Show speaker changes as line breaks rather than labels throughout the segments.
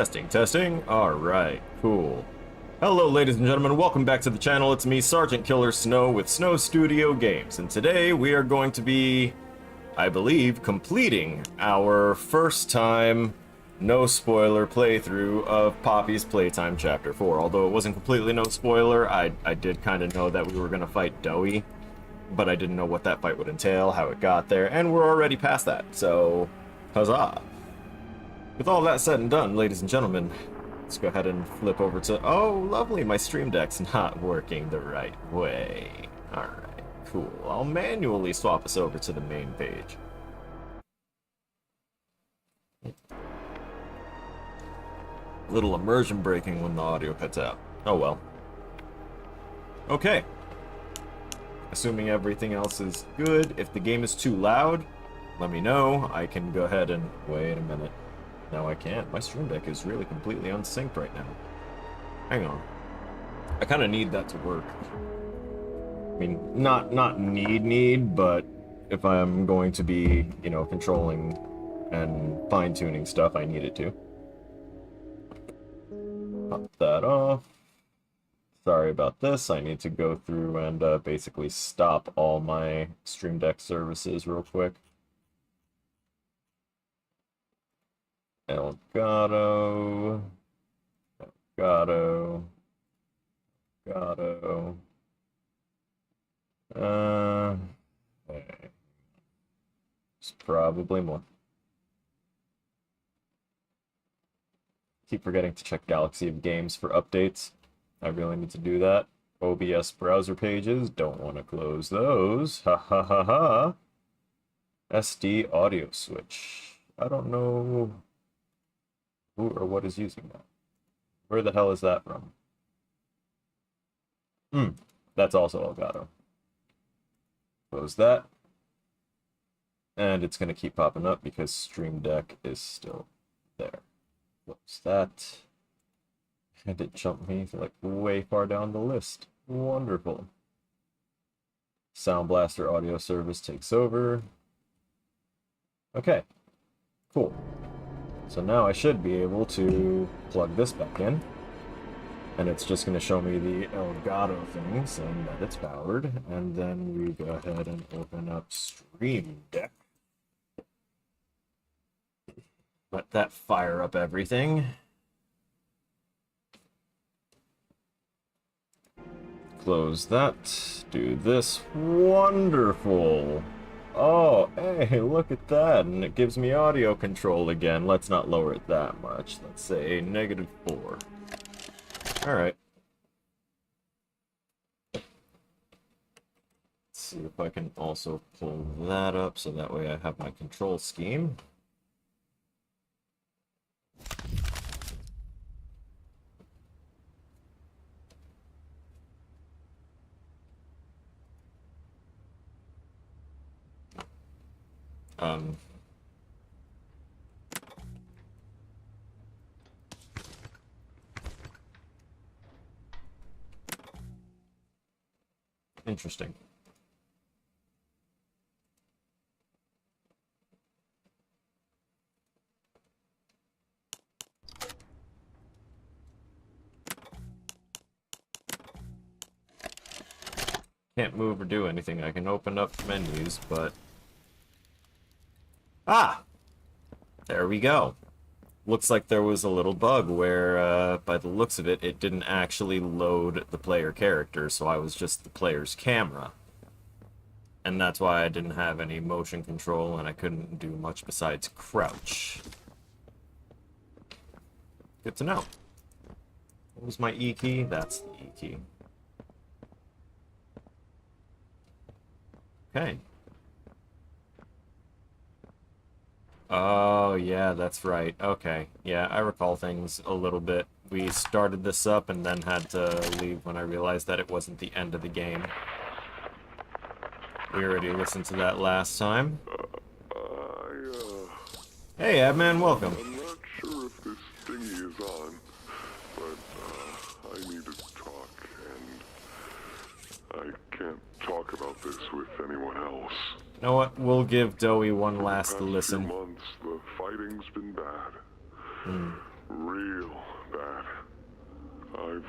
Testing, testing. Alright, cool. Hello, ladies and gentlemen. Welcome back to the channel. It's me, Sergeant Killer Snow with Snow Studio Games. And today we are going to be, I believe, completing our first time, no spoiler playthrough of Poppy's Playtime Chapter 4. Although it wasn't completely no spoiler, I did kind of know that we were going to fight Doey. But I didn't know what that fight would entail, how it got there, and we're already past that. So, huzzah. With all that said and done, ladies and gentlemen, let's go ahead and flip over to... Oh, lovely, my stream deck's not working the right way. Alright, cool. I'll manually swap us over to the main page. Little immersion breaking when the audio cuts out. Oh well. Okay. Assuming everything else is good, if the game is too loud, let me know. I can go ahead and... Wait a minute. No, I can't. My stream deck is really completely unsynced right now. Hang on. I kind of need that to work. I mean, not need, but if I'm going to be, you know, controlling and fine-tuning stuff, I need it to. Pop that off. Sorry about this. I need to go through and basically stop all my stream deck services real quick. Elgato, Elgato, Elgato, hey. There's probably more. Keep forgetting to check Galaxy of Games for updates. I really need to do that. OBS browser pages, don't want to close those. Ha ha ha ha. SD audio switch. I don't know who or what is using that. Where the hell is that from? That's also Elgato. Close that. And it's going to keep popping up because Stream Deck is still there. Close that. And it jumped me like way far down the list. Wonderful. Sound Blaster audio service takes over. Okay. Cool. So now I should be able to plug this back in. And it's just going to show me the Elgato thing, saying that it's powered. And then we go ahead and open up Stream Deck. Let that fire up everything. Close that. Do this. Wonderful. Oh, hey, look at that. And it gives me audio control again. Let's not lower it that much. Let's say -4. Alright. Let's see if I can also pull that up so that way I have my control scheme. Interesting. Can't move or do anything. I can open up menus, but... Ah! There we go. Looks like there was a little bug where, by the looks of it, it didn't actually load the player character, so I was just the player's camera. And that's why I didn't have any motion control, and I couldn't do much besides crouch. Good to know. What was my E key? That's the E key. Okay. Oh, yeah, that's right. Okay. Yeah, I recall things a little bit. We started this up and then had to leave when I realized that it wasn't the end of the game. We already listened to that last time. Hey, Abman, welcome.
I'm not sure if this thingy is on, but I need to talk, and I can't talk about this with anyone else.
You know what? We'll give Doey one last
For the past
listen.
few months, the fighting's been bad. real bad. I've,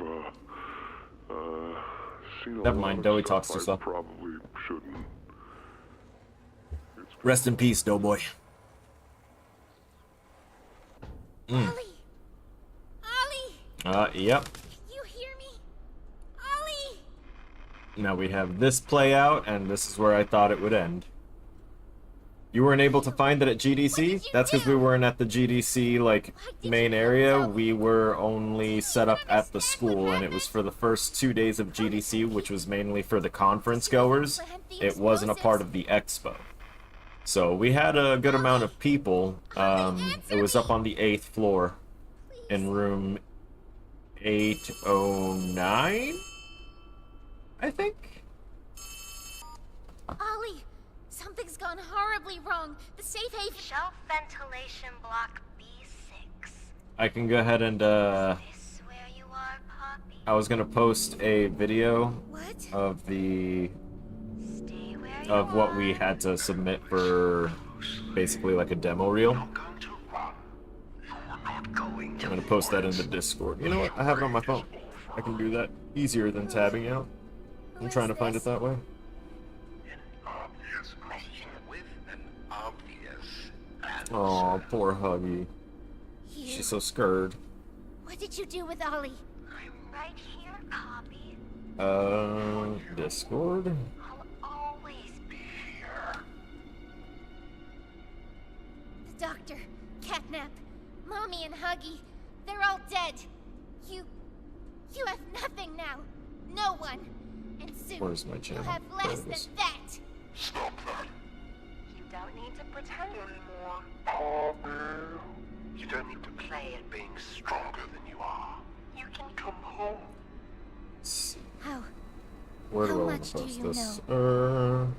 seen a
Never
lot
mind,
of
Doughy
stuff
talks too
I
slow.
probably shouldn't. It's
Rest in peace, Doughboy.
Ollie! Ollie!
Yep.
Can you hear me? Ollie!
Now we have this play out, and this is where I thought it would end. You weren't able to find it at GDC? That's because we weren't at the GDC, like, main area. We were only set up at the school, and it was for the first 2 days of GDC, which was mainly for the conference goers. It wasn't a part of the expo. So we had a good amount of people. It was up on the 8th floor in room 809, I think?
Ollie! Something's gone horribly wrong. The safe haven...
Shelf ventilation block B6.
I can go ahead and,
This where you are, Poppy?
I was gonna post a video
What?
of the...
Stay where you
of what
are.
we had to submit for basically like a demo reel.
Going to run. You're not going to
I'm gonna post that in the Discord. You know what? I have it on my phone. I can do that easier than tabbing out. I'm trying to find it that way.
An obvious question with an obvious answer.
Oh, poor Huggy.
You...
She's so scared.
What did you do with Ollie?
I'm right here, Poppy.
Discord?
I'll always be here.
The doctor, Catnap, Mommy and Huggy, they're all dead. You have nothing now. No one. And soon,
Where's my channel?
you'll have
There
less
it
than
is.
that.
Stop that.
You don't need to pretend anymore.
Poppy. You don't need to play at being stronger than you are.
You can
Come home.
Let's see.
How?
Where do
How
I want
much
to
do
post
you
this?
Everything.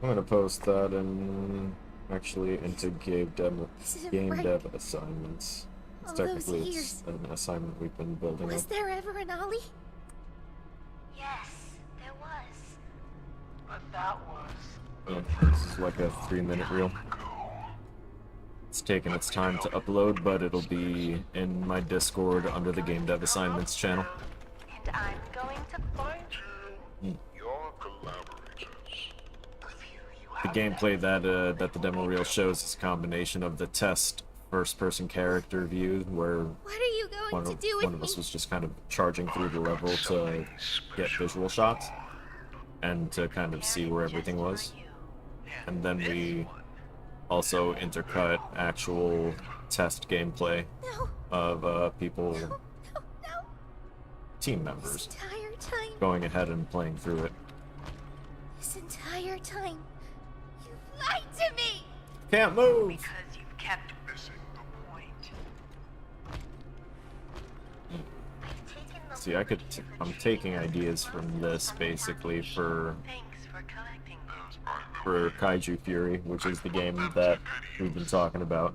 I'm gonna post that in actually into
This isn't
game
right.
dev assignments. It's
All those
technically
years.
it's an assignment we've been building
Was
up.
there ever an Ollie?
Yes, there was.
But that was
Yeah, this is like a 3-minute reel. It's taking its time to upload, but it'll be in my Discord under the game dev assignments channel.
And I'm going to find you.
your collaborators. The few you
The
have
gameplay that the demo reel shows is a combination of the test first-person character view, where
What are you going to do with
one of
me?
us was just kind of charging through the level to get visual shots and to kind of see where everything was. And then we also intercut actual test gameplay
No,
of people,
no, no.
team
This
members,
entire time,
going ahead and playing through it.
this entire time, you've lied to me!
Can't move!
Because you've kept
missing the point.
See, I'm taking ideas from this basically for
Thanks for collecting those.
Kaiju Fury, which is the game that we've been talking about.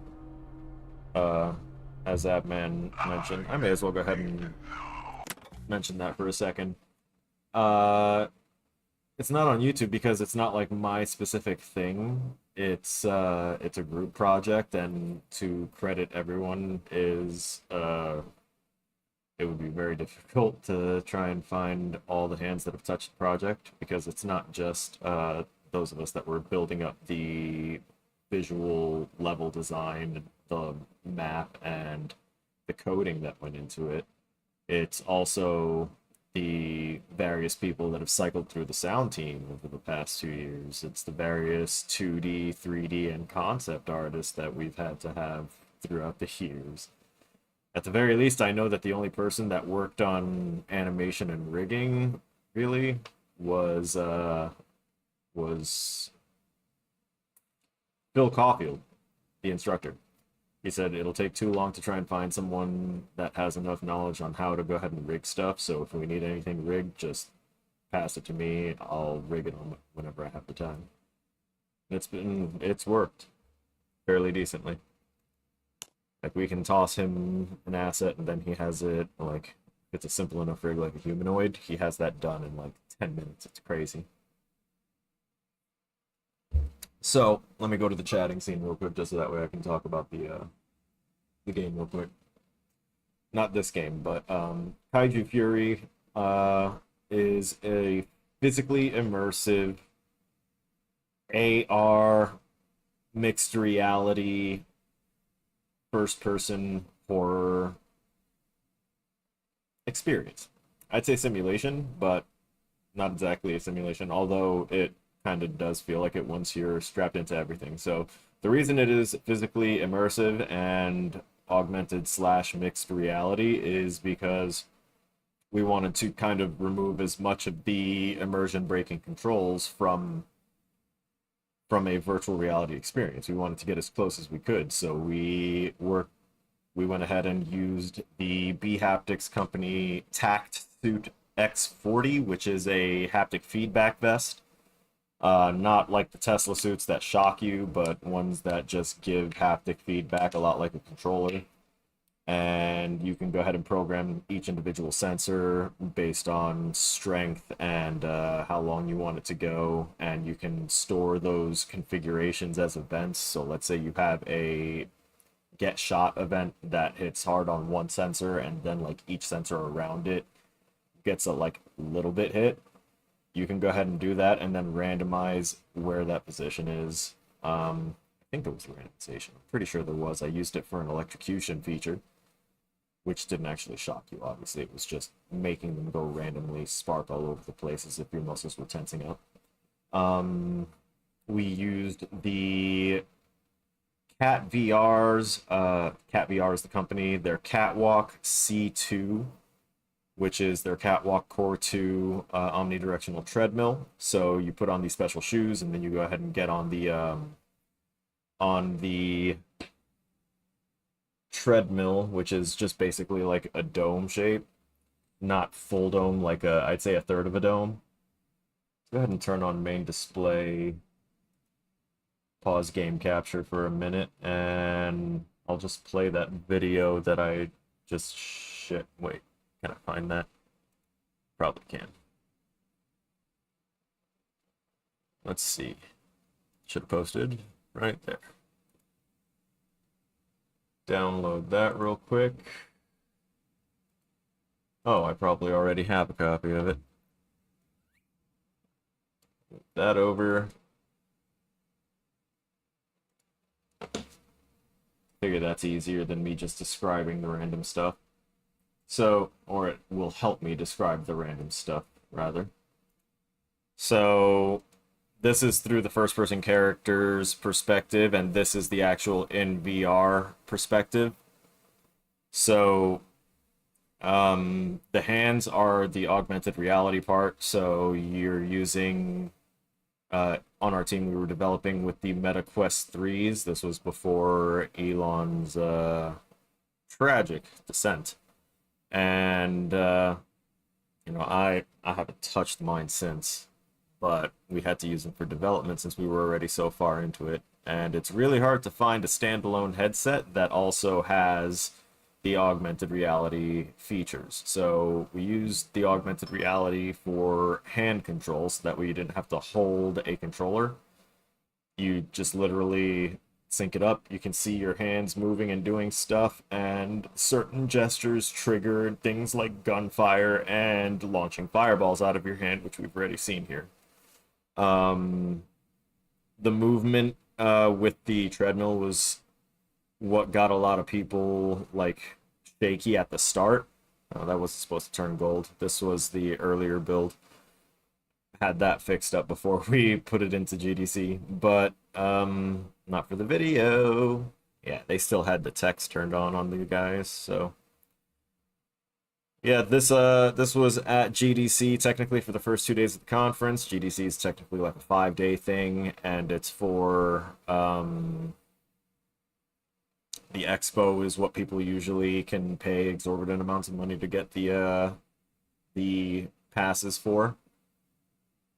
As that man mentioned, I may as well go ahead and mention that for a second. It's not on YouTube because it's not like my specific thing. It's a group project, and to credit everyone is it would be very difficult to try and find all the hands that have touched the project, because it's not just those of us that were building up the visual level design, the map, and the coding that went into it. It's also the various people that have cycled through the sound team over the past 2 years. It's the various 2D, 3D, and concept artists that we've had to have throughout the years. At the very least, I know that the only person that worked on animation and rigging, really, was Phil Caulfield, the instructor. He said it'll take too long to try and find someone that has enough knowledge on how to go ahead and rig stuff, so if we need anything rigged, just pass it to me. I'll rig it on whenever I have the time. It's worked fairly decently. Like, we can toss him an asset and then he has it, like, if it's a simple enough rig like a humanoid, he has that done in like 10 minutes. It's crazy. So, let me go to the chatting scene real quick, just so that way I can talk about the the game real quick. Not this game, but Kaiju Fury is a physically immersive AR mixed reality first-person horror experience. I'd say simulation, but not exactly a simulation, although it kind of does feel like it once you're strapped into everything. So the reason it is physically immersive and augmented slash mixed reality is because we wanted to kind of remove as much of the immersion breaking controls from a virtual reality experience. We wanted to get as close as we could, so we went ahead and used the B Haptics company Tact Suit X40, which is a haptic feedback vest. Not like the Tesla suits that shock you, but ones that just give haptic feedback, a lot like a controller. And you can go ahead and program each individual sensor based on strength and how long you want it to go. And you can store those configurations as events. So let's say you have a get shot event that hits hard on one sensor, and then like each sensor around it gets a like little bit hit. You can go ahead and do that and then randomize where that position is. I think there was randomization. I'm pretty sure there was. I used it for an electrocution feature, which didn't actually shock you, obviously. It was just making them go randomly spark all over the place as if your muscles were tensing up. We used the Cat VR's, Cat VR is the company, their Catwalk C2, which is their Catwalk Core 2 omnidirectional treadmill. So you put on these special shoes, and then you go ahead and get on the treadmill, which is just basically like a dome shape, not full dome, like I'd say a third of a dome. Go ahead and turn on main display, pause game capture for a minute, and I'll just play that video that I just wait, can I find that? Probably can. Let's see. Should have posted right there. Download that real quick. Oh, I probably already have a copy of it. Move that over. Figure that's easier than me just describing the random stuff. So, or it will help me describe the random stuff, rather. So, this is through the first-person character's perspective, and this is the actual in VR perspective. So, the hands are the augmented reality part, so you're using... on our team, we were developing with the Meta Quest 3s. This was before Elon's tragic descent. And, you know, I haven't touched mine since, but we had to use them for development since we were already so far into it. And it's really hard to find a standalone headset that also has the augmented reality features. So we used the augmented reality for hand controls so that way you didn't have to hold a controller. You just literally sync it up. You can see your hands moving and doing stuff, and certain gestures trigger things like gunfire and launching fireballs out of your hand, which we've already seen here. The movement with the treadmill was what got a lot of people like shaky at the start. That wasn't supposed to turn gold. This was the earlier build. Had that fixed up before we put it into GDC, but not for the video. Yeah, they still had the text turned on the guys, so yeah, this was at GDC technically for the first 2 days of the conference. GDC is technically like a 5-day thing, and it's for the expo is what people usually can pay exorbitant amounts of money to get the passes for.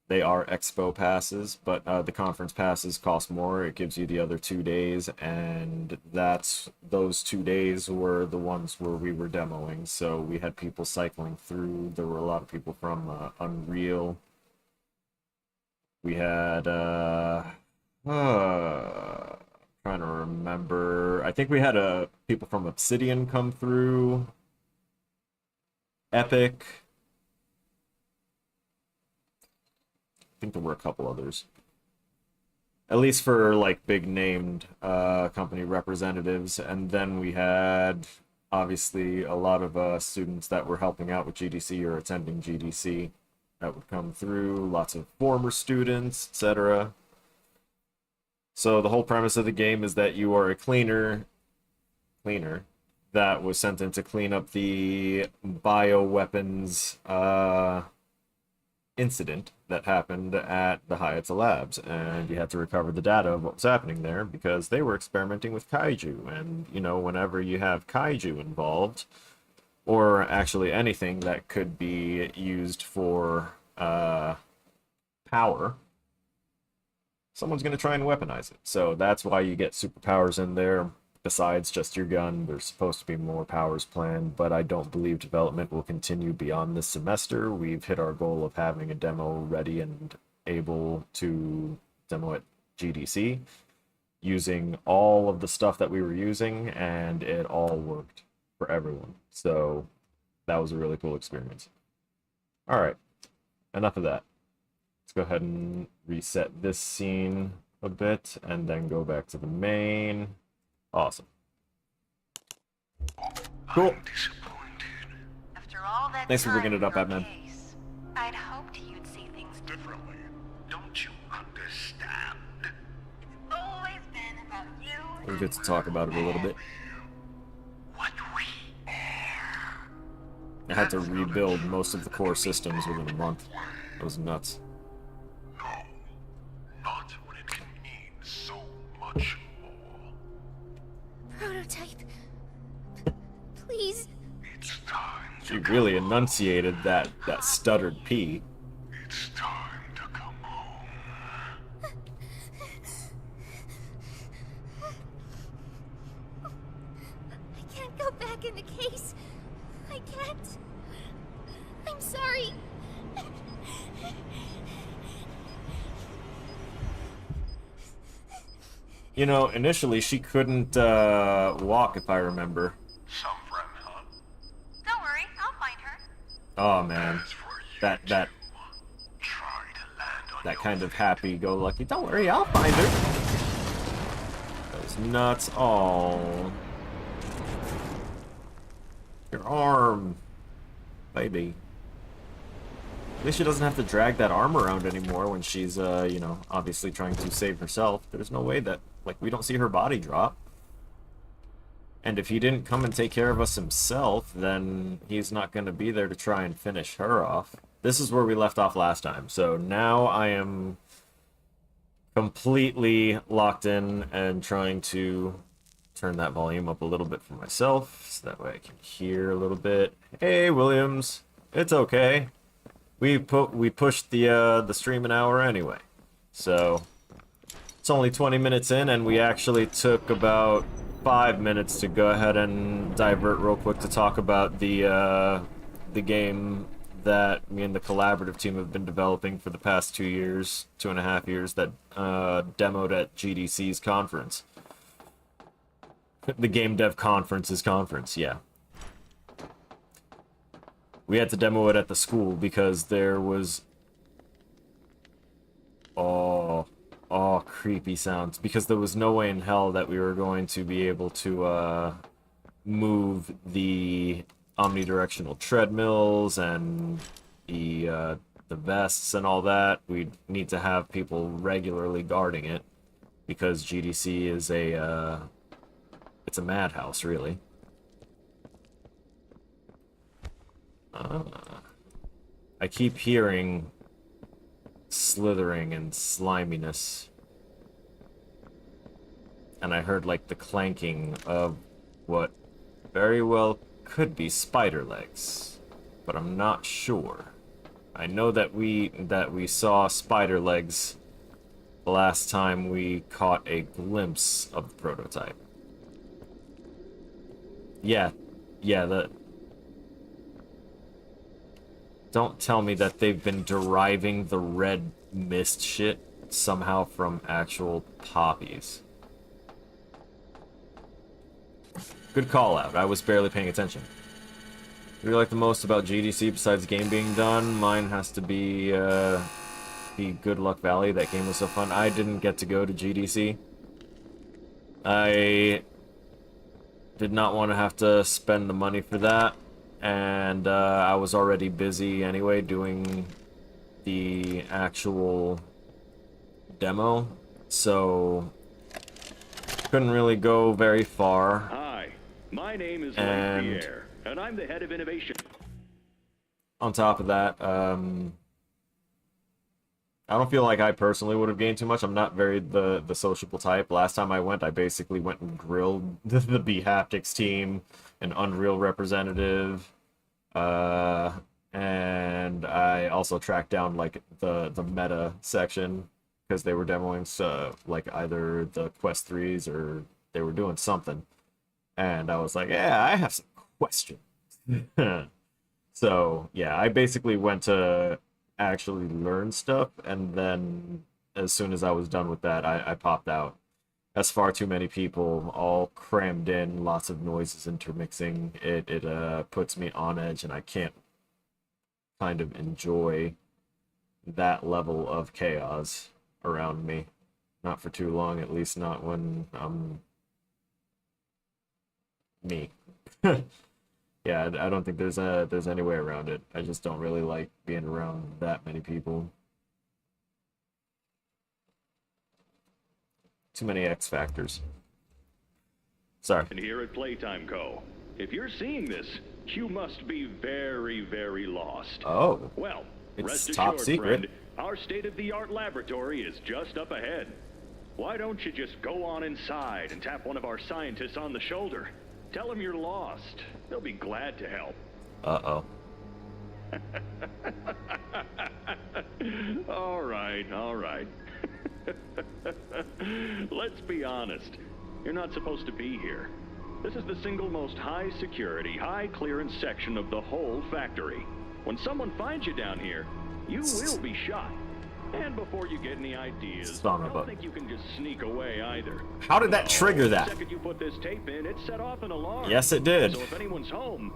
They are expo passes, but the conference passes cost more. It gives you the other 2 days, and those 2 days were the ones where we were demoing. So we had people cycling through. There were a lot of people from Unreal. We had Trying to remember. I think we had people from Obsidian come through. Epic. I think there were a couple others. At least for like big named company representatives. And then we had obviously a lot of students that were helping out with GDC or attending GDC that would come through. Lots of former students, etc. So the whole premise of the game is that you are a cleaner that was sent in to clean up the bioweapons incident that happened at the Hayata Labs, and you had to recover the data of what was happening there because they were experimenting with kaiju, and you know, whenever you have kaiju involved, or actually anything that could be used for power, someone's going to try and weaponize it. So that's why you get superpowers in there. Besides just your gun, there's supposed to be more powers planned, but I don't believe development will continue beyond this semester. We've hit our goal of having a demo ready and able to demo at GDC using all of the stuff that we were using, and it all worked for everyone. So that was a really cool experience. All right, enough of that. Let's go ahead and reset this scene a bit and then go back to the main. Awesome. Cool.
After all that
Thanks for bringing
time
it up,
in your
Batman.
case, I'd hoped you'd see things
Differently. Don't you understand?
It's always been about you.
We get to talk about it a little bit.
What we
I had to rebuild most of the core systems within a month. It was nuts.
know. Not when it can mean so much more.
Prototype. Please.
It's time
She
to
really enunciated that stuttered P.
It's time to come home.
I can't go back in the case. I can't. I'm sorry.
You know, initially she couldn't walk, if I remember.
Some friend, huh?
Don't worry, I'll find her.
Oh man,
As for you
that
try to land on
that
your
kind of happy-go-lucky. Don't worry, I'll find her. Those nuts. Oh, your arm, baby. At least she doesn't have to drag that arm around anymore when she's, you know, obviously trying to save herself. There's no way that, like, we don't see her body drop. And if he didn't come and take care of us himself, then he's not going to be there to try and finish her off. This is where we left off last time. So now I am completely locked in and trying to turn that volume up a little bit for myself, so that way I can hear a little bit. Hey, Williams. It's okay. We pushed the stream an hour anyway, so it's only 20 minutes in, and we actually took about 5 minutes to go ahead and divert real quick to talk about the game that me and the collaborative team have been developing for the past 2 years, 2.5 years, that demoed at GDC's conference. The Game Dev Conference's conference, yeah. We had to demo it at the school because there was... Oh, creepy sounds. Because there was no way in hell that we were going to be able to move the omnidirectional treadmills and the vests and all that. We'd need to have people regularly guarding it because GDC is it's a madhouse, really. I keep hearing slithering and sliminess. And I heard like the clanking of what very well could be spider legs, but I'm not sure. I know that we saw spider legs the last time we caught a glimpse of the prototype. Yeah, Don't tell me that they've been deriving the red mist shit somehow from actual poppies. Good call out. I was barely paying attention. What do you like the most about GDC besides game being done? Mine has to be the Good Luck Valley. That game was so fun. I didn't get to go to GDC. I did not want to have to spend the money for that, and I was already busy anyway doing the actual demo, so couldn't really go very far.
Hi, my name is
And-
Pierre, and I'm the head of innovation.
On top of that, I don't feel like I personally would have gained too much. I'm not very the sociable type. Last time I went, I basically went and grilled the B-Haptics team, an Unreal representative, and I also tracked down like the meta section because they were demoing like either the Quest 3s or they were doing something, and I was like, yeah, I have some questions. So yeah, I basically went to actually learn stuff, and then as soon as I was done with that, I popped out. That's far too many people all crammed in, lots of noises intermixing. It puts me on edge, and I can't kind of enjoy that level of chaos around me. Not for too long, at least not when I'm me. Yeah, I don't think there's any way around it. I just don't really like being around that many people. Too many X factors. Sorry.
And here at Playtime Co. If you're seeing this, you must be very, very lost.
Oh,
Well,
it's
rest
top
assured,
secret.
friend, our state-of-the-art laboratory is just up ahead. Why don't you just go on inside and tap one of our scientists on the shoulder? Tell them you're lost. They'll be glad to help.
Uh-oh.
All right, all right. Let's be honest. You're not supposed to be here. This is the single most high-security, high-clearance section of the whole factory. When someone finds you down here, you will be shot. And before you get any ideas,
Son of
don't
a-
think you can just sneak away either.
How did that trigger
The
that?
second you put this tape in, it set off an alarm.
Yes, it did.
So if anyone's home,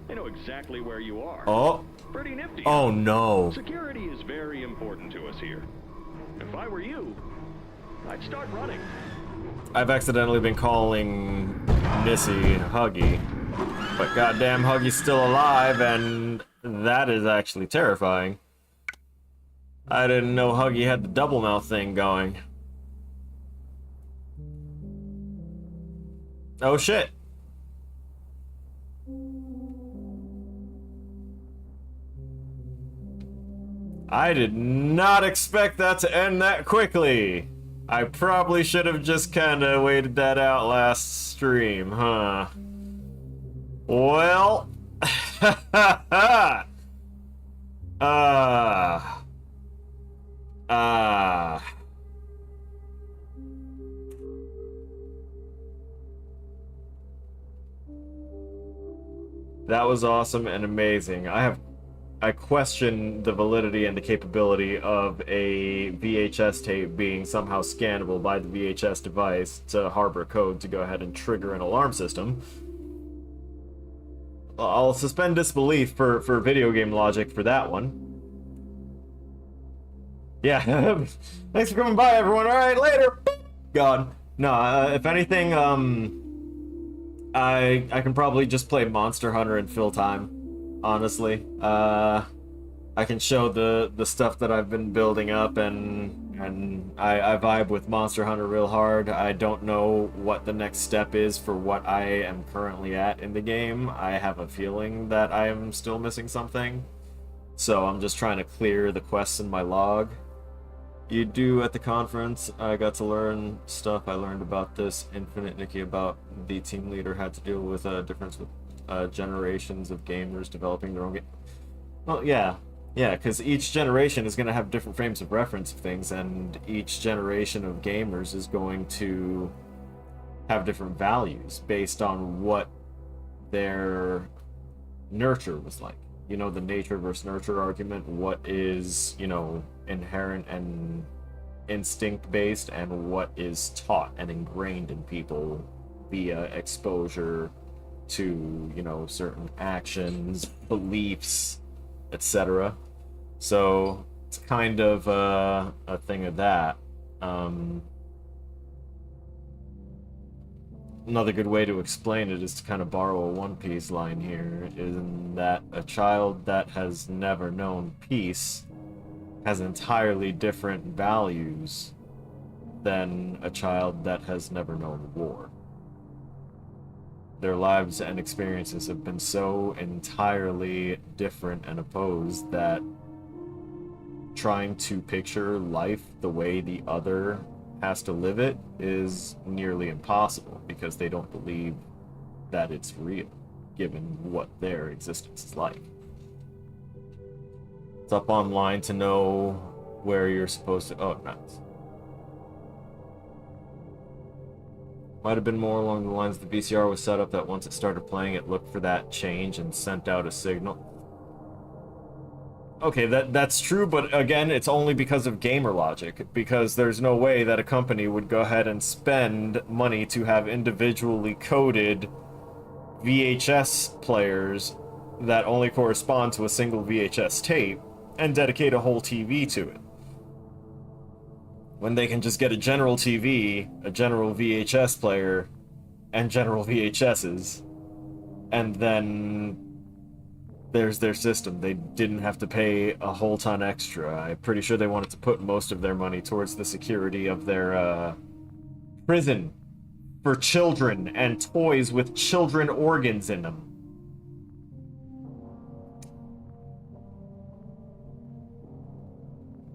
they know exactly where you are.
Oh.
Pretty nifty.
Oh
huh?
no.
Security is very important to us here. If I were you, I'd start running.
I've accidentally been calling Missy Huggy, but goddamn Huggy's still alive, and that is actually terrifying. I didn't know Huggy had the double mouth thing going. Oh shit. I did not expect that to end that quickly. I probably should have just kinda waited that out last stream, huh? Well, that was awesome and amazing. I question the validity and the capability of a VHS tape being somehow scannable by the VHS device to harbor code to go ahead and trigger an alarm system. I'll suspend disbelief for video game logic for that one. Yeah, thanks for coming by, everyone. All right, later. Gone. No, if anything, I can probably just play Monster Hunter and fill time. Honestly, I can show the stuff that I've been building up, and I vibe with Monster Hunter real hard. I don't know what the next step is for what I am currently at in the game. I have a feeling that I am still missing something, so I'm just trying to clear the quests in my log. You do at the conference. I got to learn stuff. I learned about this Infinite Nikki about the team leader had to deal with a difference with generations of gamers developing their own game. Well, yeah, because each generation is going to have different frames of reference of things, and each generation of gamers is going to have different values based on what their nurture was like. You know, the nature versus nurture argument. What is, you know, inherent and instinct based, and what is taught and ingrained in people via exposure to, you know, certain actions, beliefs, etc. So it's kind of a thing of that. Another good way to explain it is to kind of borrow a One Piece line here, in that a child that has never known peace has entirely different values than a child that has never known war. Their lives and experiences have been so entirely different and opposed that trying to picture life the way the other has to live it is nearly impossible, because they don't believe that it's real, given what their existence is like. It's up online to know where you're supposed to... Oh, nice. Might have been more along the lines the VCR was set up that once it started playing, it looked for that change and sent out a signal. Okay, that's true, but again, it's only because of gamer logic, because there's no way that a company would go ahead and spend money to have individually coded VHS players that only correspond to a single VHS tape and dedicate a whole TV to it, when they can just get a general TV, a general VHS player, and general VHSs, and then there's their system. They didn't have to pay a whole ton extra. I'm pretty sure they wanted to put most of their money towards the security of their prison for children and toys with children organs in them.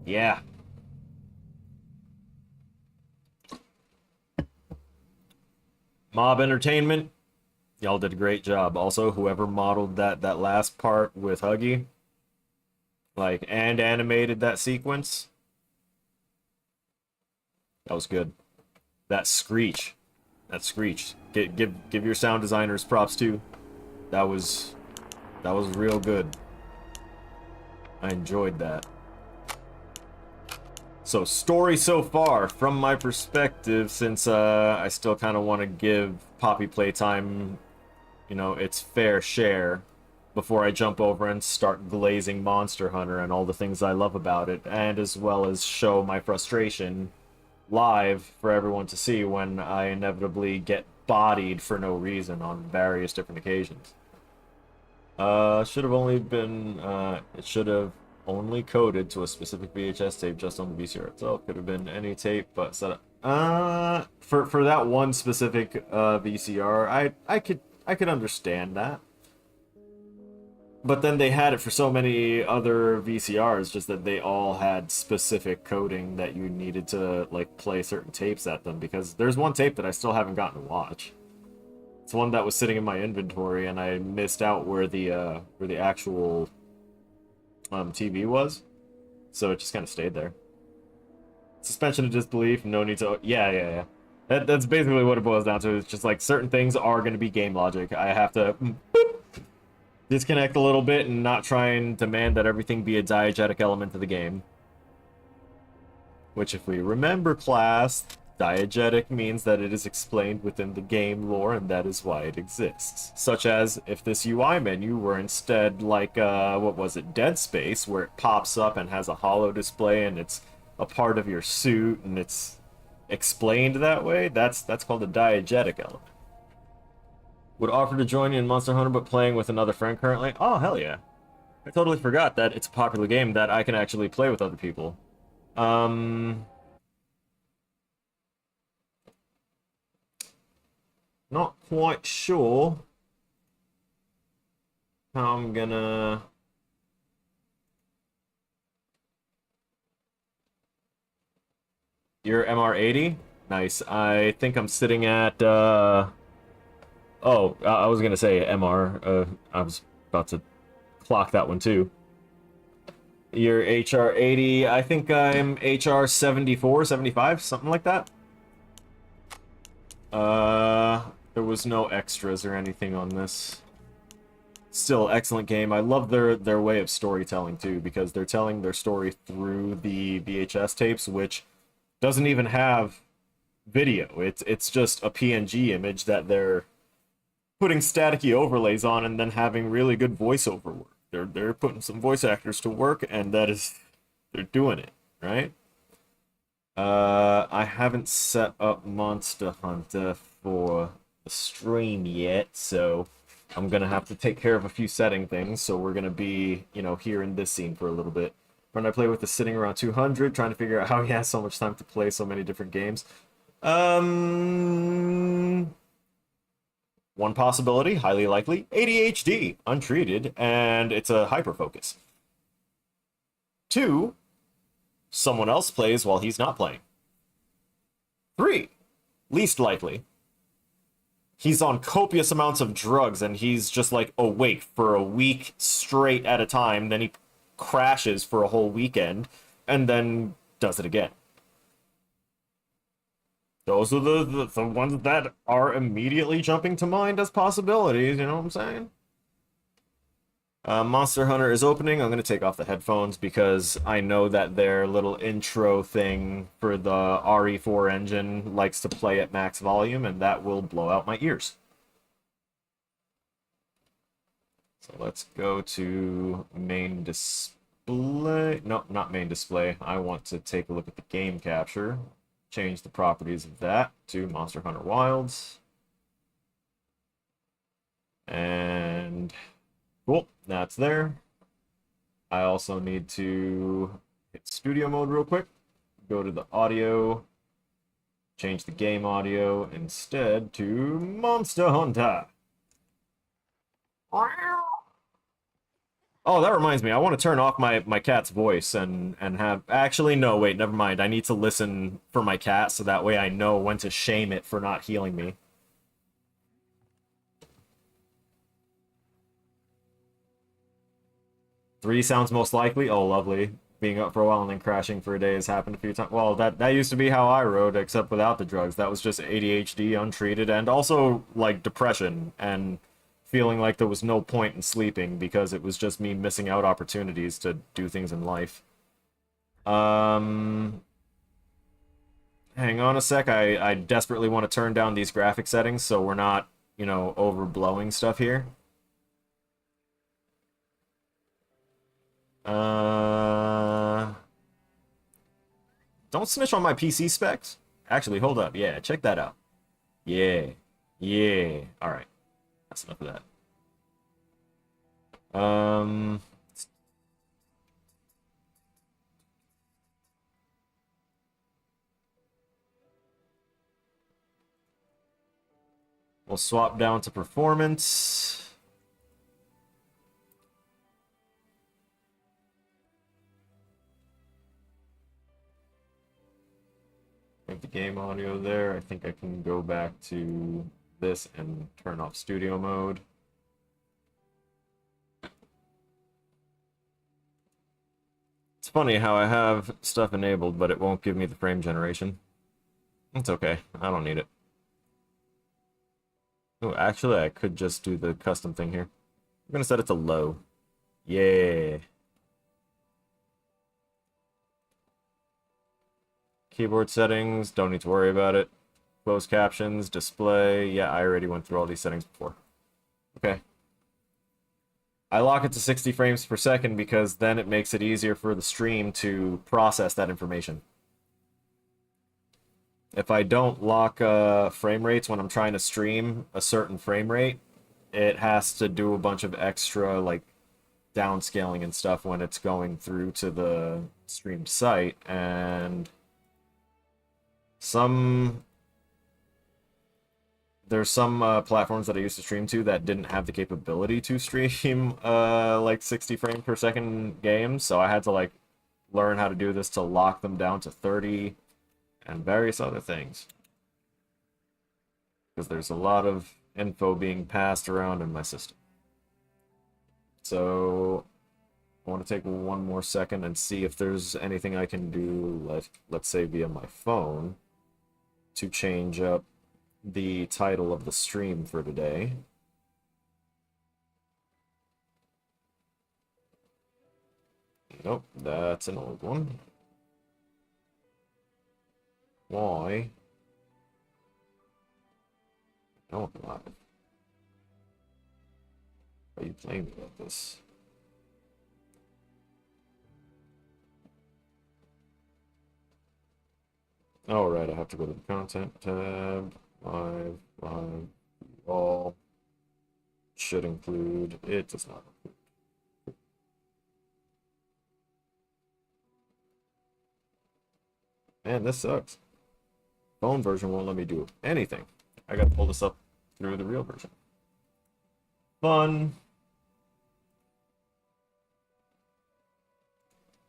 Yeah. Mob Entertainment, y'all did a great job. Also, whoever modeled that last part with Huggy, like, and animated that sequence, that was good. That screech. Give your sound designers props too. That was real good. I enjoyed that. So, story so far, from my perspective, since I still kind of want to give Poppy Playtime, you know, its fair share before I jump over and start glazing Monster Hunter and all the things I love about it, and as well as show my frustration live for everyone to see when I inevitably get bodied for no reason on various different occasions. Should have only been, it should have only coded to a specific VHS tape just on the VCR itself. Could have been any tape, but set up. For that one specific VCR, I could understand that. But then they had it for so many other VCRs, just that they all had specific coding that you needed to, like, play certain tapes at them, because there's one tape that I still haven't gotten to watch. It's one that was sitting in my inventory, and I missed out where the actual TV was, so it just kind of stayed there. Suspension of disbelief, no need to... Yeah. That's basically what it boils down to. It's just like, certain things are going to be game logic. I have to disconnect a little bit and not try and demand that everything be a diegetic element of the game. Which, if we remember, class, diegetic means that it is explained within the game lore, and that is why it exists. Such as, if this UI menu were instead like, what was it, Dead Space, where it pops up and has a holo display and it's a part of your suit and it's explained that way, that's called a diegetic element. Would offer to join you in Monster Hunter, but playing with another friend currently? Oh, hell yeah. I totally forgot that it's a popular game that I can actually play with other people. Not quite sure how I'm gonna... You're MR80? Nice. I think I'm sitting at, Oh, I was gonna say MR. I was about to clock that one too. You're HR80. I think I'm HR 74, 75, something like that. There was no extras or anything on this. Still, excellent game. I love their way of storytelling too, because they're telling their story through the VHS tapes, which doesn't even have video. It's just a PNG image that they're putting staticky overlays on and then having really good voiceover work. They're putting some voice actors to work, and they're doing it, right? I haven't set up Monster Hunter for the stream yet, so I'm gonna have to take care of a few setting things. So we're gonna be, here in this scene for a little bit. Friend I play with is sitting around 200, trying to figure out how he has so much time to play so many different games. One possibility, highly likely, ADHD, untreated, and it's a hyperfocus. 2, someone else plays while he's not playing. 3, least likely, he's on copious amounts of drugs and he's just like awake for a week straight at a time, then he crashes for a whole weekend, and then does it again. Those are the ones that are immediately jumping to mind as possibilities, you know what I'm saying? Monster Hunter is opening. I'm going to take off the headphones because I know that their little intro thing for the RE4 engine likes to play at max volume, and that will blow out my ears. So let's go to main display. No, not main display. I want to take a look at the game capture. Change the properties of that to Monster Hunter Wilds. And cool, that's there. I also need to hit studio mode real quick. Go to the audio. Change the game audio instead to Monster Hunter. Oh, that reminds me. I want to turn off my cat's voice and have... Actually, no, wait, never mind. I need to listen for my cat so that way I know when to shame it for not healing me. Three sounds most likely. Oh, lovely. Being up for a while and then crashing for a day has happened a few times. Well, that used to be how I rode, except without the drugs. That was just ADHD, untreated, and also, like, depression and feeling like there was no point in sleeping because it was just me missing out opportunities to do things in life. Hang on a sec. I desperately want to turn down these graphic settings so we're not, overblowing stuff here. Don't snitch on my PC specs. Actually, hold up. Yeah, check that out. Yeah. Yeah. Alright. That's enough of that. We'll swap down to performance. Have the game audio there. I think I can go back to this and turn off studio mode. It's funny how I have stuff enabled, but it won't give me the frame generation. It's okay. I don't need it. Oh, actually, I could just do the custom thing here. I'm gonna set it to low. Yeah. Keyboard settings, don't need to worry about it. Closed captions, display. Yeah, I already went through all these settings before. Okay. I lock it to 60 frames per second because then it makes it easier for the stream to process that information. If I don't lock frame rates when I'm trying to stream a certain frame rate, it has to do a bunch of extra, like, downscaling and stuff when it's going through to the streamed site, and there's some platforms that I used to stream to that didn't have the capability to stream like 60 frames per second games, so I had to like learn how to do this to lock them down to 30 and various other things. Because there's a lot of info being passed around in my system. So I want to take one more second and see if there's anything I can do, let's say via my phone, to change up the title of the stream for today. Nope, that's an old one. Why? Don't live. Why are you playing me like this? All right, I have to go to the content tab. Live, all should include. It does not include. Man, this sucks. Phone version won't let me do anything. I gotta pull this up through the real version. Fun.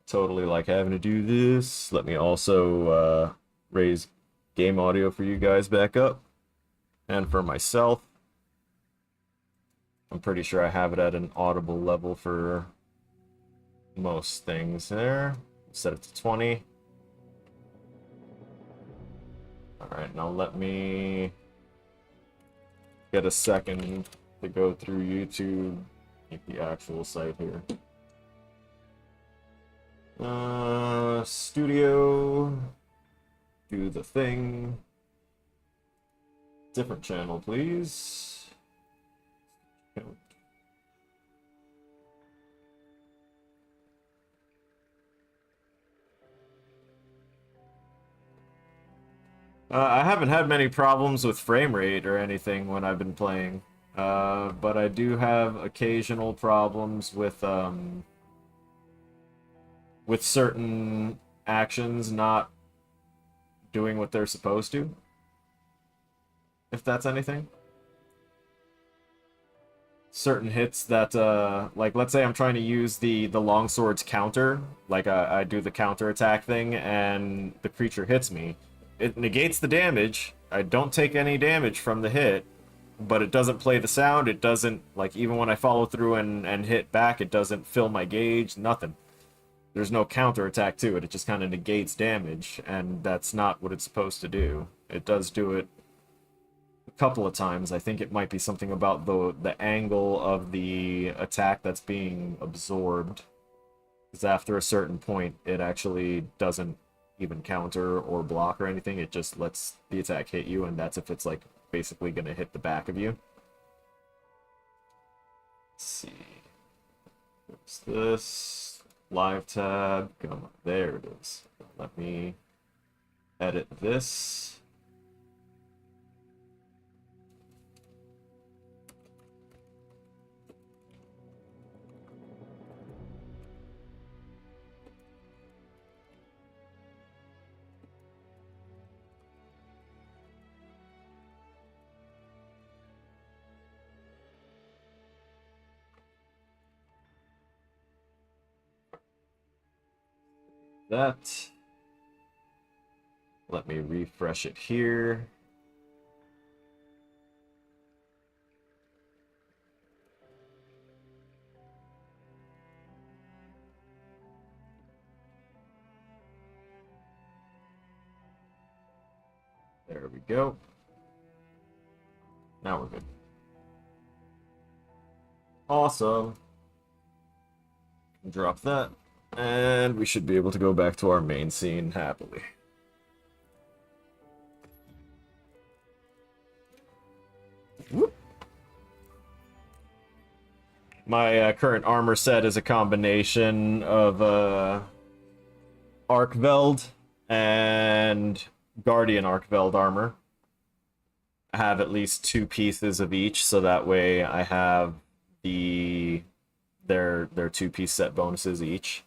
Totally like having to do this. Let me also raise game audio for you guys back up. And for myself. I'm pretty sure I have it at an audible level for most things there. Set it to 20. Alright, now let me get a second to go through YouTube, make the actual site here. Studio, do the thing. Different channel, please. I haven't had many problems with frame rate or anything when I've been playing, but I do have occasional problems with certain actions not doing what they're supposed to, if that's anything. Certain hits that, like, let's say I'm trying to use the longsword's counter, like I do the counter attack thing, and the creature hits me. It negates the damage. I don't take any damage from the hit, but it doesn't play the sound. It doesn't, like, even when I follow through and hit back, it doesn't fill my gauge, nothing. There's no counter attack to it. It just kind of negates damage, and that's not what it's supposed to do. It does do it a couple of times. I think it might be something about the angle of the attack that's being absorbed. Because after a certain point, it actually doesn't even counter or block or anything. It just lets the attack hit you, and that's if it's, like, basically going to hit the back of you. Let's see. What's this? Live tab. Come on. There it is. Let me edit this. That. Let me refresh it here. There we go. Now we're good. Awesome. Drop that. And we should be able to go back to our main scene happily. Whoop. My current armor set is a combination of Arkveld and Guardian Arkveld armor. I have at least 2 pieces of each, so that way I have their 2-piece set bonuses each.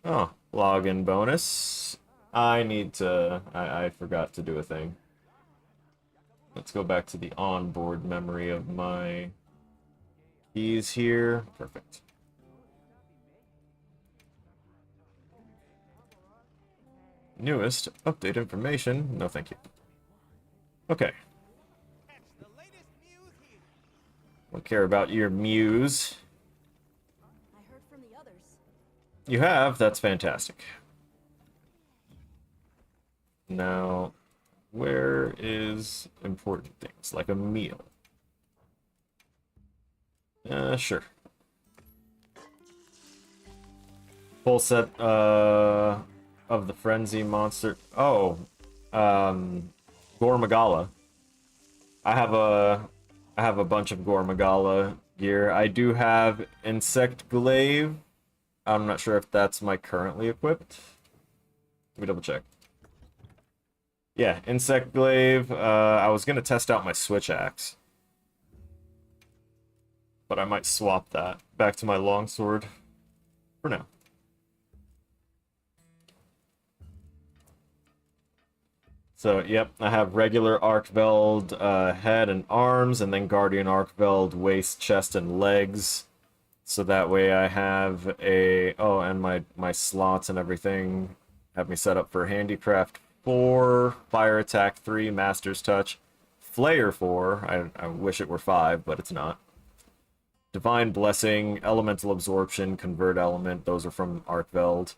Oh, login bonus. I forgot to do a thing. Let's go back to the onboard memory of my keys here. Perfect. Newest update information. No, thank you. Okay. Don't care about your muse. You have? That's fantastic. Now, where is important things, like a meal? Sure. Full set, of the Frenzy monster. Oh, Gormagala. I have I have a bunch of Gore Magala gear. I do have Insect Glaive. I'm not sure if that's my currently equipped. Let me double check. Yeah, Insect Glaive. I was gonna test out my Switch Axe, but I might swap that back to my longsword for now. So, yep, I have regular Arkveld head and arms, and then Guardian Arkveld waist, chest, and legs. So that way I have a... Oh, and my slots and everything have me set up for Handicraft 4, Fire Attack 3, Master's Touch, Flayer 4, I wish it were 5, but it's not. Divine Blessing, Elemental Absorption, Convert Element, those are from Arkveld.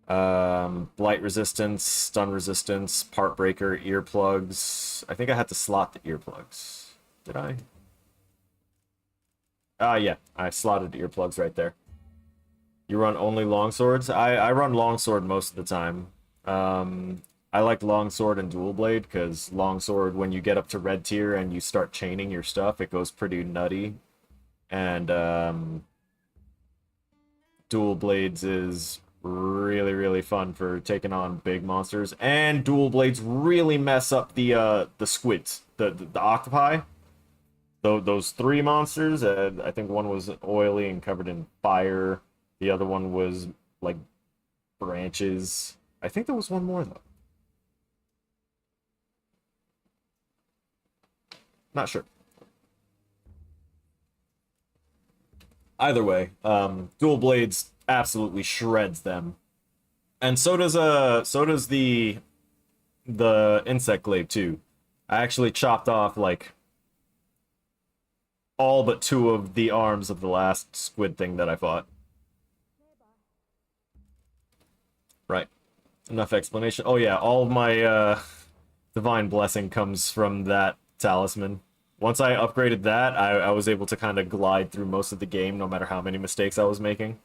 Blight Resistance, Stun Resistance, Part Breaker, Earplugs. I think I had to slot the earplugs. Did I? Yeah, I slotted the earplugs right there. You run only longswords? I run longsword most of the time. I like longsword and dual blade because longsword, when you get up to red tier and you start chaining your stuff, it goes pretty nutty. And dual blades is really fun for taking on big monsters. And dual blades really mess up the squids, the octopi. Those 3 monsters, I think one was oily and covered in fire. The other one was like branches. I think there was one more though. Not sure. Either way, dual blades absolutely shreds them, and so does the insect glaive too. I actually chopped off like all but 2 of the arms of the last squid thing that I fought. Right. Enough explanation. Oh yeah, all of my divine blessing comes from that talisman. Once I upgraded that, I was able to kind of glide through most of the game, no matter how many mistakes I was making.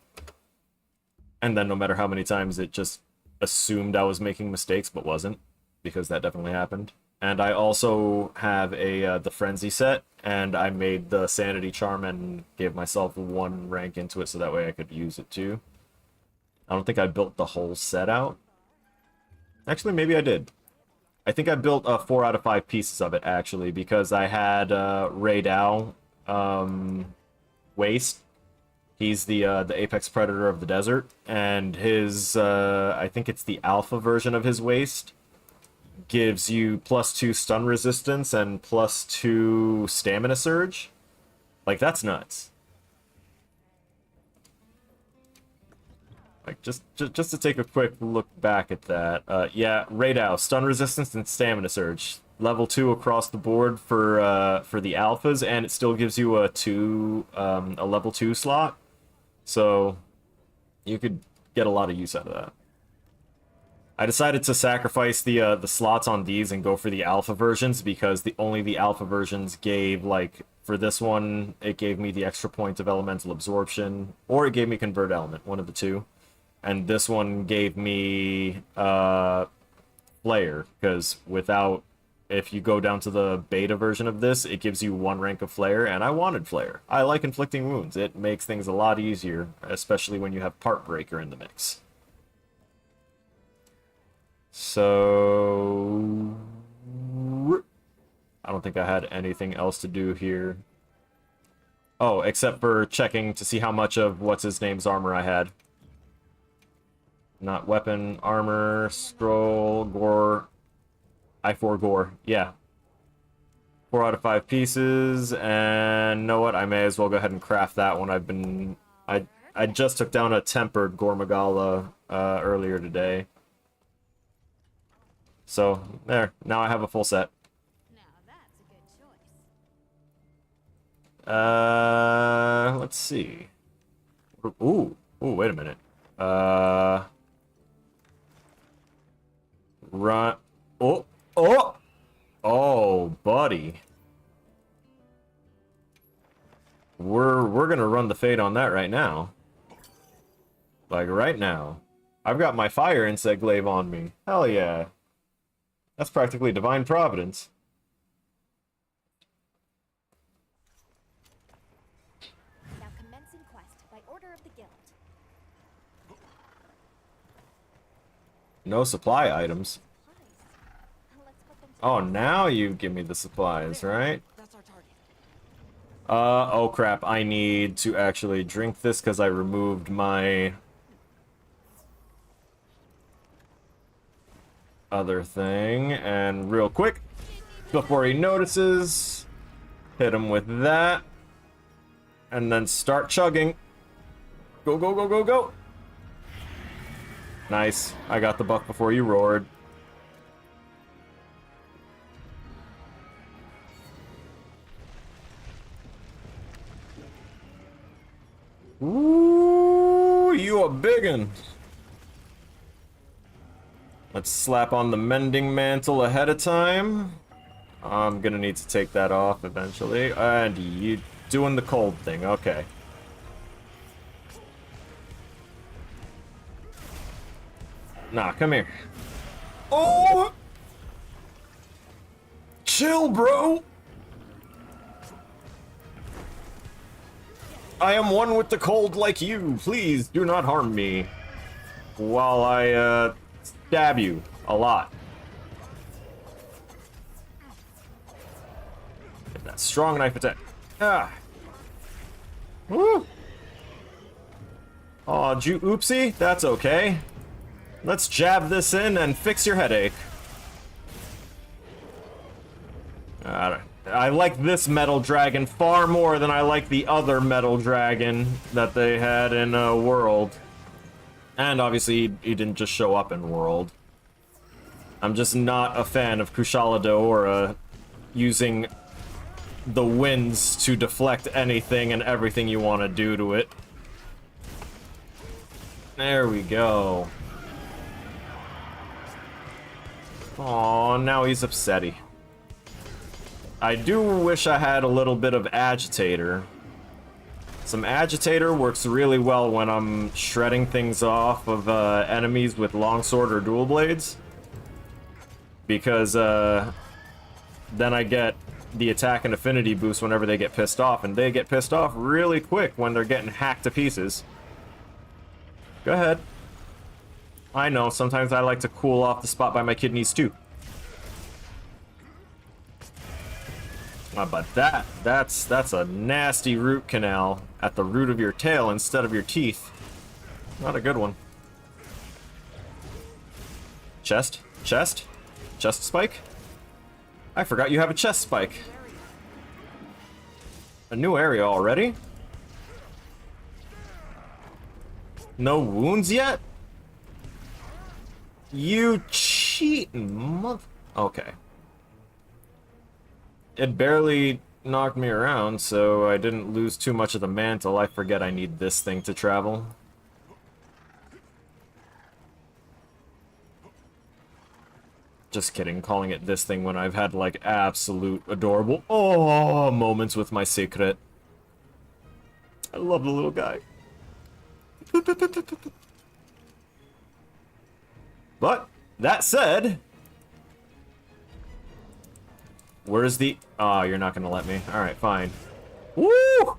And then no matter how many times it just assumed I was making mistakes, but wasn't, because that definitely happened. And I also have a the Frenzy set, and I made the Sanity Charm and gave myself 1 rank into it so that way I could use it too. I don't think I built the whole set out. Actually, maybe I did. I think I built 4 out of 5 pieces of it, actually, because I had Ray Dow Waste. He's the apex predator of the desert, and his, I think it's the alpha version of his waist, gives you +2 stun resistance and +2 stamina surge. Like, that's nuts. Like, just to take a quick look back at that. Yeah, Radau, stun resistance and stamina surge. Level 2 across the board for the alphas, and it still gives you a level 2 slot. So you could get a lot of use out of that. I decided to sacrifice the slots on these and go for the alpha versions because only the alpha versions gave, like, for this one, it gave me the extra point of elemental absorption, or it gave me convert element, one of the two. And this one gave me Flayer, because if you go down to the beta version of this, it gives you 1 rank of Flayer, and I wanted Flayer. I like inflicting wounds. It makes things a lot easier, especially when you have Part Breaker in the mix. So I don't think I had anything else to do here. Oh, except for checking to see how much of what's-his-name's armor I had. Not weapon, armor, scroll, gore. I4 gore, yeah. 4 out of 5 pieces, and know what? I may as well go ahead and craft that one. I just took down a tempered Gore Magala earlier today. So, there. Now I have a full set.
Now that's a good choice.
Let's see. Ooh, wait a minute. Run. Oh, buddy. We're gonna run the fade on that right now. Like, right now. I've got my fire insect glaive on me. Hell yeah. That's practically divine providence. No supply items.
Let's put them
Oh, now you give me the supplies, right?
That's our target.
Oh crap, I need to actually drink this because I removed my other thing. And real quick, before he notices, hit him with that. And then start chugging. Go, go, go, go, go. Nice. I got the buck before you roared. Ooh, you a biggin'. Let's slap on the mending mantle ahead of time. I'm gonna need to take that off eventually. And you doing the cold thing, okay. Nah, come here. Oh! Chill, bro! I am one with the cold like you. Please do not harm me. While I, stab you a lot. Get that strong knife attack. Ah. Woo! Aw, oopsie? That's okay. Let's jab this in and fix your headache. I like this metal dragon far more than I like the other metal dragon that they had in World. And obviously, he didn't just show up in World. I'm just not a fan of Kushala Daora using the winds to deflect anything and everything you want to do to it. There we go. Aw, now he's upsetty. I do wish I had a little bit of agitator. Some agitator works really well when I'm shredding things off of enemies with longsword or dual blades. Because then I get the attack and affinity boost whenever they get pissed off, and they get pissed off really quick when they're getting hacked to pieces. Go ahead. I know, sometimes I like to cool off the spot by my kidneys too. But that's a nasty root canal at the root of your tail instead of your teeth. Not a good one. Chest? Chest? Chest spike? I forgot you have a chest spike. A new area already? No wounds yet? You cheating mother... Okay. It barely knocked me around, so I didn't lose too much of the mantle. I forget I need this thing to travel. Just kidding, calling it this thing when I've had, like, absolute adorable moments with my secret. I love the little guy. But, that said... Where's the... Oh, you're not gonna let me. Alright, fine. Woo!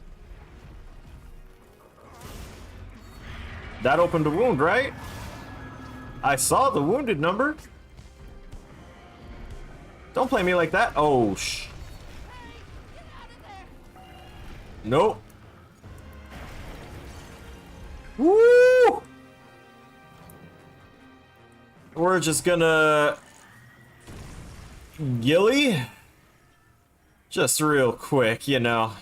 That opened a wound, right? I saw the wounded number. Don't play me like that. Oh, Nope. Woo! We're just gonna... Gilly? Just real quick, you know.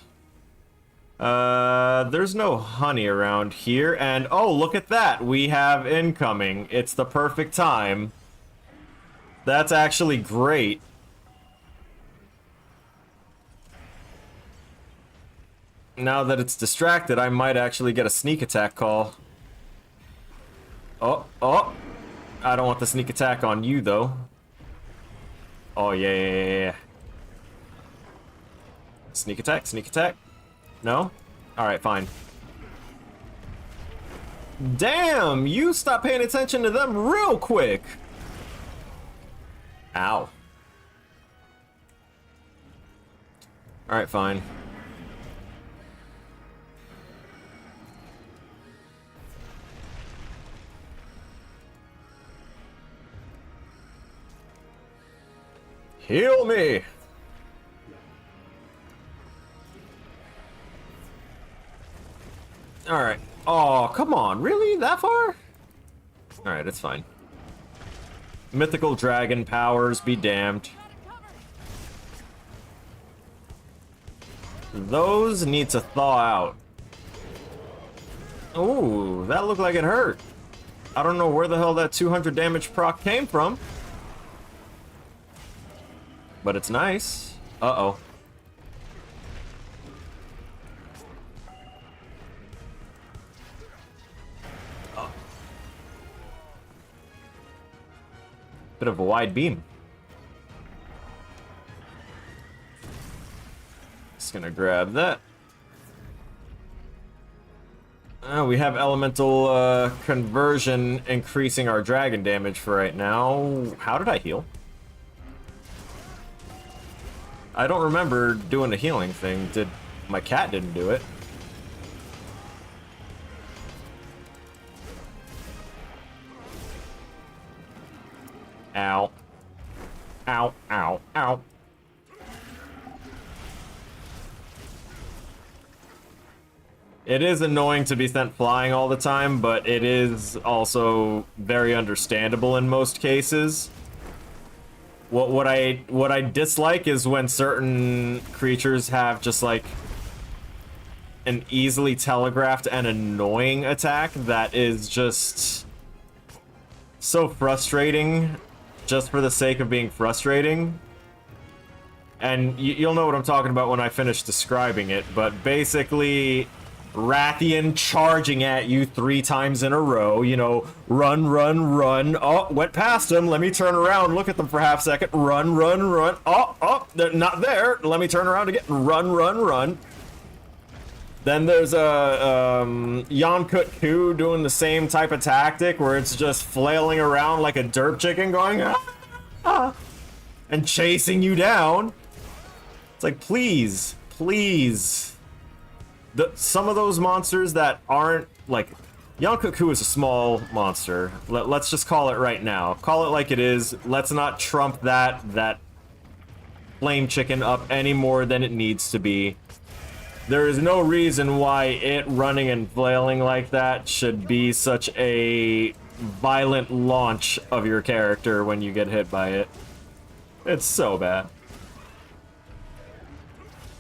There's no honey around here, and oh, look at that! We have incoming. It's the perfect time. That's actually great. Now that it's distracted, I might actually get a sneak attack call. Oh, oh! I don't want the sneak attack on you, though. Oh, yeah. Sneak attack, sneak attack. No? Alright, fine. Damn! You stop paying attention to them real quick! Ow. Alright, fine. Heal me! Alright. Oh, come on. Really? That far? Alright, it's fine. Mythical dragon powers be damned. Those need to thaw out. Ooh, that looked like it hurt. I don't know where the hell that 200 damage proc came from. But it's nice. Uh-oh. Bit of a wide beam. Just gonna grab that. We have elemental conversion increasing our dragon damage for right now. How did I heal? I don't remember doing the healing thing. My cat didn't do it. Ow. Ow, ow, ow. It is annoying to be sent flying all the time, but it is also very understandable in most cases. What I dislike is when certain creatures have just like an easily telegraphed and annoying attack that is just so frustrating just for the sake of being frustrating. And you'll know what I'm talking about when I finish describing it, but basically Rathian charging at you 3 times in a row, you know, run, run, run. Oh, went past him. Let me turn around, look at them for half a second. Run, run, run. Oh, they're not there. Let me turn around again. Run, run, run. Then there's a Yonkut Ku doing the same type of tactic where it's just flailing around like a derp chicken going and chasing you down. It's like, please, please. Some of those monsters that aren't, like, Yonkut Ku is a small monster. Let's just call it right now. Call it like it is. Let's not trump that flame chicken up any more than it needs to be. There is no reason why it running and flailing like that should be such a violent launch of your character when you get hit by it. It's so bad.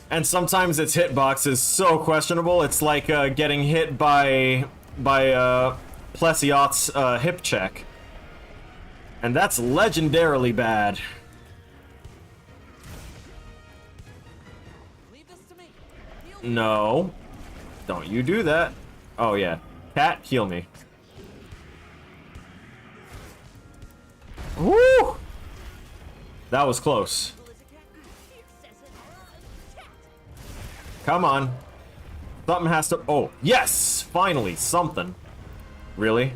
And sometimes its hitbox is so questionable, it's like getting hit by Plesiot's hip check. And that's legendarily bad. No. Don't you do that. Oh yeah. Cat, heal me. Woo! That was close. Come on. Something has to... Oh, yes! Finally, something. Really?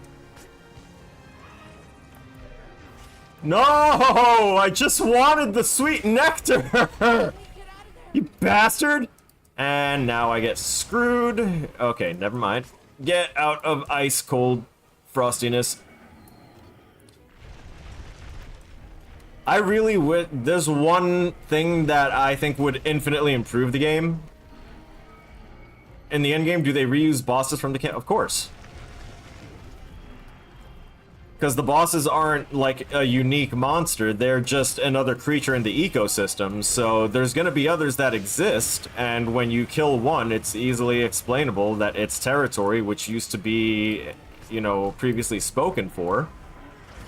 No! I just wanted the sweet nectar! You bastard! And now I get screwed. Okay, never mind. Get out of ice cold frostiness. I really would... There's one thing that I think would infinitely improve the game. In the endgame, do they reuse bosses from the camp? Of course. Because the bosses aren't like a unique monster, they're just another creature in the ecosystem, so there's gonna be others that exist, and when you kill one, it's easily explainable that its territory, which used to be, you know, previously spoken for,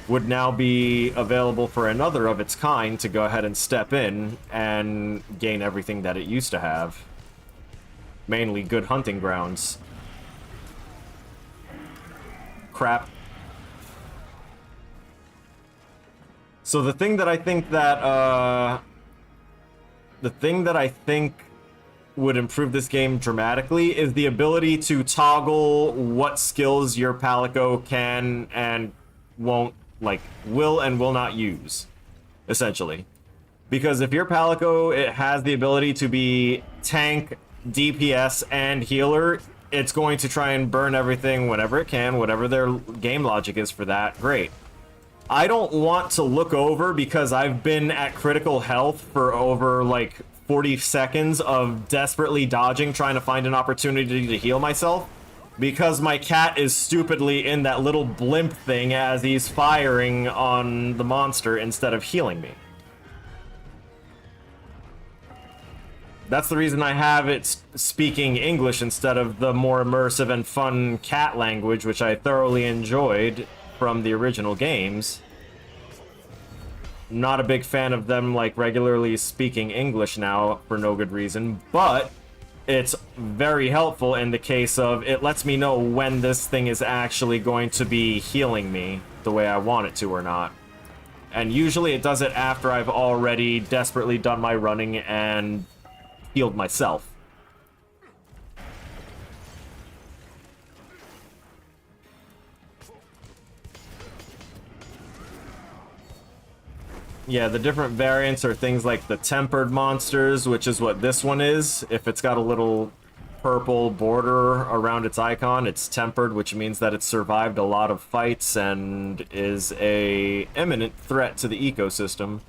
would now be available for another of its kind to go ahead and step in and gain everything that it used to have. Mainly good hunting grounds. Crap. So the thing that I think that, would improve this game dramatically is the ability to toggle what skills your Palico can and won't, like, will and will not use, essentially. Because if your Palico, it has the ability to be tank, DPS, and healer, it's going to try and burn everything whenever it can, whatever their game logic is for that, great. I don't want to look over because I've been at critical health for over like 40 seconds of desperately dodging, trying to find an opportunity to heal myself, because my cat is stupidly in that little blimp thing as he's firing on the monster instead of healing me. That's the reason I have it speaking English instead of the more immersive and fun cat language, which I thoroughly enjoyed from the original games. Not a big fan of them like regularly speaking English now for no good reason, but it's very helpful in the case of it lets me know when this thing is actually going to be healing me the way I want it to or not. And usually it does it after I've already desperately done my running and healed myself. Yeah, the different variants are things like the tempered monsters, which is what this one is. If it's got a little purple border around its icon, it's tempered, which means that it's survived a lot of fights and is a imminent threat to the ecosystem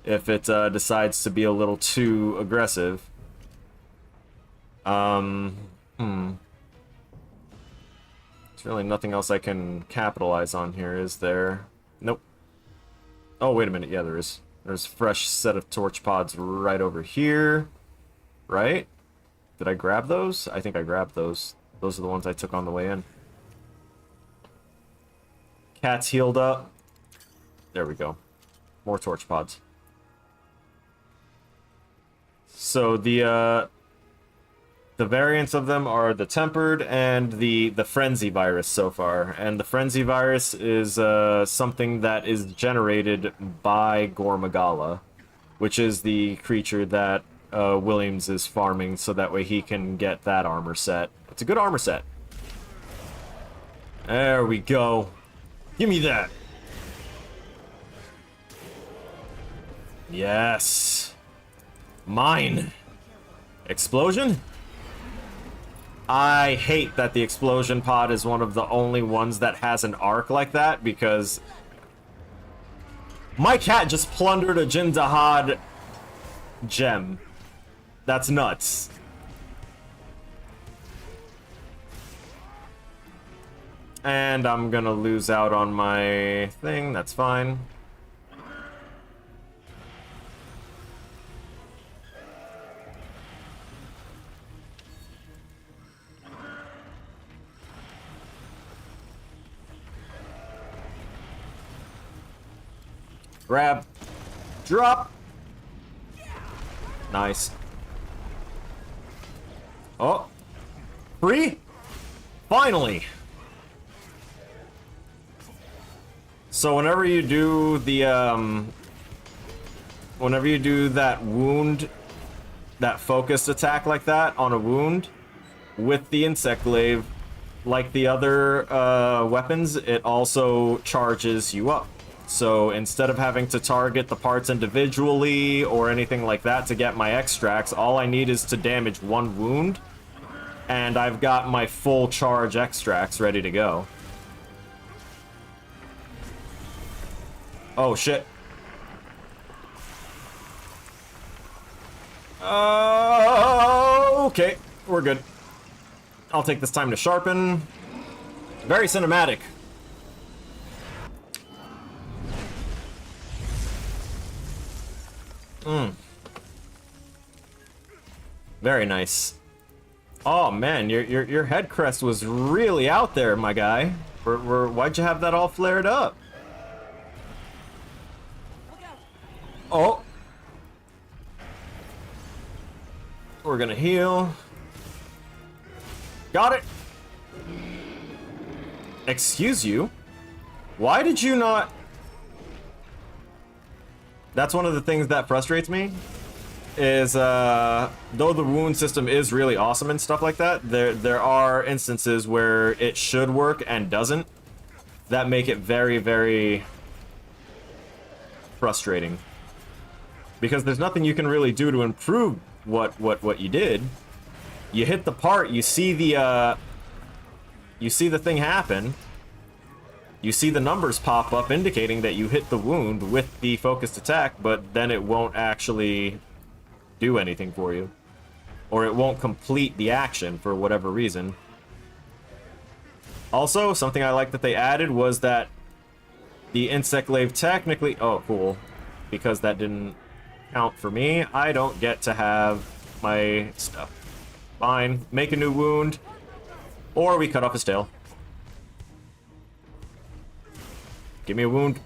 if it decides to be a little too aggressive. There's really nothing else I can capitalize on here, is there? Nope. Oh, wait a minute. Yeah, there is. There's a fresh set of torch pods right over here. Right? Did I grab those? I think I grabbed those. Those are the ones I took on the way in. Cat's healed up. There we go. More torch pods. So the variants of them are the tempered and the frenzy virus so far. And the frenzy virus is something that is generated by Gormagala, which is the creature that Williams is farming so that way he can get that armor set. It's a good armor set. There we go. Give me that. Yes. Mine. Explosion? I hate that the explosion pod is one of the only ones that has an arc like that, because my cat just plundered a Jindahad gem. That's nuts. And I'm gonna lose out on my thing, that's fine. Grab. Drop. Nice. Oh. Free? Finally. So whenever you do the, whenever you do that wound, that focused attack like that on a wound, with the insect glaive, like the other weapons, it also charges you up. So instead of having to target the parts individually or anything like that to get my extracts, all I need is to damage one wound, and I've got my full charge extracts ready to go. Oh, shit. Okay, we're good. I'll take this time to sharpen. Very cinematic. Very nice. Oh man, your head crest was really out there, my guy. Why'd you have that all flared up? Oh. We're gonna heal. Got it. Excuse you? Why did you not... That's one of the things that frustrates me, is though the wound system is really awesome and stuff like that, there are instances where it should work and doesn't, that make it very, very frustrating. Because there's nothing you can really do to improve what you did. You hit the part, you see the thing happen, you see the numbers pop up indicating that you hit the wound with the focused attack, but then it won't actually do anything for you. Or it won't complete the action for whatever reason. Also, something I like that they added was that the insect glaive technically... Oh, cool. Because that didn't count for me, I don't get to have my stuff. Fine. Make a new wound. Or we cut off his tail. Give me a wound.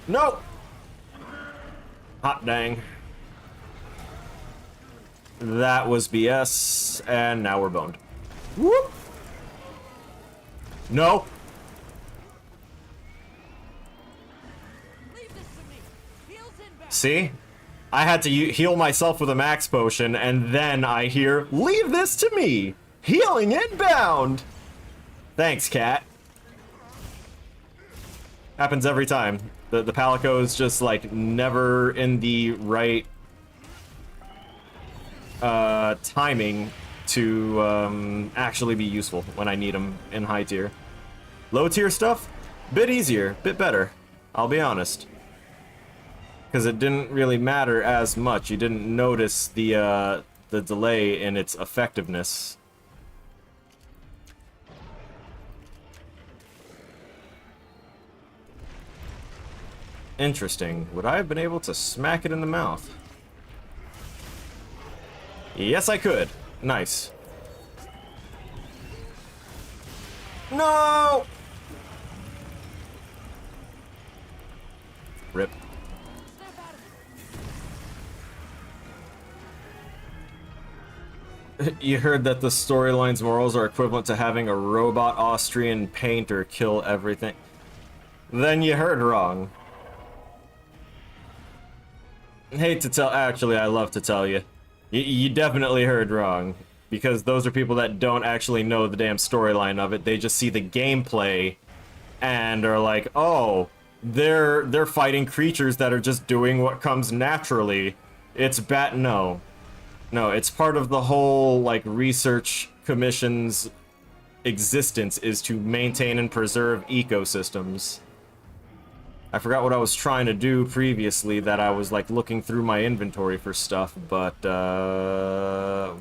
No! Hot dang. That was BS, and now we're boned. Whoop! No! See? I had to heal myself with a max potion, and then I hear, "Leave this to me! Healing inbound!" Thanks, cat. Happens every time. The Palico is just, like, never in the right timing to actually be useful when I need them in high tier. Low tier stuff, bit easier, bit better, I'll be honest. Because it didn't really matter as much. You didn't notice the delay in its effectiveness. Interesting. Would I have been able to smack it in the mouth? Yes, I could. Nice. No! Rip. You heard that the storyline's morals are equivalent to having a robot Austrian painter kill everything. Then you heard wrong. Hate to tell, actually, I love to tell you. You definitely heard wrong. Because those are people that don't actually know the damn storyline of it. They just see the gameplay and are like, oh, they're fighting creatures that are just doing what comes naturally. It's bad. No. No, it's part of the whole, like, research commission's existence is to maintain and preserve ecosystems. I forgot what I was trying to do previously, that I was, like, looking through my inventory for stuff, but,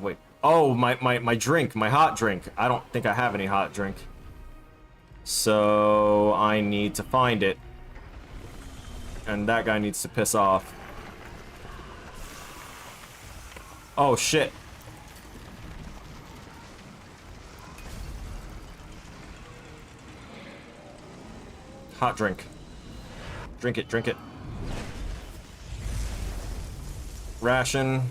wait. Oh, my drink, my hot drink. I don't think I have any hot drink. So, I need to find it. And that guy needs to piss off. Oh, shit. Hot drink. Drink it, drink it. Ration.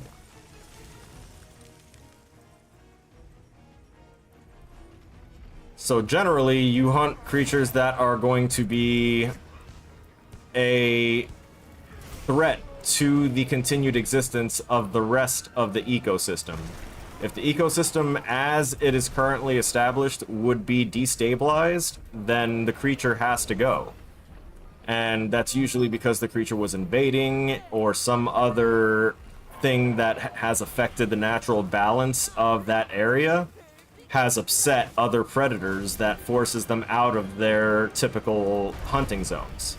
So generally, you hunt creatures that are going to be a threat to the continued existence of the rest of the ecosystem. If the ecosystem as it is currently established would be destabilized, then the creature has to go. And that's usually because the creature was invading or some other thing that has affected the natural balance of that area has upset other predators that forces them out of their typical hunting zones.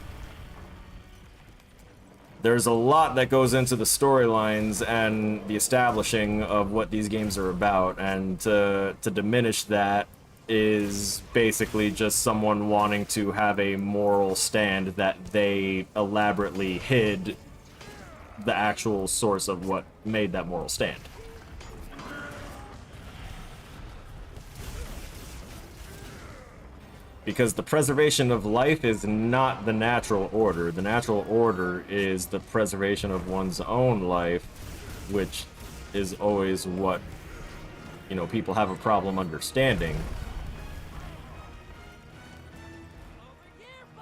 There's a lot that goes into the storylines and the establishing of what these games are about, and to diminish that is basically just someone wanting to have a moral stand that they elaborately hid the actual source of what made that moral stand. Because the preservation of life is not the natural order. The natural order is the preservation of one's own life, which is always what, you know, people have a problem understanding.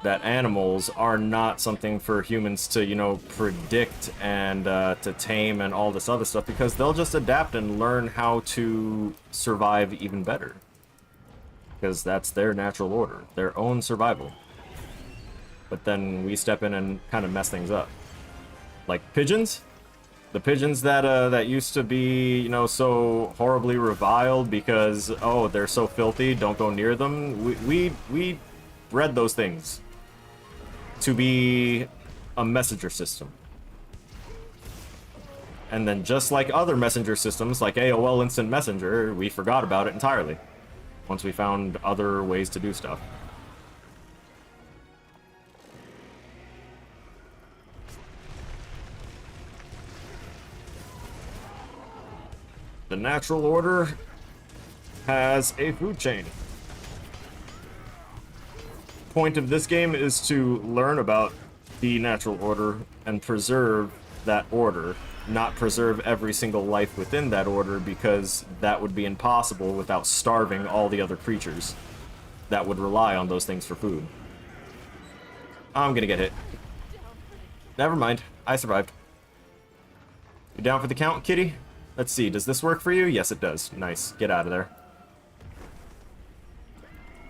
That animals are not something for humans to, you know, predict and to tame and all this other stuff, because they'll just adapt and learn how to survive even better. Because that's their natural order, their own survival. But then we step in and kind of mess things up. Like pigeons? The pigeons that used to be, you know, so horribly reviled because, oh, they're so filthy, don't go near them. We bred those things to be a messenger system. And then just like other messenger systems, like AOL Instant Messenger, we forgot about it entirely once we found other ways to do stuff. The natural order has a food chain. Point of this game is to learn about the natural order and preserve that order, not preserve every single life within that order, because that would be impossible without starving all the other creatures that would rely on those things for food. I'm gonna get hit. Never mind, I survived. You down for the count, kitty? Let's see, does this work for you? Yes, it does. Nice. Get out of there.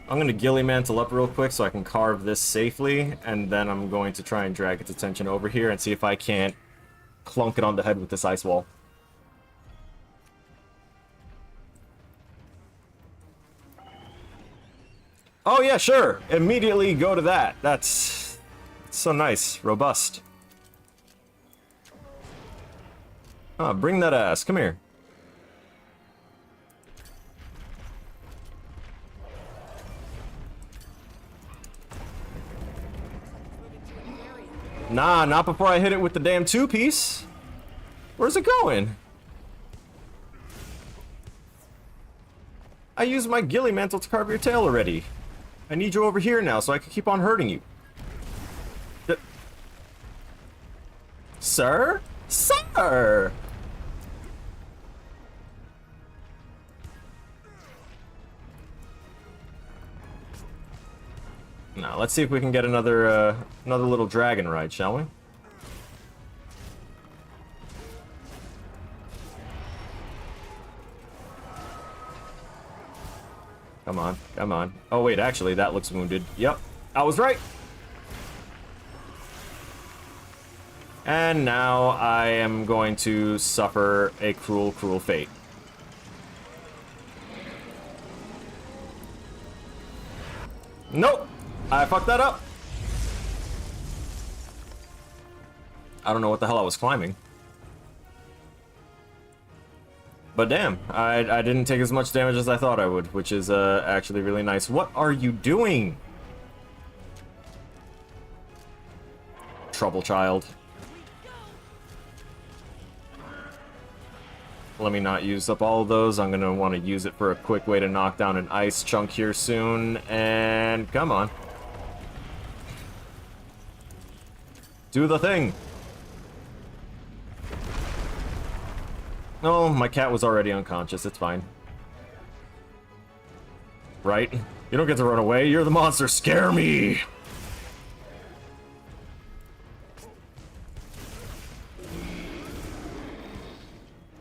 I'm going to ghillie mantle up real quick so I can carve this safely, and then I'm going to try and drag its attention over here and see if I can't clunk it on the head with this ice wall. Oh yeah, sure! Immediately go to that. That's so nice. Robust. Ah, bring that ass. Come here. Nah, not before I hit it with the damn two-piece. Where's it going? I used my ghillie mantle to carve your tail already. I need you over here now so I can keep on hurting you. Sir? Sir! Now, let's see if we can get another little dragon ride, shall we? Come on, come on. Oh wait, actually, that looks wounded. Yep, I was right! And now I am going to suffer a cruel, cruel fate. Nope! I fucked that up! I don't know what the hell I was climbing. But damn, I didn't take as much damage as I thought I would, which is actually really nice. What are you doing? Trouble child. Let me not use up all of those. I'm gonna want to use it for a quick way to knock down an ice chunk here soon. And come on. Do the thing. Oh, my cat was already unconscious. It's fine. Right? You don't get to run away. You're the monster. Scare me!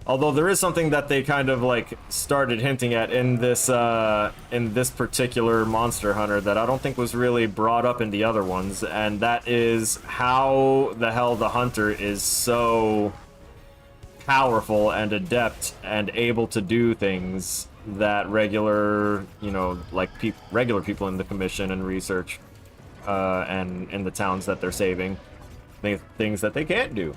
Although there is something that they kind of like started hinting at in this particular Monster Hunter that I don't think was really brought up in the other ones, and that is how the hell the hunter is so powerful and adept and able to do things that regular, you know, like regular people in the commission and research and in the towns that they're saving, things that they can't do.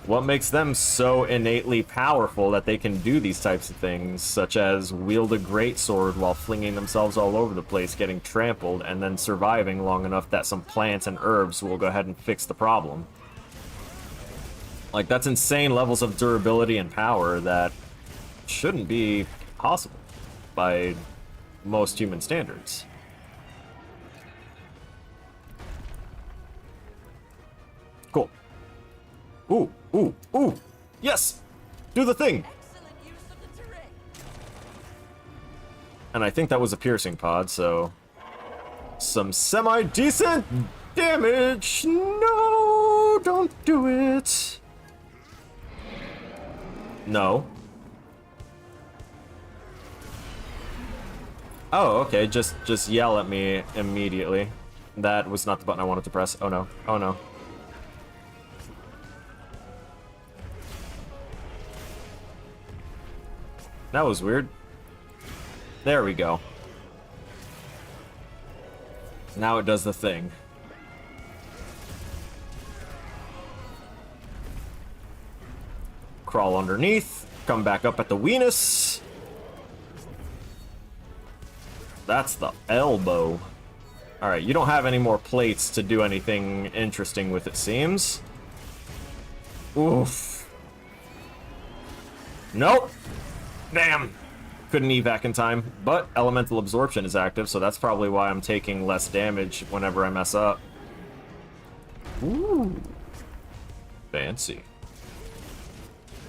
What makes them so innately powerful that they can do these types of things, such as wield a greatsword while flinging themselves all over the place, getting trampled, and then surviving long enough that some plants and herbs will go ahead and fix the problem. Like, that's insane levels of durability and power that shouldn't be possible by most human standards. Cool. Ooh, ooh, ooh! Yes! Do the thing! And I think that was a piercing pod, so... some semi-decent damage! No! Don't do it! No. Oh, okay, just yell at me immediately. That was not the button I wanted to press. Oh no, oh no. That was weird. There we go. Now it does the thing. Crawl underneath. Come back up at the weenus. That's the elbow. Alright, you don't have any more plates to do anything interesting with, it seems. Oof. Nope. Damn. Couldn't evac in time, but elemental absorption is active, so that's probably why I'm taking less damage whenever I mess up. Ooh. Fancy.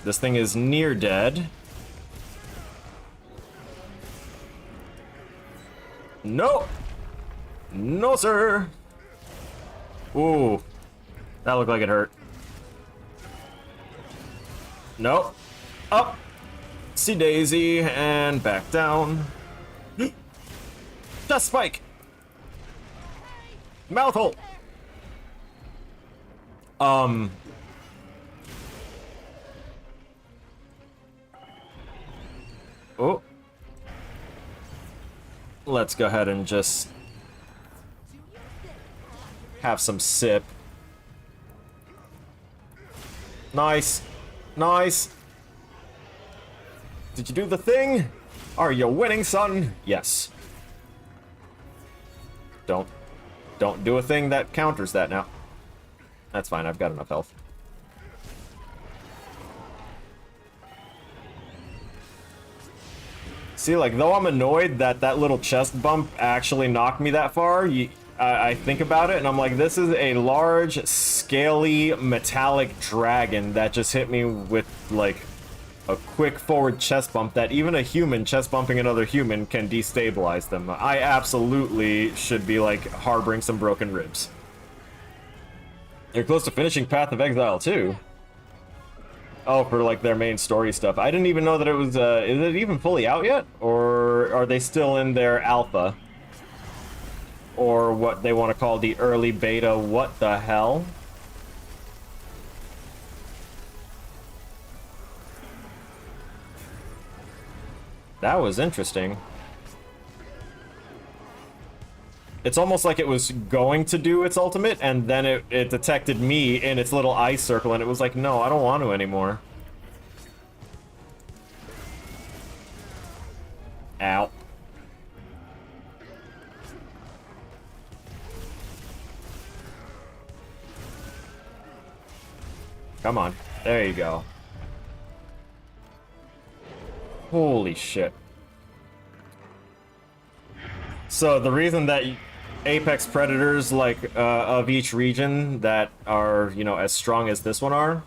This thing is near dead. No! No, sir! Ooh. That looked like it hurt. Nope. Up! See Daisy, and back down. Just spike! Mouth hole! Oh. Let's go ahead and just have some sip. Nice. Nice. Did you do the thing? Are you winning, son? Yes. Don't do a thing that counters that now. That's fine, I've got enough health. See, like, though I'm annoyed that that little chest bump actually knocked me that far, I think about it, and I'm like, this is a large, scaly, metallic dragon that just hit me with, like, a quick forward chest bump that even a human chest bumping another human can destabilize them. I absolutely should be, like, harboring some broken ribs. You're close to finishing Path of Exile, too. Oh, for, like, their main story stuff. I didn't even know that it was, is it even fully out yet? Or are they still in their alpha? Or what they want to call the early beta, what the hell? That was interesting. It's almost like it was going to do its ultimate, and then it detected me in its little ice circle, and it was like, no, I don't want to anymore. Ow. Come on. There you go. Holy shit. So the reason that apex predators, like, of each region that are, you know, as strong as this one are,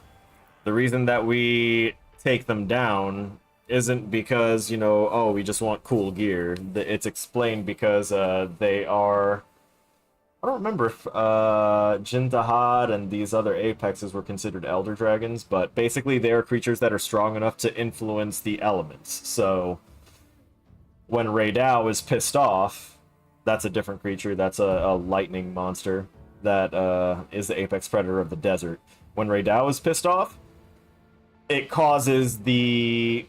the reason that we take them down isn't because, you know, oh, we just want cool gear. It's explained because they are... I don't remember if Jindahad and these other apexes were considered elder dragons, but basically they are creatures that are strong enough to influence the elements. So when Raydao is pissed off, that's a different creature. That's a lightning monster that is the apex predator of the desert. When Raydao is pissed off, it causes the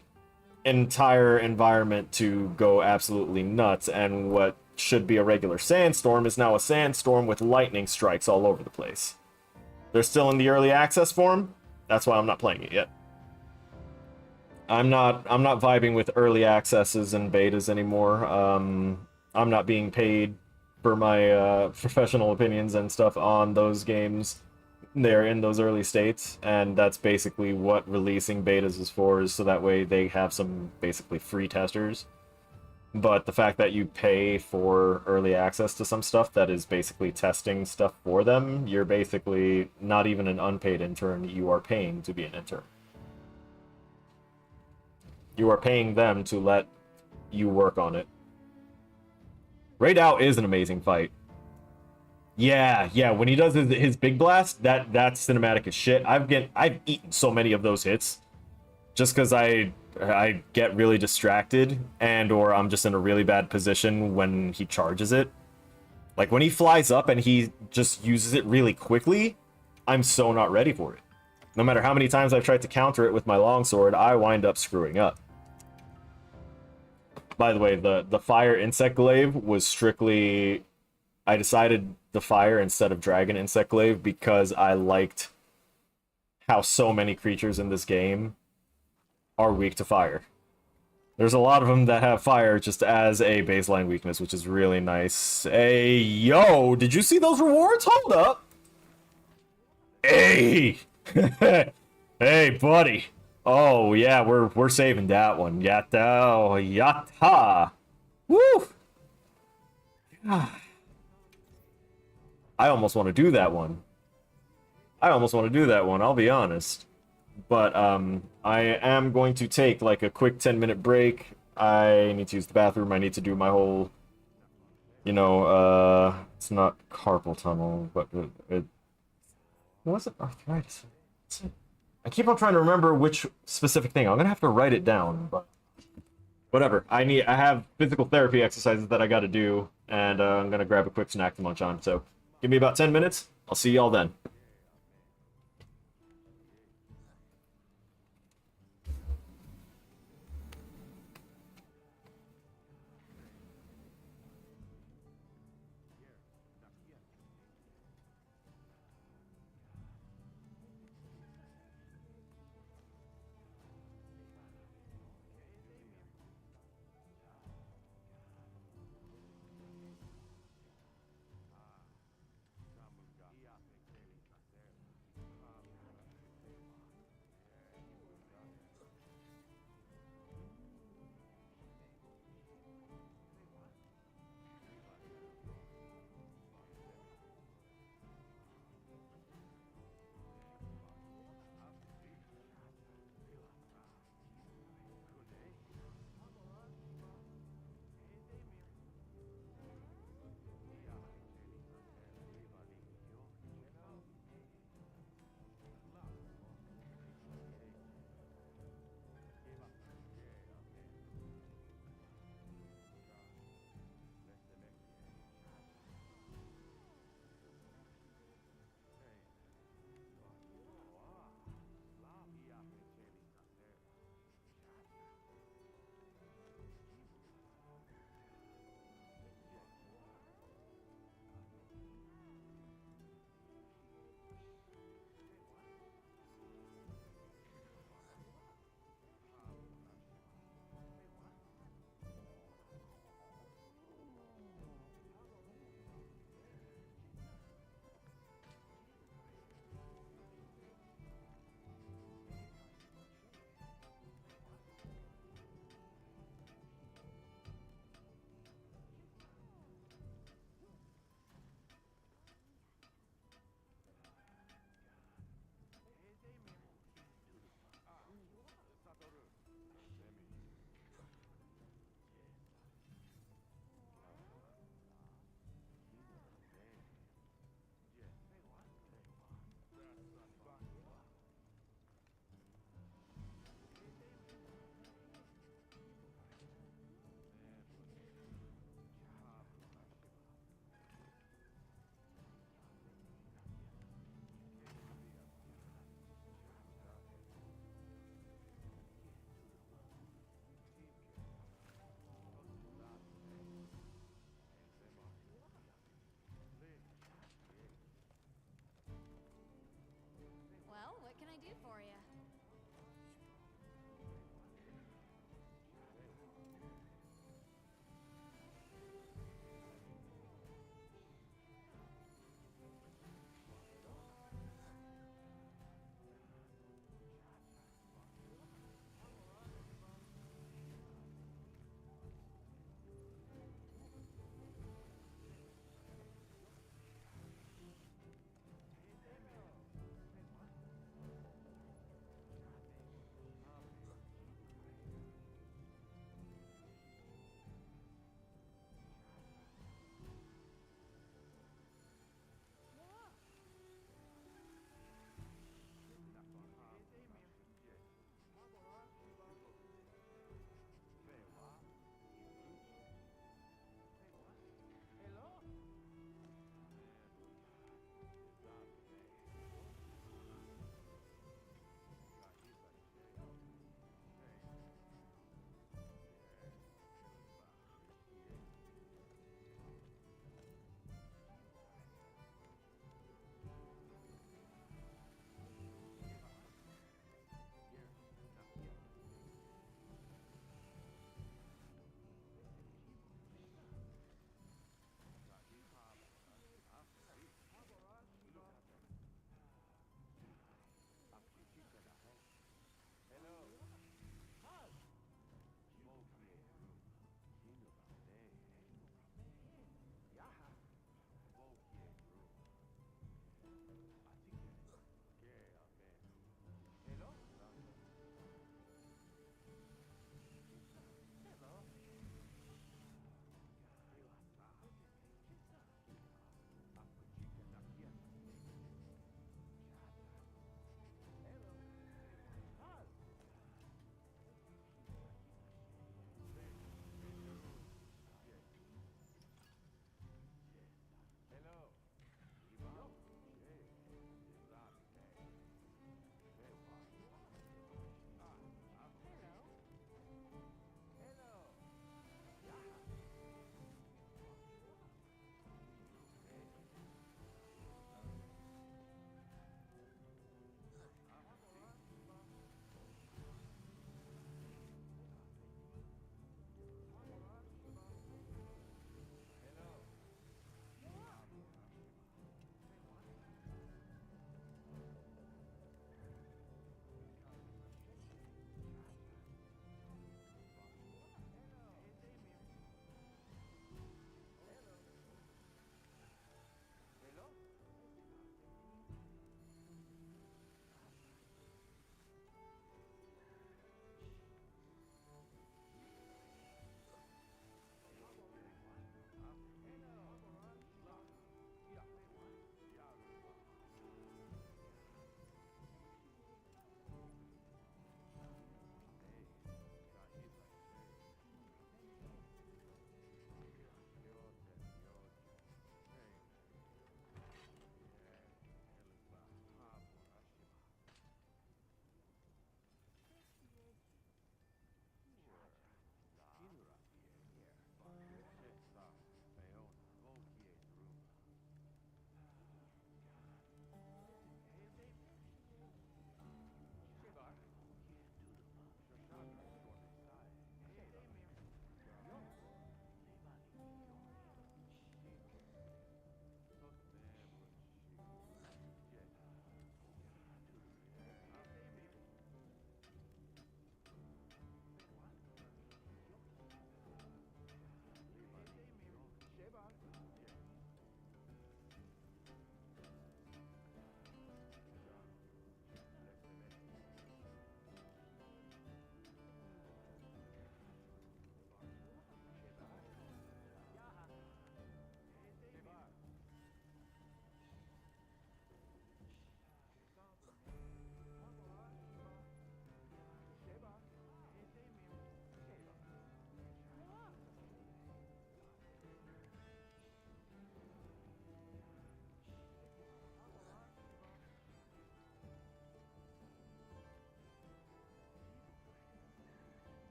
entire environment to go absolutely nuts, and what should be a regular sandstorm is now a sandstorm with lightning strikes all over the place. They're still in the early access form. That's why I'm not playing it yet. I'm not vibing with early accesses and betas anymore. I'm not being paid for my professional opinions and stuff on those games. They're in those early states, and that's basically what releasing betas is for, is so that way they have some basically free testers. But the fact that you pay for early access to some stuff that is basically testing stuff for them, you're basically not even an unpaid intern, you are paying to be an intern. You are paying them to let you work on it. Raydao is an amazing fight. Yeah, when he does his big blast, that's cinematic as shit. I've eaten so many of those hits just because I get really distracted, and or I'm just in a really bad position when he charges it. Like when he flies up and he just uses it really quickly, I'm so not ready for it. No matter how many times I've tried to counter it with my longsword, I wind up screwing up. By the way, the fire insect glaive was strictly... I decided the fire instead of dragon insect glaive because I liked how so many creatures in this game are weak to fire. There's a lot of them that have fire just as a baseline weakness, which is really nice. Hey, yo, did you see those rewards? Hold up. Hey! Hey, buddy. Oh, yeah, we're saving that one. Yatta, yatta. Woo! I almost want to do that one. I'll be honest. But, I am going to take, like, a quick 10-minute break. I need to use the bathroom. I need to do my whole, you know, it's not carpal tunnel, but it wasn't arthritis. I keep on trying to remember which specific thing. I'm gonna have to write it down, but whatever. I have physical therapy exercises that I gotta do, and I'm gonna grab a quick snack to munch on. So give me about 10 minutes. I'll see y'all then.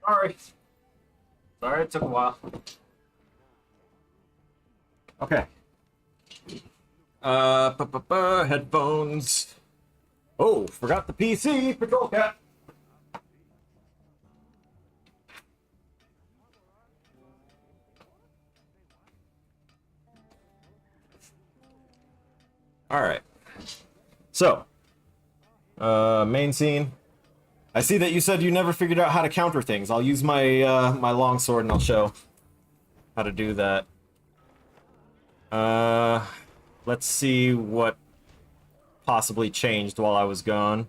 Sorry. Sorry it took a while. Okay. Headphones. Oh, forgot the PC. Patrol cat. Alright. So, main scene. I see that you said you never figured out how to counter things. I'll use my my longsword and I'll show how to do that. Let's see what possibly changed while I was gone.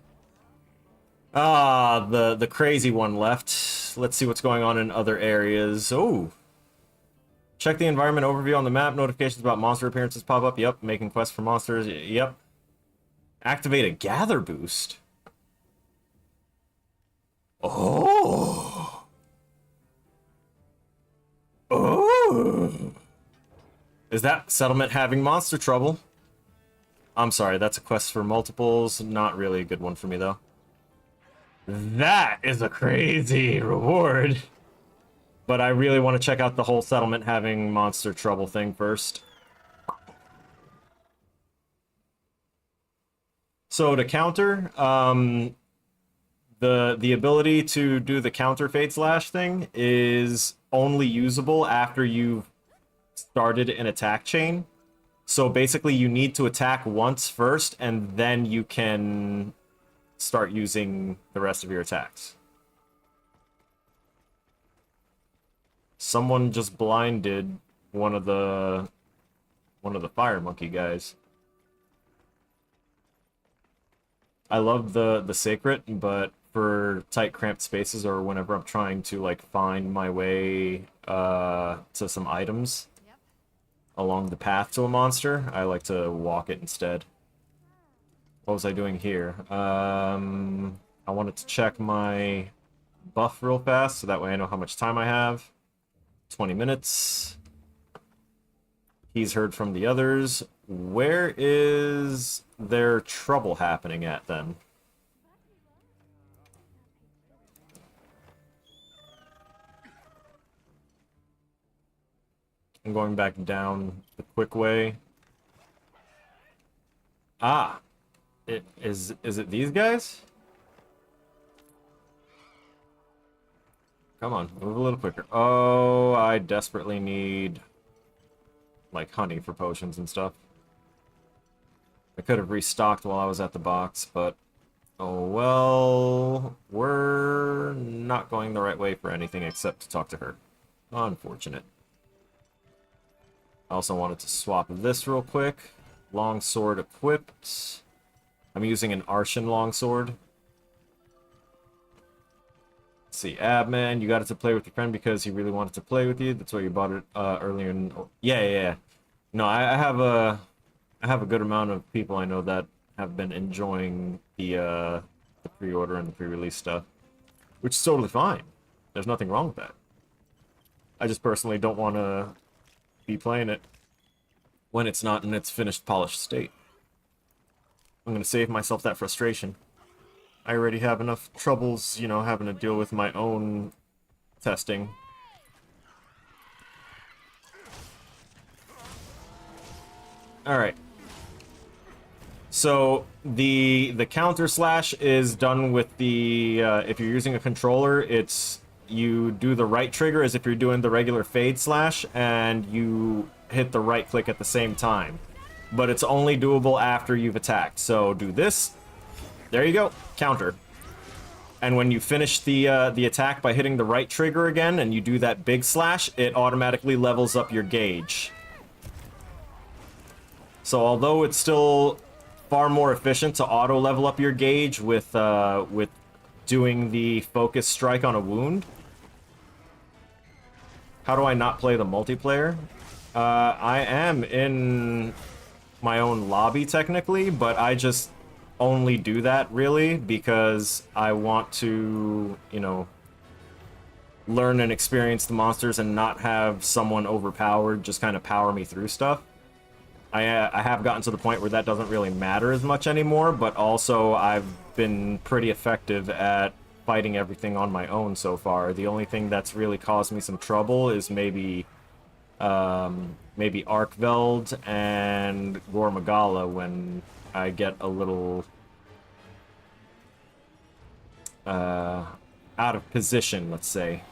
Ah, the crazy one left. Let's see what's going on in other areas. Oh. Check the environment overview on the map. Notifications about monster appearances pop up. Yep. Making quests for monsters. Yep. Activate a gather boost. Oh. Oh. Is that settlement having monster trouble? I'm sorry, that's a quest for multiples. Not really a good one for me, though. That is a crazy reward. But I really want to check out the whole settlement having monster trouble thing first. So to counter, the ability to do the counter Fate Slash thing is only usable after you've started an attack chain. So basically you need to attack once first, and then you can start using the rest of your attacks. Someone just blinded one of the fire monkey guys. I love the sacred, but for tight cramped spaces or whenever I'm trying to like find my way to some items along the path to a monster, I like to walk it instead. What was I doing here? I wanted to check my buff real fast so that way I know how much time I have. 20 minutes. He's heard from the others. Where is their trouble happening at then? I'm going back down the quick way. Ah! Is it these guys? Come on, move a little quicker. Oh, I desperately need like honey for potions and stuff. I could have restocked while I was at the box, but oh well, we're not going the right way for anything except to talk to her. Unfortunate. I also wanted to swap this real quick. Longsword equipped. I'm using an Arshan longsword. Let's see, Abman, you got it to play with your friend because he really wanted to play with you. That's why you bought it earlier in... Yeah. No, I have a good amount of people I know that have been enjoying the pre-order and the pre-release stuff, which is totally fine. There's nothing wrong with that. I just personally don't want to be playing it when it's not in its finished, polished state. I'm going to save myself that frustration. I already have enough troubles, you know, having to deal with my own testing. Alright. So, the counter slash is done with the, if you're using a controller, it's, you do the right trigger as if you're doing the regular fade slash, and you hit the right click at the same time. But it's only doable after you've attacked. So, do this. There you go. Counter. And when you finish the attack by hitting the right trigger again, and you do that big slash, it automatically levels up your gauge. So although it's still far more efficient to auto level up your gauge with doing the focus strike on a wound. How do I not play the multiplayer? I am in my own lobby technically, but I just only do that really because I want to, you know, learn and experience the monsters and not have someone overpowered just kind of power me through stuff. I have gotten to the point where that doesn't really matter as much anymore, but also I've been pretty effective at fighting everything on my own so far. The only thing that's really caused me some trouble is maybe Arkveld and Gormagala when I get a little out of position, let's say.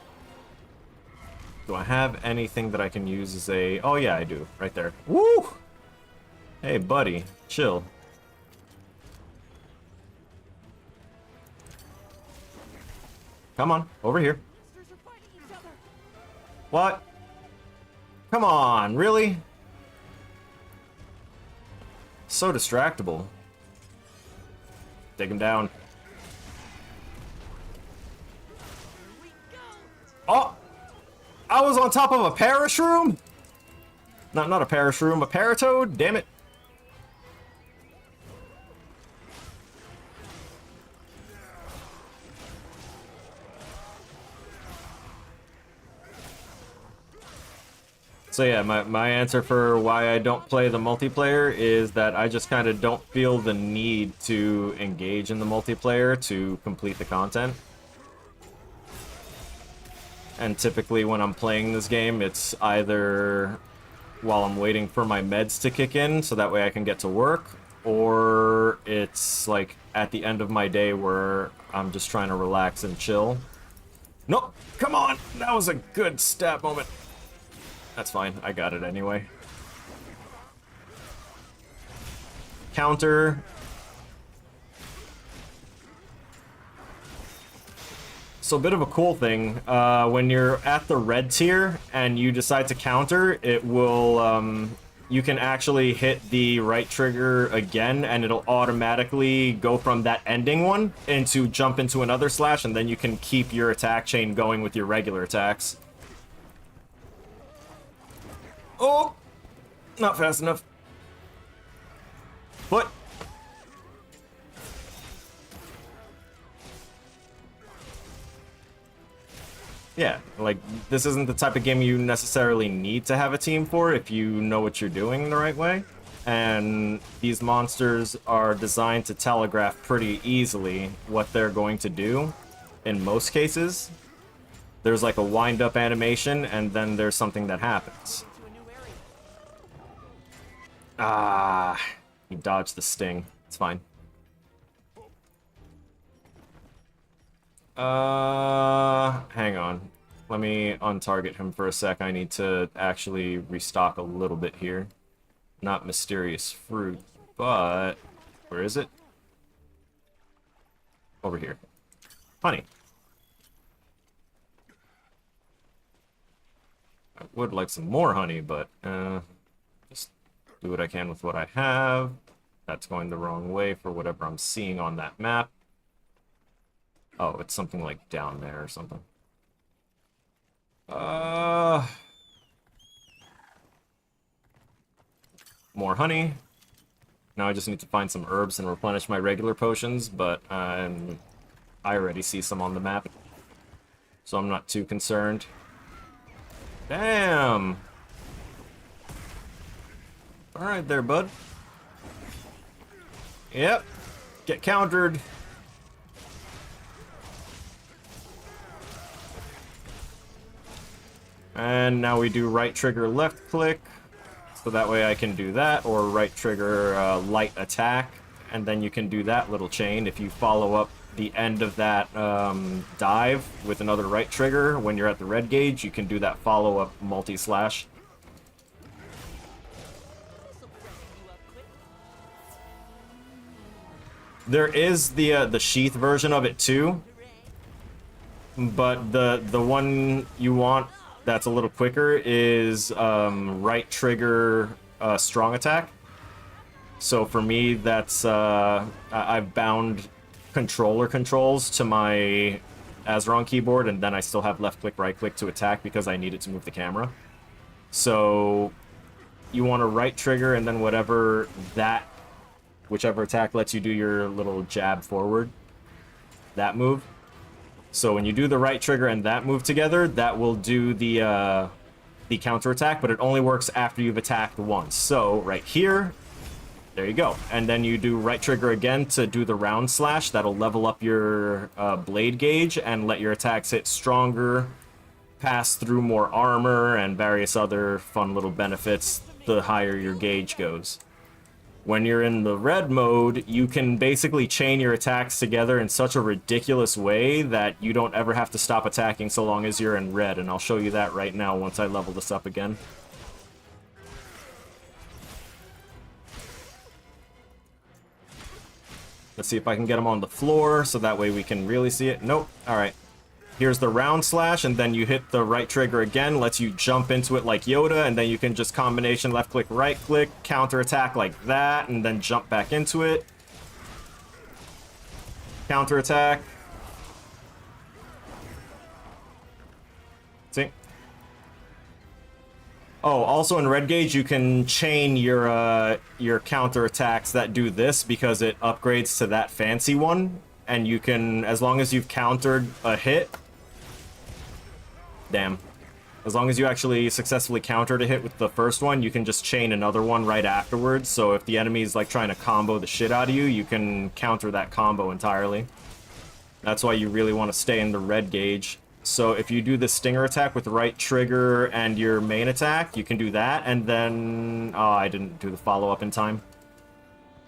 Do I have anything that I can use as a... Oh yeah, I do. Right there. Woo! Hey, buddy. Chill. Come on, over here. What? Come on, really? So distractible. Take him down. Oh! I was on top of a parashroom? Not a parashroom, a paratoad? Damn it. So yeah, my answer for why I don't play the multiplayer is that I just kind of don't feel the need to engage in the multiplayer to complete the content. And typically when I'm playing this game, it's either while I'm waiting for my meds to kick in so that way I can get to work, or it's like at the end of my day where I'm just trying to relax and chill. Nope, come on! That was a good stab moment. That's fine, I got it anyway. Counter. So a bit of a cool thing, when you're at the red tier and you decide to counter, it will, you can actually hit the right trigger again and it'll automatically go from that ending one into jump into another slash, and then you can keep your attack chain going with your regular attacks. Oh! Not fast enough. What? Yeah, like, this isn't the type of game you necessarily need to have a team for if you know what you're doing the right way. And these monsters are designed to telegraph pretty easily what they're going to do in most cases. There's like a wind-up animation, and then there's something that happens. Ah, he dodged the sting. It's fine. Hang on. Let me untarget him for a sec. I need to actually restock a little bit here. Not mysterious fruit, but... Where is it? Over here. Honey. I would like some more honey, but, just do what I can with what I have. That's going the wrong way for whatever I'm seeing on that map. Oh, it's something like down there or something. More honey. Now I just need to find some herbs and replenish my regular potions, but I already see some on the map, so I'm not too concerned. Damn! Alright there, bud. Yep. Get countered. And now we do right trigger, left click, so that way I can do that, or right trigger, light attack, and then you can do that little chain. If you follow up the end of that dive with another right trigger, when you're at the red gauge, you can do that follow-up multi-slash. There is the sheath version of it too, but the one you want that's a little quicker is right trigger strong attack. So for me, that's I've bound controller controls to my Azeron keyboard, and then I still have left click, right click to attack because I need it to move the camera. So you want to right trigger, and then whichever attack lets you do your little jab forward, that move. So when you do the right trigger and that move together, that will do the counter attack, but it only works after you've attacked once. So right here, There you go. And then you do right trigger again to do the round slash. That'll level up your blade gauge and let your attacks hit stronger, pass through more armor, and various other fun little benefits the higher your gauge goes. When you're in the red mode, you can basically chain your attacks together in such a ridiculous way that you don't ever have to stop attacking so long as you're in red, and I'll show you that right now once I level this up again. Let's see if I can get him on the floor, so that way we can really see it. Nope. Alright. Here's the round slash, and then you hit the right trigger again, lets you jump into it like Yoda, and then you can just combination left click, right click, counter attack like that, and then jump back into it. Counter attack. See? Oh, also in Red Gauge, you can chain your counter attacks that do this because it upgrades to that fancy one, and you can, as long as you've countered a hit, damn, as long as you actually successfully countered a hit with the first one, you can just chain another one right afterwards. So if the enemy's like trying to combo the shit out of you, you can counter that combo entirely. That's why you really want to stay in the Red Gauge. So if you do the stinger attack with the right trigger and your main attack, you can do that, and then... oh, I didn't do the follow-up in time.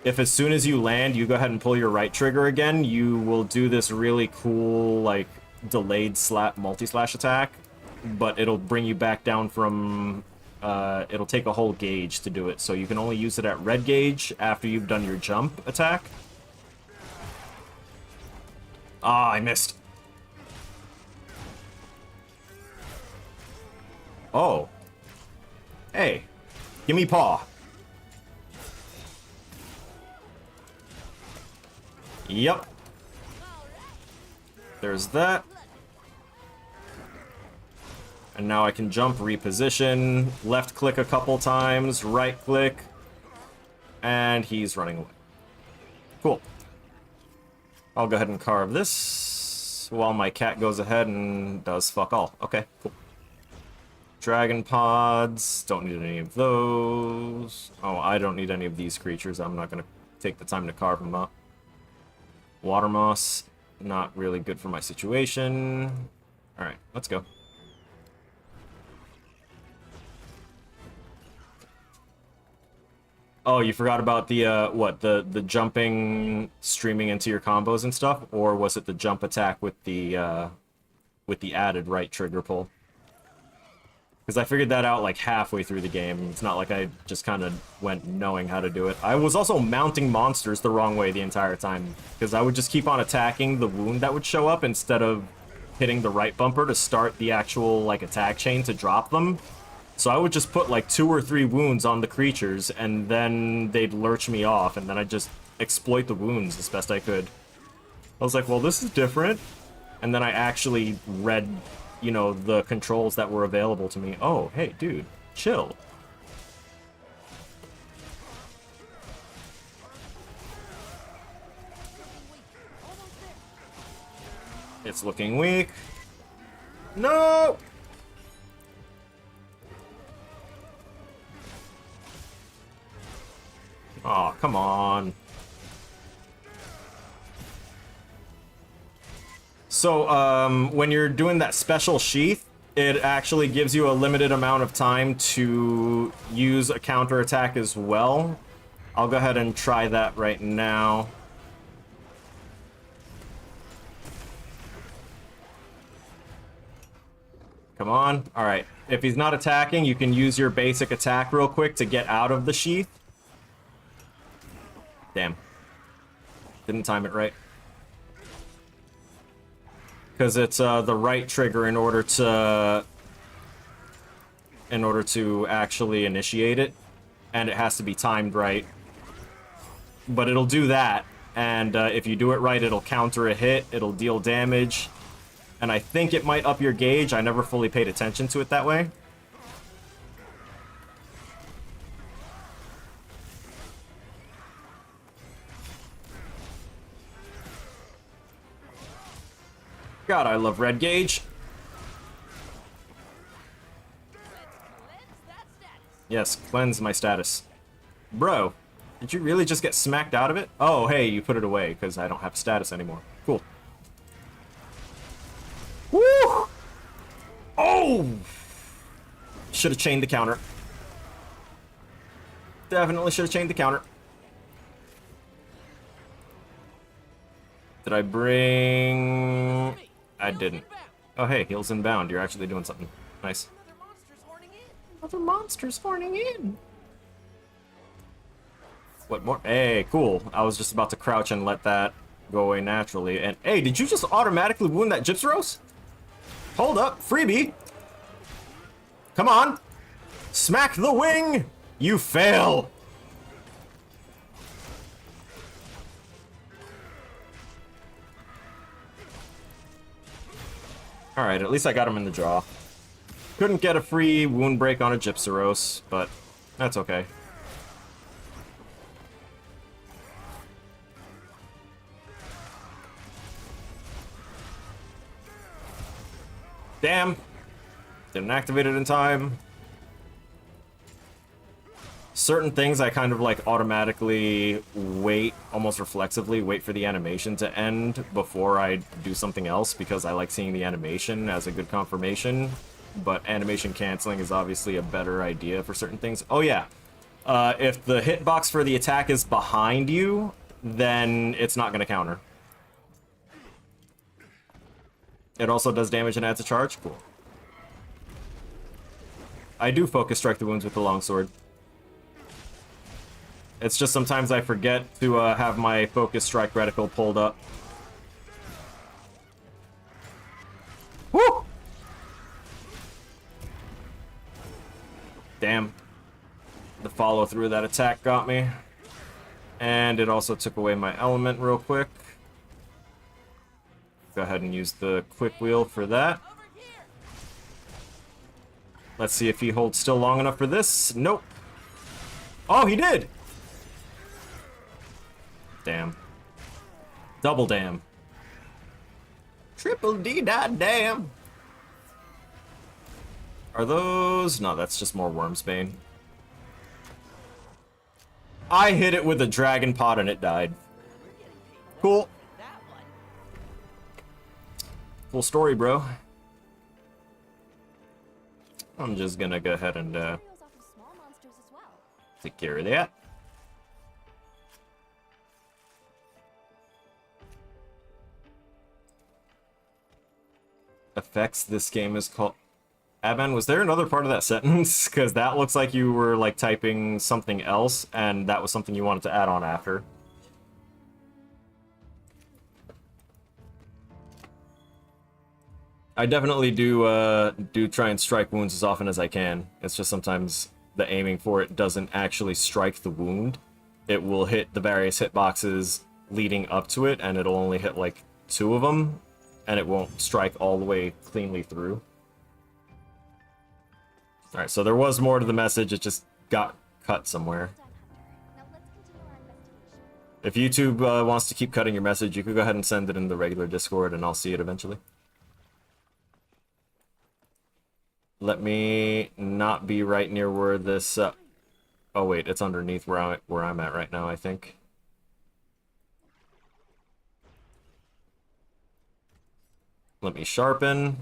If as soon as you land, you go ahead and pull your right trigger again, you will do this really cool, like, delayed multi-slash attack, but it'll bring you back down from... it'll take a whole gauge to do it, so you can only use it at Red Gauge after you've done your jump attack. Ah, I missed. Oh. Hey. Give me paw. Yep. There's that. And now I can jump, reposition, left click a couple times, right click, and he's running away. Cool. I'll go ahead and carve this while my cat goes ahead and does fuck all. Okay, cool. Dragon pods, don't need any of those. Oh, I don't need any of these creatures. I'm not going to take the time to carve them up. Water moss, not really good for my situation. Alright, let's go. Oh, you forgot about the, what, the jumping, streaming into your combos and stuff? Or was it the jump attack with the added right trigger pull? Because I figured that out like halfway through the game. It's not like I just kind of went knowing how to do it. I was also mounting monsters the wrong way the entire time, because I would just keep on attacking the wound that would show up instead of hitting the right bumper to start the actual like attack chain to drop them. So I would just put like 2 or 3 wounds on the creatures, and then they'd lurch me off, and then I'd just exploit the wounds as best I could. I was like, well, this is different. And then I actually read, you know, the controls that were available to me. Oh, hey, dude, chill. It's looking weak. No! Oh, come on. So, when you're doing that special sheath, it actually gives you a limited amount of time to use a counterattack as well. I'll go ahead and try that right now. Come on. Alright. If he's not attacking, you can use your basic attack real quick to get out of the sheath. Damn. Didn't time it right. Because it's the right trigger in order to actually initiate it, and it has to be timed right. But it'll do that, and if you do it right, it'll counter a hit, it'll deal damage, and I think it might up your gauge. I never fully paid attention to it that way. God, I love Red Gauge. Yes, cleanse my status. Bro, Did you really just get smacked out of it? Oh, hey, you put it away because I don't have status anymore. Cool. Woo! Oh! Should have chained the counter. Definitely should have chained the counter. Did I bring... I didn't. Oh, hey, heals inbound. You're actually doing something. Nice. Other monsters horning in. What more? Hey, cool. I was just about to crouch and let that go away naturally. And hey, did you just automatically wound that Gypsyros? Hold up, freebie. Come on. Smack the wing. You fail. Alright, at least I got him in the jaw. Couldn't get a free wound break on a Gypsyros, but that's okay. Damn. Didn't activate it in time. Certain things I kind of like automatically wait, almost reflexively, wait for the animation to end before I do something else because I like seeing the animation as a good confirmation. But animation canceling is obviously a better idea for certain things. Oh yeah, if the hitbox for the attack is behind you, then it's not going to counter. It also does damage and adds a charge. Cool. I do focus strike the wounds with the longsword. It's just sometimes I forget to have my focus strike reticle pulled up. Woo! Damn. The follow through of that attack got me. And it also took away my element real quick. Go ahead and use the quick wheel for that. Let's see if he holds still long enough for this. Nope. Oh, he did! Damn. Double damn. Triple D-damn. Are those... No, that's just more Wormsbane. I hit it with a dragon pot and it died. Cool. Cool story, bro. I'm just gonna go ahead and take care of that. Effects this game is called... Adman, was there another part of that sentence? Because that looks like you were like typing something else and that was something you wanted to add on after. I definitely do try and strike wounds as often as I can. It's just sometimes the aiming for it doesn't actually strike the wound. It will hit the various hitboxes leading up to it and it'll only hit like 2 of them. And it won't strike all the way cleanly through. Alright, so there was more to the message, it just got cut somewhere. If YouTube wants to keep cutting your message, you could go ahead and send it in the regular Discord and I'll see it eventually. Let me not be right near where this... oh wait, it's underneath where I'm at right now, I think. Let me sharpen.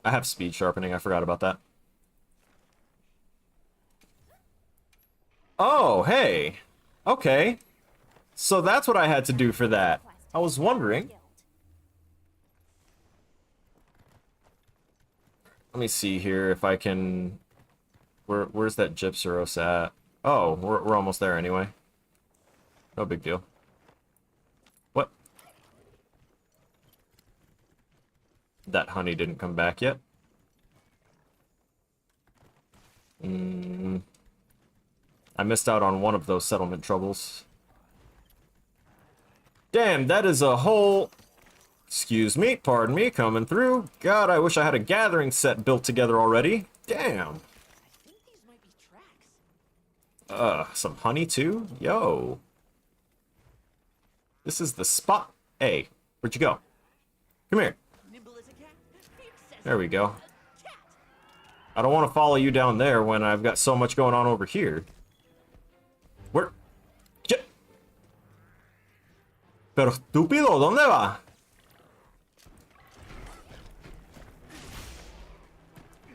I have speed sharpening, I forgot about that. Oh, hey. Okay. So that's what I had to do for that. I was wondering. Let me see here if I can... Where's that Gypsyros at? Oh, we're almost there anyway. No big deal. What? That honey didn't come back yet. I missed out on one of those settlement troubles. Damn, that is a whole... Excuse me, pardon me, coming through. God, I wish I had a gathering set built together already. Damn. Some honey too? Yo. This is the spot. Hey, where'd you go? Come here. There we go. I don't want to follow you down there when I've got so much going on over here. Where? Pero estúpido, ¿dónde va?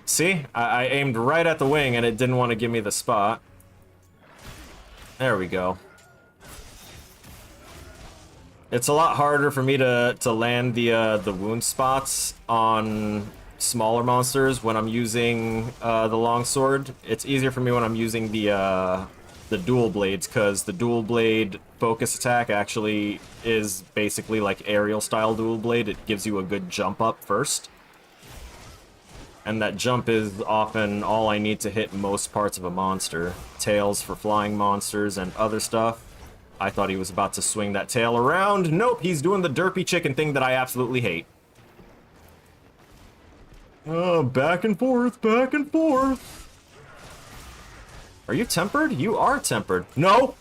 See? I aimed right at the wing and it didn't want to give me the spot. There we go. It's a lot harder for me to land the wound spots on smaller monsters when I'm using the longsword. It's easier for me when I'm using the dual blades, because the dual blade focus attack actually is basically like aerial style dual blade. It gives you a good jump up first. And that jump is often all I need to hit most parts of a monster. Tails for flying monsters and other stuff. I thought he was about to swing that tail around. Nope, he's doing the derpy chicken thing that I absolutely hate. Back and forth, back and forth. Are you tempered? You are tempered. No!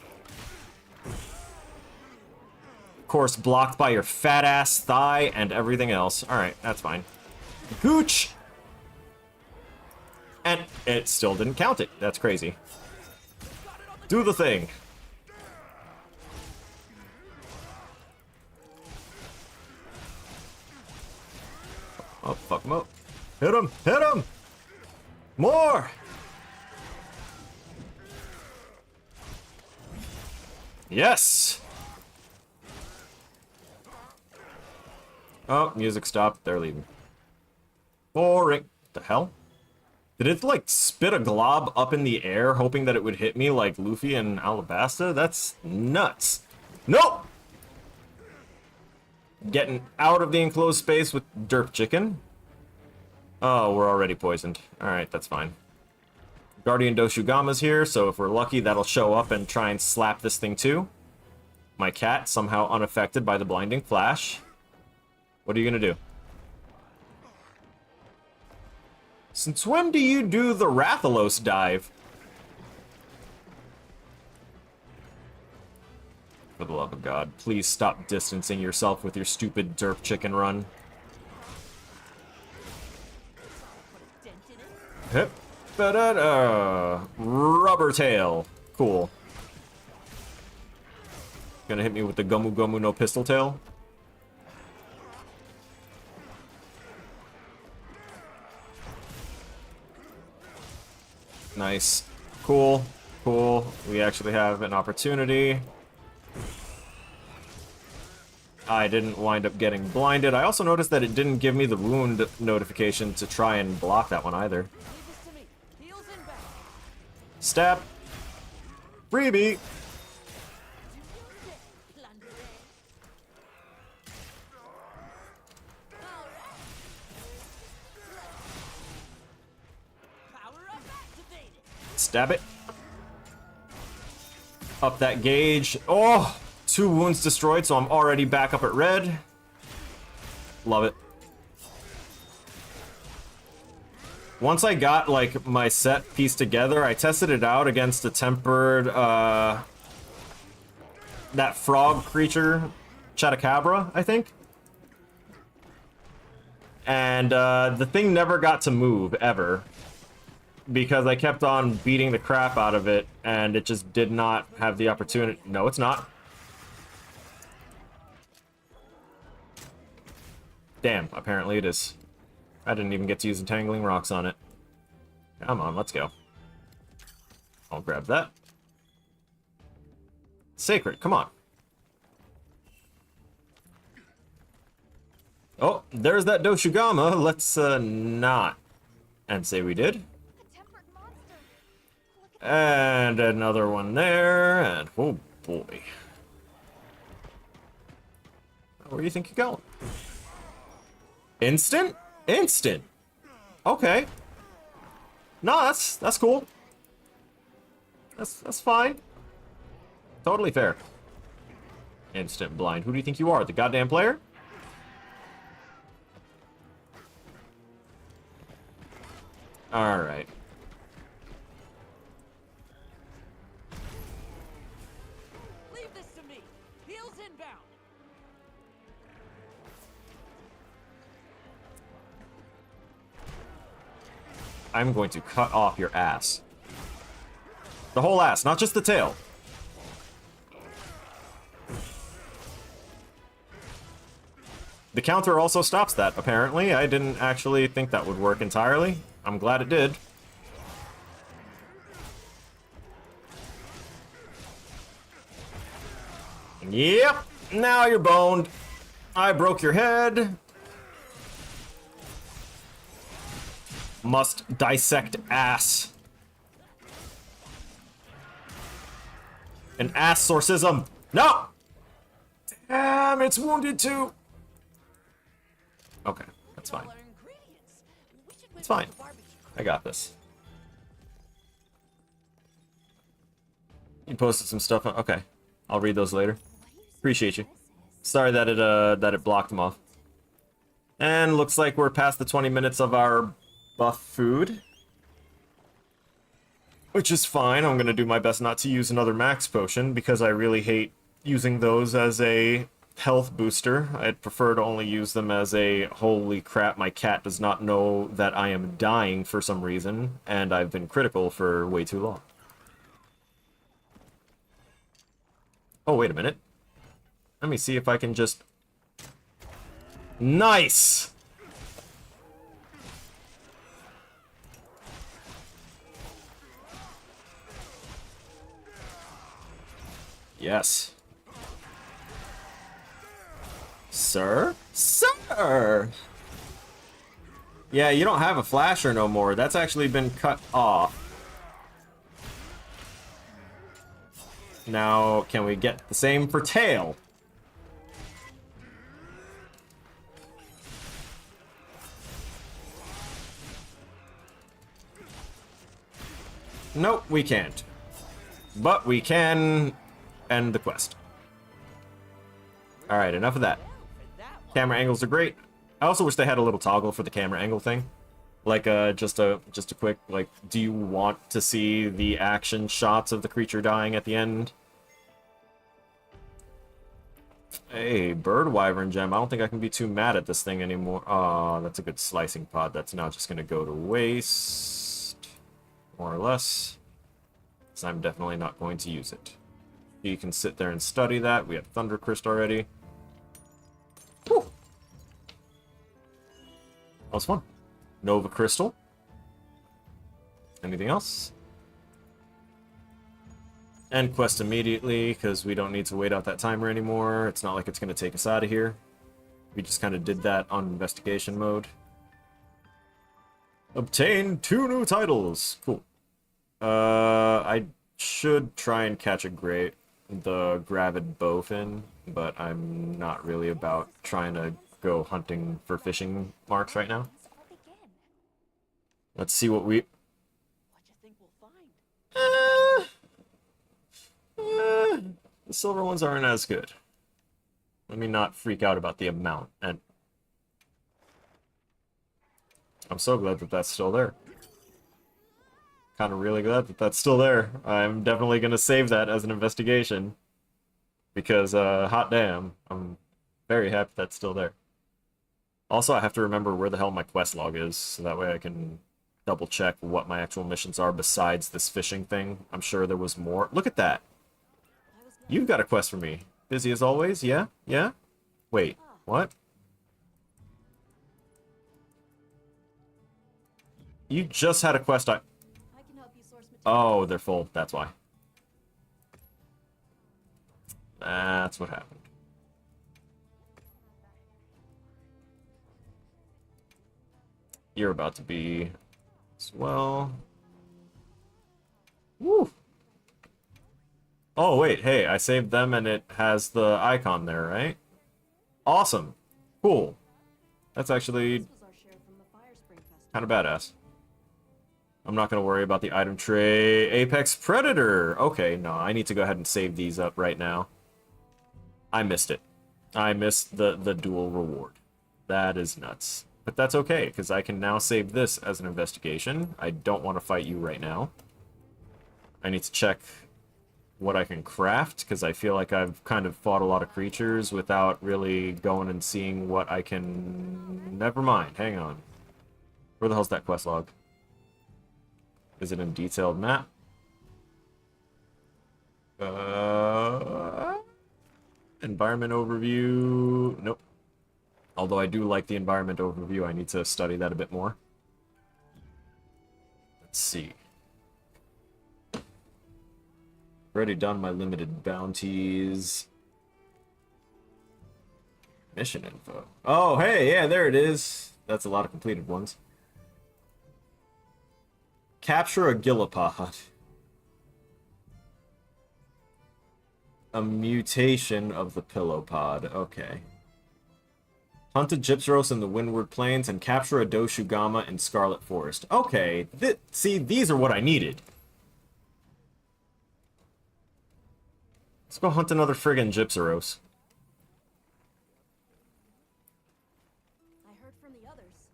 Of course, blocked by your fat ass thigh and everything else. Alright, that's fine. Gooch! And it still didn't count it. That's crazy. Do the thing. Oh, fuck him up. Hit him! Hit him! More! Yes! Oh, music stopped. They're leaving. Boring. What the hell? Did it, like, spit a glob up in the air, hoping that it would hit me like Luffy and Alabasta? That's nuts. Nope! Getting out of the enclosed space with derp chicken. Oh, we're already poisoned. Alright, that's fine. Guardian Doshugama's here, so if we're lucky, that'll show up and try and slap this thing too. My cat, somehow unaffected by the blinding flash. What are you gonna do? Since when do you do the Rathalos dive? For the love of God, please stop distancing yourself with your stupid derp chicken run. Hip. Ba-da-da. Rubber tail. Cool. Gonna hit me with the Gomu Gomu no pistol tail. Nice. Cool. Cool. We actually have an opportunity. I didn't wind up getting blinded. I also noticed that it didn't give me the wound notification to try and block that one either. Stab. Freebie. Stab it. Up that gauge. Oh! 2 wounds destroyed, so I'm already back up at red. Love it. Once I got, like, my set pieced together, I tested it out against a tempered, that frog creature, Chatacabra, I think. And, the thing never got to move, ever. Because I kept on beating the crap out of it, and it just did not have the opportunity. No, it's not. Damn, apparently it is. I didn't even get to use Entangling Rocks on it. Come on, let's go. I'll grab that. Sacred, come on. Oh, there's that Doshugama. Let's, not. And say we did. And another one there, and oh boy. Where do you think you're going? Instant? Instant. Okay. No, that's cool. That's fine. Totally fair. Instant blind. Who do you think you are? The goddamn player? Alright.
Leave this to me. Heels inbound.
I'm going to cut off your ass. The whole ass, not just the tail. The counter also stops that, apparently. I didn't actually think that would work entirely. I'm glad it did. Yep, now you're boned. I broke your head. Must dissect ass. An ass sorcism. No! Damn, it's wounded too. Okay, that's fine. It's fine. I got this. You posted some stuff. Okay, I'll read those later. Appreciate you. Sorry that it blocked them off. And looks like we're past the 20 minutes of our buff food, which is fine. I'm gonna do my best not to use another max potion because I really hate using those as a health booster. I'd prefer to only use them as a holy crap, my cat does not know that I am dying for some reason, and I've been critical for way too long. Oh, wait a minute. Let me see if I can just... Nice! Yes. Sir? Sir! Yeah, you don't have a flasher no more. That's actually been cut off. Now, can we get the same for tail? Nope, we can't. But we can end the quest. Alright, enough of that. Camera angles are great. I also wish they had a little toggle for the camera angle thing. Like, just a quick, like, do you want to see the action shots of the creature dying at the end? Hey, bird wyvern gem. I don't think I can be too mad at this thing anymore. Oh, that's a good slicing pod. That's now just gonna go to waste. More or less. So I'm definitely not going to use it. You can sit there and study that. We have Thunder Crest already. Whew. That was fun. Nova Crystal. Anything else? End quest immediately, because we don't need to wait out that timer anymore. It's not like it's going to take us out of here. We just kind of did that on investigation mode. Obtain 2 new titles. Cool. I should try and catch the gravid bowfin, but I'm not really about trying to go hunting for fishing marks right now. Let's see what we... the silver ones aren't as good. Let me not freak out about the amount. And I'm so glad that that's still there. Kind of really glad that that's still there. I'm definitely going to save that as an investigation. Because, hot damn, I'm very happy that's still there. Also, I have to remember where the hell my quest log is, so that way I can double check what my actual missions are besides this fishing thing. I'm sure there was more. Look at that! You've got a quest for me. Busy as always? Yeah? Yeah? Wait, what? You just had a quest Oh, they're full. That's why. That's what happened. You're about to be as well. Woo! Oh, wait. Hey, I saved them and it has the icon there, right? Awesome. Cool. That's actually kind of badass. I'm not going to worry about the item tray. Apex Predator. Okay, no, I need to go ahead and save these up right now. I missed it. I missed the dual reward. That is nuts. But that's okay, because I can now save this as an investigation. I don't want to fight you right now. I need to check what I can craft, because I feel like I've kind of fought a lot of creatures without really going and seeing what I can... Never mind, hang on. Where the hell's that quest log? Is it in detailed map? Environment overview. Nope. Although I do like the environment overview, I need to study that a bit more. Let's see. Already done my limited bounties. Mission info. Oh, hey, yeah, there it is. That's a lot of completed ones. Capture a gillipod. A mutation of the pillowpod. Okay. Hunt a Gypseros in the Windward Plains and capture a Doshugama in Scarlet Forest. Okay, see, these are what I needed. Let's go hunt another friggin' Gypseros.
I heard from the others.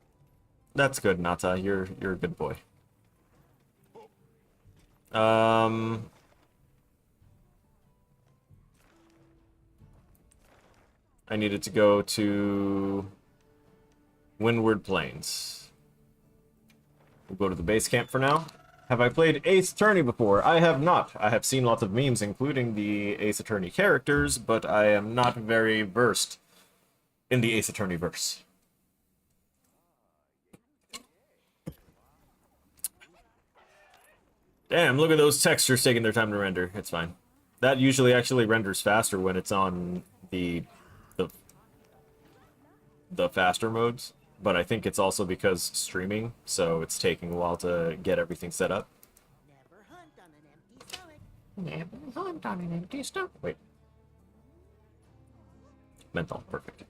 That's good, Nata. You're a good boy. I needed to go to Windward Plains. We'll go to the base camp for now. Have I played Ace Attorney before? I have not. I have seen lots of memes, including the Ace Attorney characters, but I am not very versed in the Ace Attorney verse. Damn, look at those textures taking their time to render. It's fine. That usually actually renders faster when it's on the faster modes, but I think it's also because streaming, so it's taking a while to get everything set up.
Never hunt on an empty stomach.
Never hunt on an empty stomach. Wait. Menthol, perfect.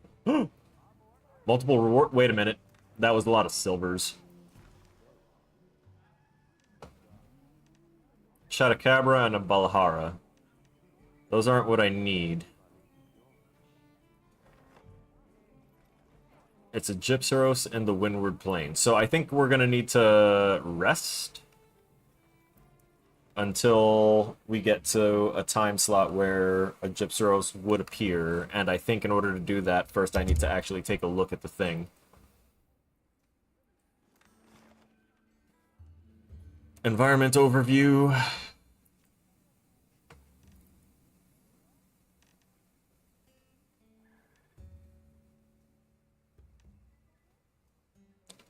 Multiple reward. Wait a minute. That was a lot of silvers. Shatakabra and a Balahara. Those aren't what I need. It's a Gypseros and the Windward Plains. So I think we're going to need to rest until we get to a time slot where a Gypseros would appear. And I think in order to do that, first I need to actually take a look at the thing. Environment overview.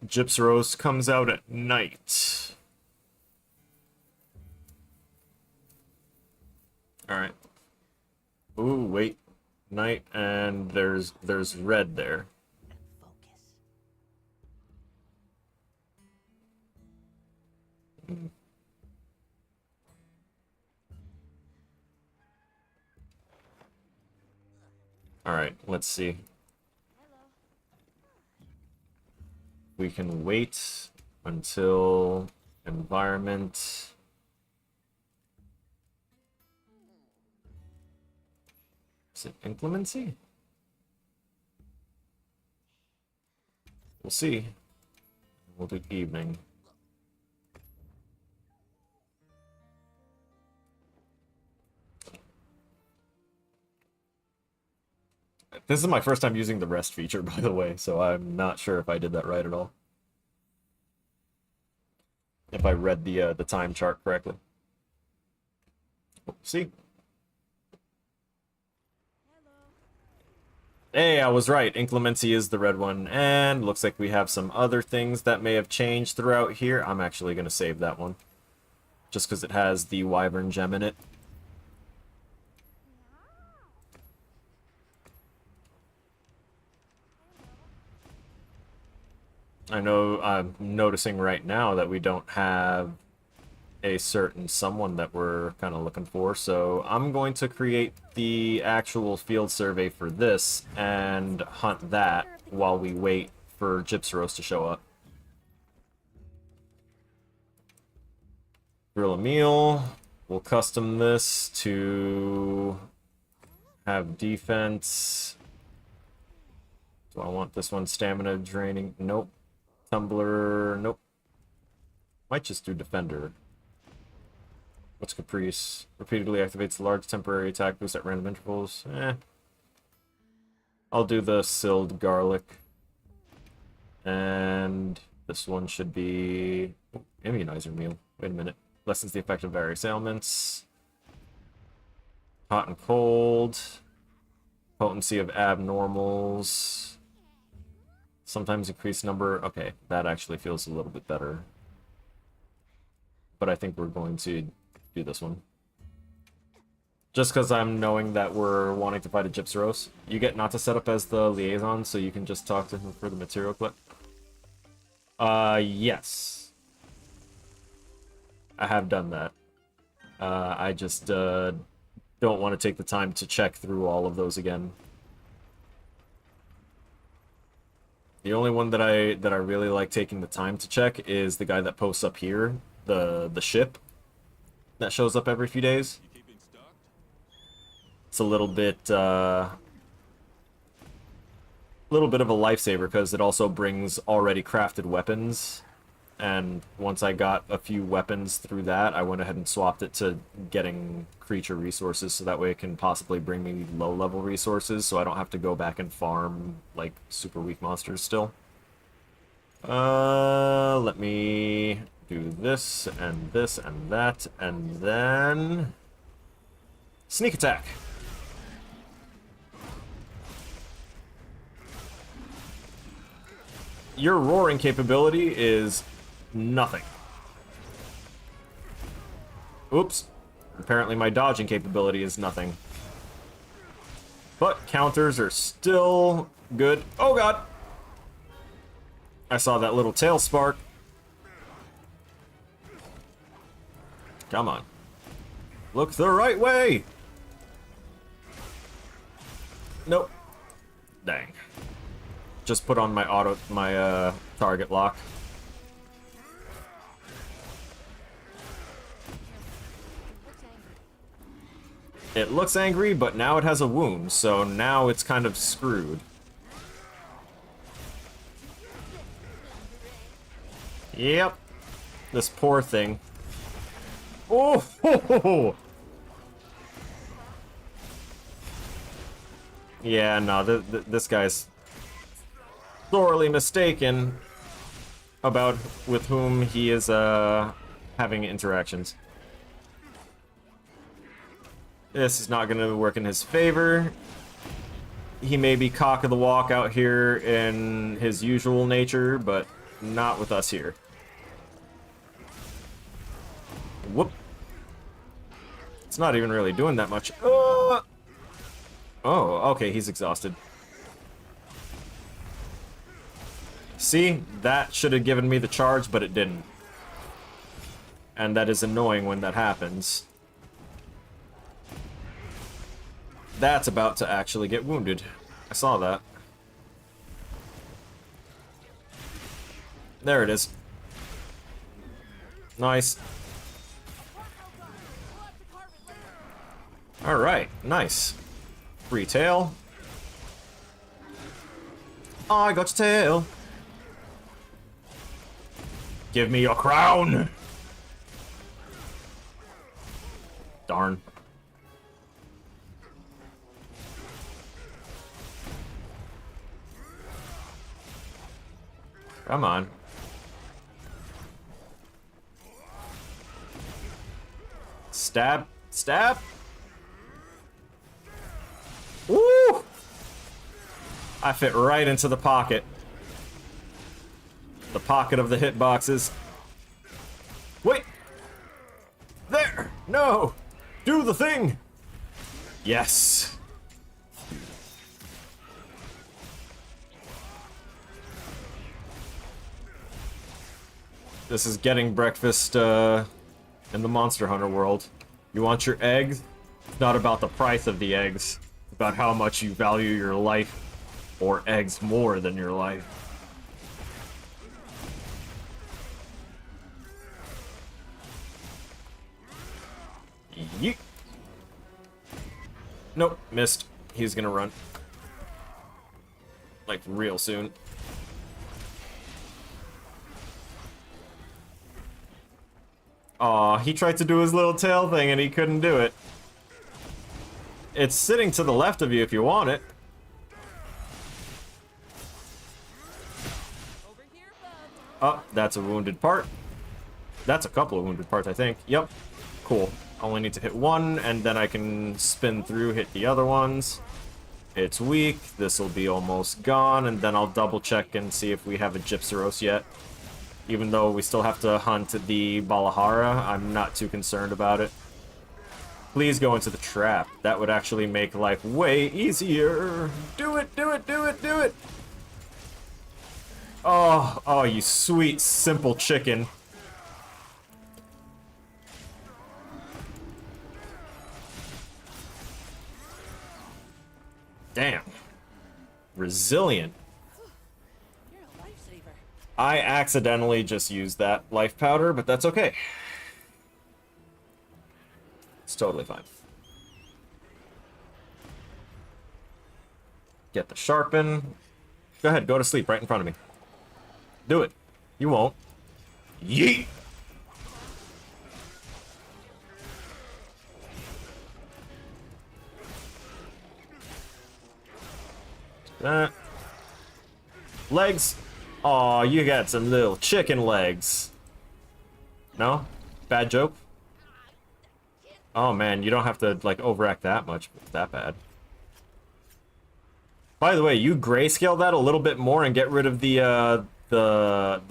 Gypseros comes out at night. Alright. Ooh, wait. Night, and there's red there. Alright, let's see. We can wait until environment. Is it inclemency? We'll see. We'll do evening. This is my first time using the rest feature, by the way, so I'm not sure if I did that right at all. If I read the time chart correctly. See? Hey, I was right. Inclemency is the red one. And looks like we have some other things that may have changed throughout here. I'm actually going to save that one. Just because it has the Wyvern gem in it. I know I'm noticing right now that we don't have a certain someone that we're kind of looking for, so I'm going to create the actual field survey for this and hunt that while we wait for Gypseros to show up. Grill a meal. We'll custom this to have defense. Do I want this one stamina draining? Nope. Tumbler, nope. Might just do Defender. What's Caprice? Repeatedly activates large temporary attack boost at random intervals. I'll do the Silled Garlic. And this one should be immunizer meal. Wait a minute. Lessens the effect of various ailments. Hot and cold. Potency of abnormals. Sometimes increased number. Okay, that actually feels a little bit better. But I think we're going to do this one. Just because I'm knowing that we're wanting to fight a Gypseros. You get not to set up as the liaison, so you can just talk to him for the material clip. Yes. I have done that. I just don't want to take the time to check through all of those again. The only one that I really like taking the time to check is the guy that posts up here, the ship that shows up every few days. It's a little bit of a lifesaver because it also brings already crafted weapons. And once I got a few weapons through that, I went ahead and swapped it to getting creature resources, so that way it can possibly bring me low-level resources, so I don't have to go back and farm, like, super weak monsters still. Let me do this, and that, and then... Sneak attack! Your roaring capability is... nothing. Oops. Apparently my dodging capability is nothing. But counters are still good. Oh god! I saw that little tail spark. Come on. Look the right way! Nope. Dang. Just put on my target lock. It looks angry, but now it has a wound, so now it's kind of screwed. Yep. This poor thing. Oh! Ho, ho, ho. Yeah, no, this guy's sorely mistaken about with whom he is having interactions. This is not going to work in his favor. He may be cock of the walk out here in his usual nature, but not with us here. Whoop. It's not even really doing that much. Oh, okay, he's exhausted. See? That should have given me the charge, but it didn't. And that is annoying when that happens. That's about to actually get wounded. I saw that. There it is. Nice. Alright, nice. Free tail. Oh, I got your tail. Give me your crown! Darn. Come on. Stab. Stab. Woo! I fit right into the pocket. The pocket of the hitboxes. Wait! There! No! Do the thing! Yes! This is getting breakfast in the Monster Hunter world. You want your eggs? It's not about the price of the eggs. It's about how much you value your life, or eggs more than your life. Yeet. Nope, missed. He's gonna run. Like, real soon. Aw, he tried to do his little tail thing and he couldn't do it. It's sitting to the left of you if you want it.
Over here, bub.
Oh, that's a wounded part. That's a couple of wounded parts, I think. Yep. Cool. Only need to hit one, and then I can spin through, hit the other ones. It's weak. This will be almost gone, and then I'll double check and see if we have a Gypsyros yet. Even though we still have to hunt the Balahara, I'm not too concerned about it. Please go into the trap. That would actually make life way easier. Do it, do it, do it, do it! Oh, oh, you sweet, simple chicken. Damn. Resilient.
You're a lifesaver.
I accidentally just used that life powder, but that's okay. It's totally fine. Get the sharpen. Go ahead, go to sleep right in front of me. Do it. You won't. Yeet! Legs. Aw, you got some little chicken legs. No? Bad joke? Oh man, you don't have to like overact that much. It's that bad. By the way, you grayscale that a little bit more and get rid of the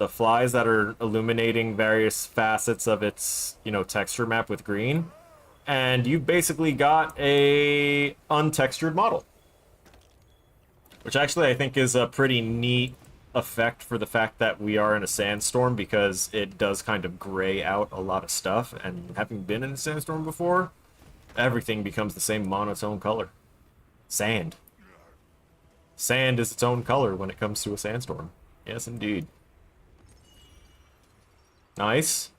flies that are illuminating various facets of its, you know, texture map with green, and you've basically got a untextured model. Which actually I think is a pretty neat effect for the fact that we are in a sandstorm, because it does kind of gray out a lot of stuff, and having been in a sandstorm before, everything becomes the same monotone color. Sand. Sand is its own color when it comes to a sandstorm. Yes, indeed. Nice.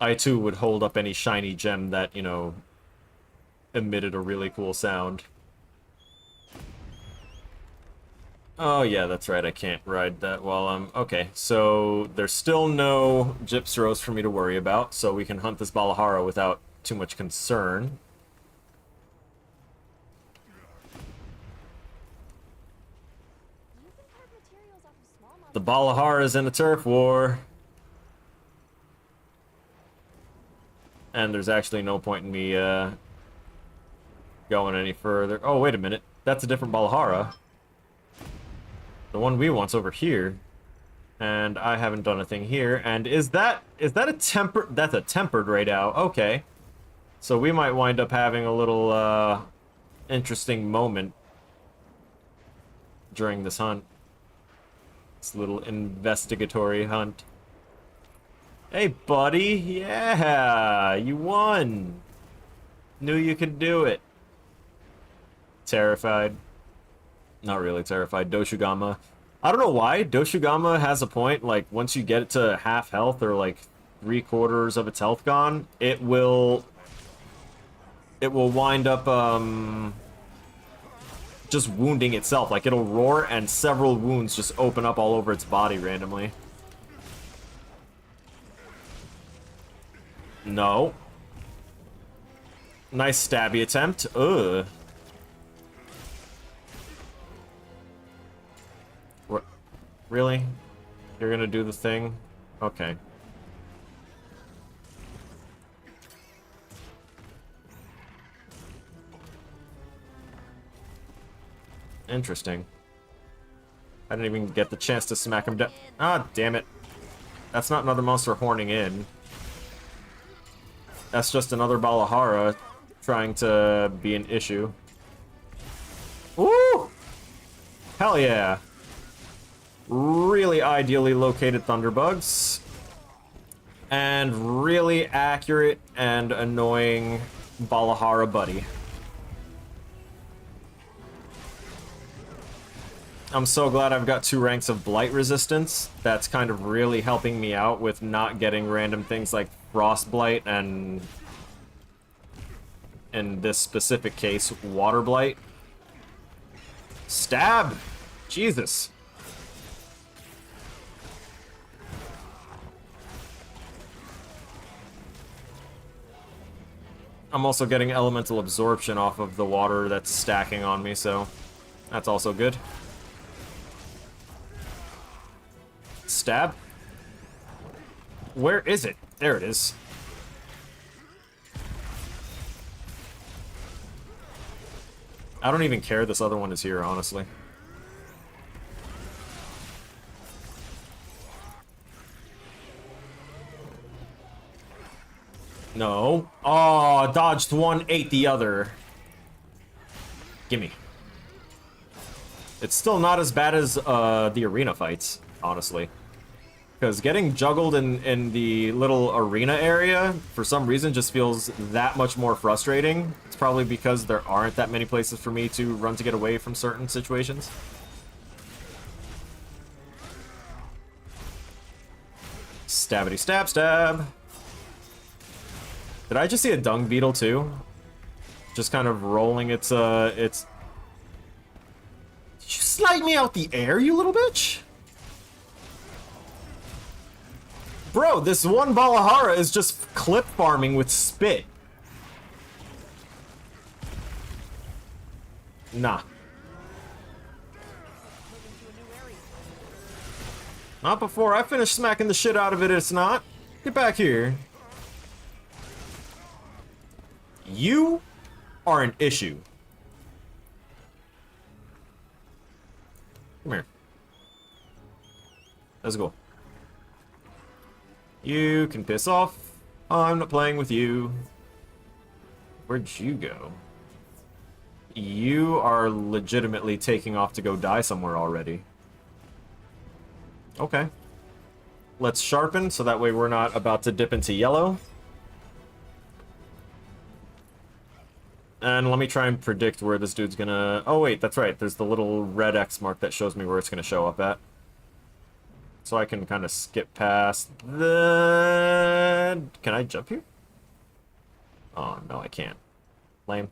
I too would hold up any shiny gem that, you know, emitted a really cool sound. Oh yeah, that's right, I can't ride that while I'm... Okay, so there's still no Gypsyros for me to worry about, so we can hunt this Balahara without too much concern. The Balahara is in a turf war. And there's actually no point in me going any further. Oh, wait a minute. That's a different Balahara. The one we want's over here. And I haven't done a thing here. And is that a tempered... That's a tempered Raidou. Okay. So we might wind up having a little interesting moment during this hunt. This little investigatory hunt. Hey, buddy. Yeah, you won. Knew you could do it. Terrified. Not really terrified. Doshugama. I don't know why. Doshugama has a point. Like, once you get it to half health or, like, 3/4 of its health gone, it will wind up, just wounding itself. Like, it'll roar and several wounds just open up all over its body randomly. No. Nice stabby attempt. Ugh. Really? You're gonna do the thing? Okay. Interesting. I didn't even get the chance to smack him down. Ah, damn it. That's not another monster horning in. That's just another Balahara trying to be an issue. Woo! Hell yeah. Really ideally located Thunderbugs. And really accurate and annoying Balahara buddy. I'm so glad I've got 2 ranks of Blight Resistance. That's kind of really helping me out with not getting random things like Frost Blight and, in this specific case, Water Blight. Stab! Jesus. I'm also getting elemental absorption off of the water that's stacking on me, so that's also good. Stab. Where is it? There it is. I don't even care this other one is here, honestly. No. Oh, dodged one, ate the other. Gimme. It's still not as bad as the arena fights, honestly. Because getting juggled in the little arena area, for some reason, just feels that much more frustrating. It's probably because there aren't that many places for me to run to get away from certain situations. Stabbity stab stab. Did I just see a dung beetle too? Just kind of rolling its Did you slide me out the air, you little bitch? Bro, this one Balahara is just clip farming with spit. Nah. Not before I finish smacking the shit out of it, it's not. Get back here. You are an issue. Come here. Let's go. You can piss off. I'm not playing with you. Where'd you go? You are legitimately taking off to go die somewhere already. Okay. Let's sharpen so that way we're not about to dip into yellow. And let me try and predict where this dude's gonna... Oh wait, that's right. There's the little red X mark that shows me where it's gonna show up at. So I can kind of skip past the... Can I jump here? Oh, no, I can't. Lame.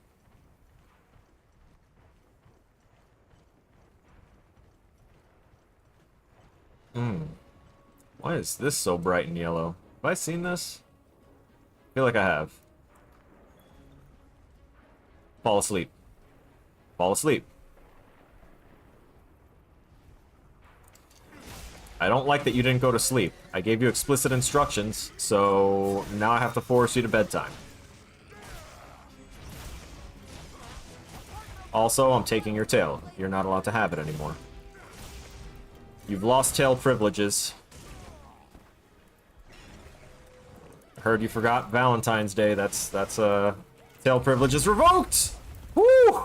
Why is this so bright and yellow? Have I seen this? I feel like I have. Fall asleep. Fall asleep. I don't like that you didn't go to sleep. I gave you explicit instructions, so now I have to force you to bedtime. Also, I'm taking your tail. You're not allowed to have it anymore. You've lost tail privileges. Heard you forgot Valentine's Day. That's tail privileges revoked! Woo!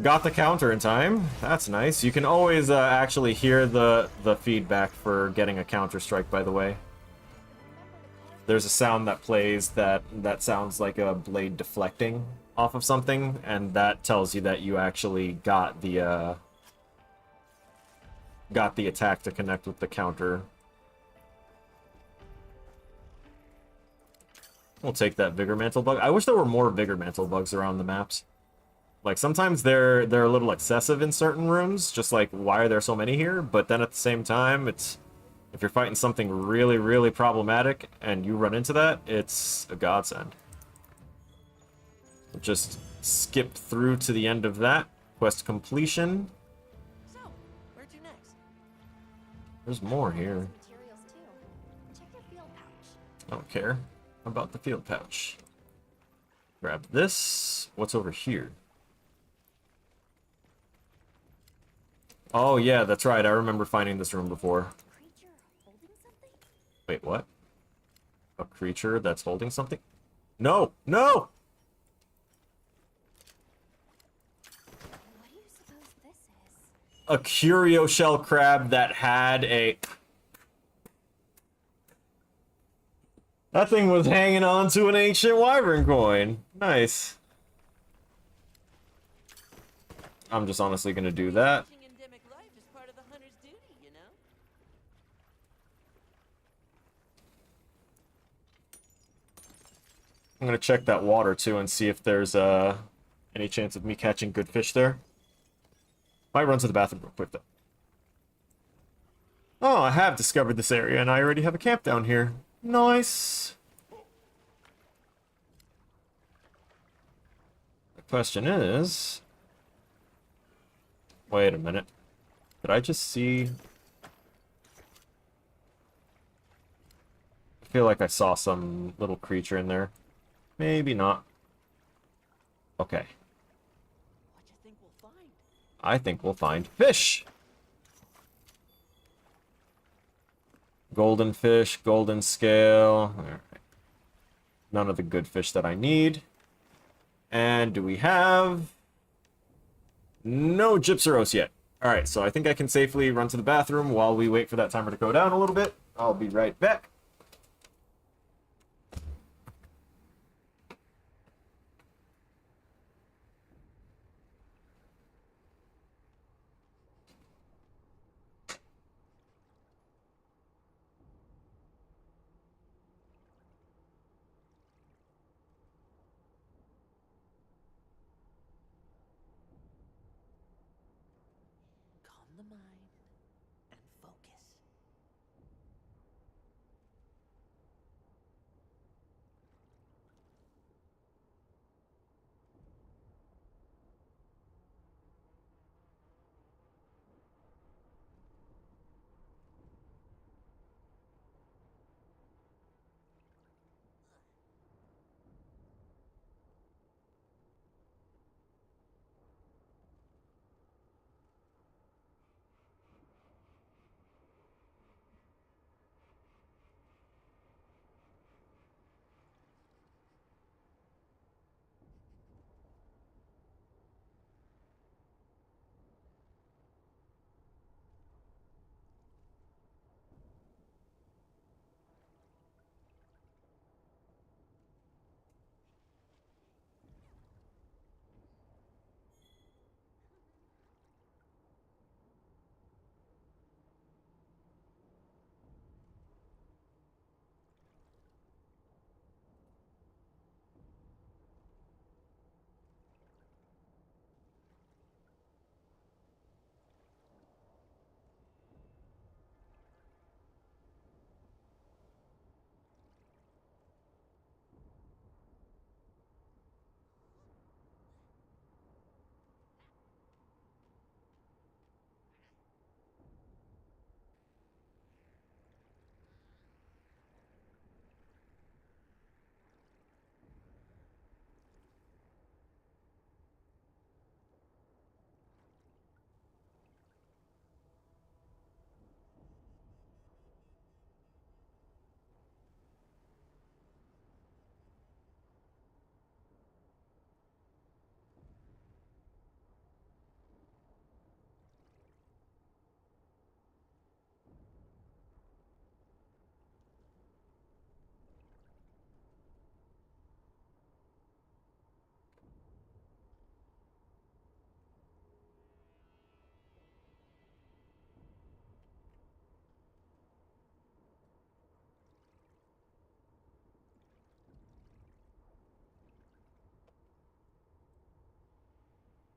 Got the counter in time. That's nice. You can always actually hear the feedback for getting a counter strike, by the way. There's a sound that plays that sounds like a blade deflecting off of something, and that tells you that you actually got the attack to connect with the counter. We'll take that Vigor Mantle bug. I wish there were more Vigor Mantle bugs around the maps. Like, sometimes they're a little excessive in certain rooms, just like, why are there so many here? But then at the same time, it's... If you're fighting something really, really problematic, and you run into that, it's a godsend. Just skip through to the end of that. Quest completion.
So, where to next?
There's more here.
Materials too. Check your field pouch.
I don't care about the field pouch. Grab this. What's over here? Oh yeah, that's right. I remember finding this room before.
Creature holding something?
Wait, what? A creature that's holding something? No! No!
What do you suppose this is?
A curio shell crab that had a... That thing was hanging on to an ancient wyvern coin. Nice. I'm just honestly gonna do that.
Watching endemic life is part of the hunter's duty, you know?
I'm gonna check that water too and see if there's any chance of me catching good fish there. Might run to the bathroom real quick though. Oh, I have discovered this area and I already have a camp down here. Nice. The question is... Wait a minute. Did I just see... feel like I saw some little creature in there. Maybe not. Okay.
What you think we'll find?
I think we'll find fish. Golden fish, golden scale. All right. None of the good fish that I need. And do we have... No Gypseros yet. Alright, so I think I can safely run to the bathroom while we wait for that timer to go down a little bit. I'll be right back.
Calm the mind and focus.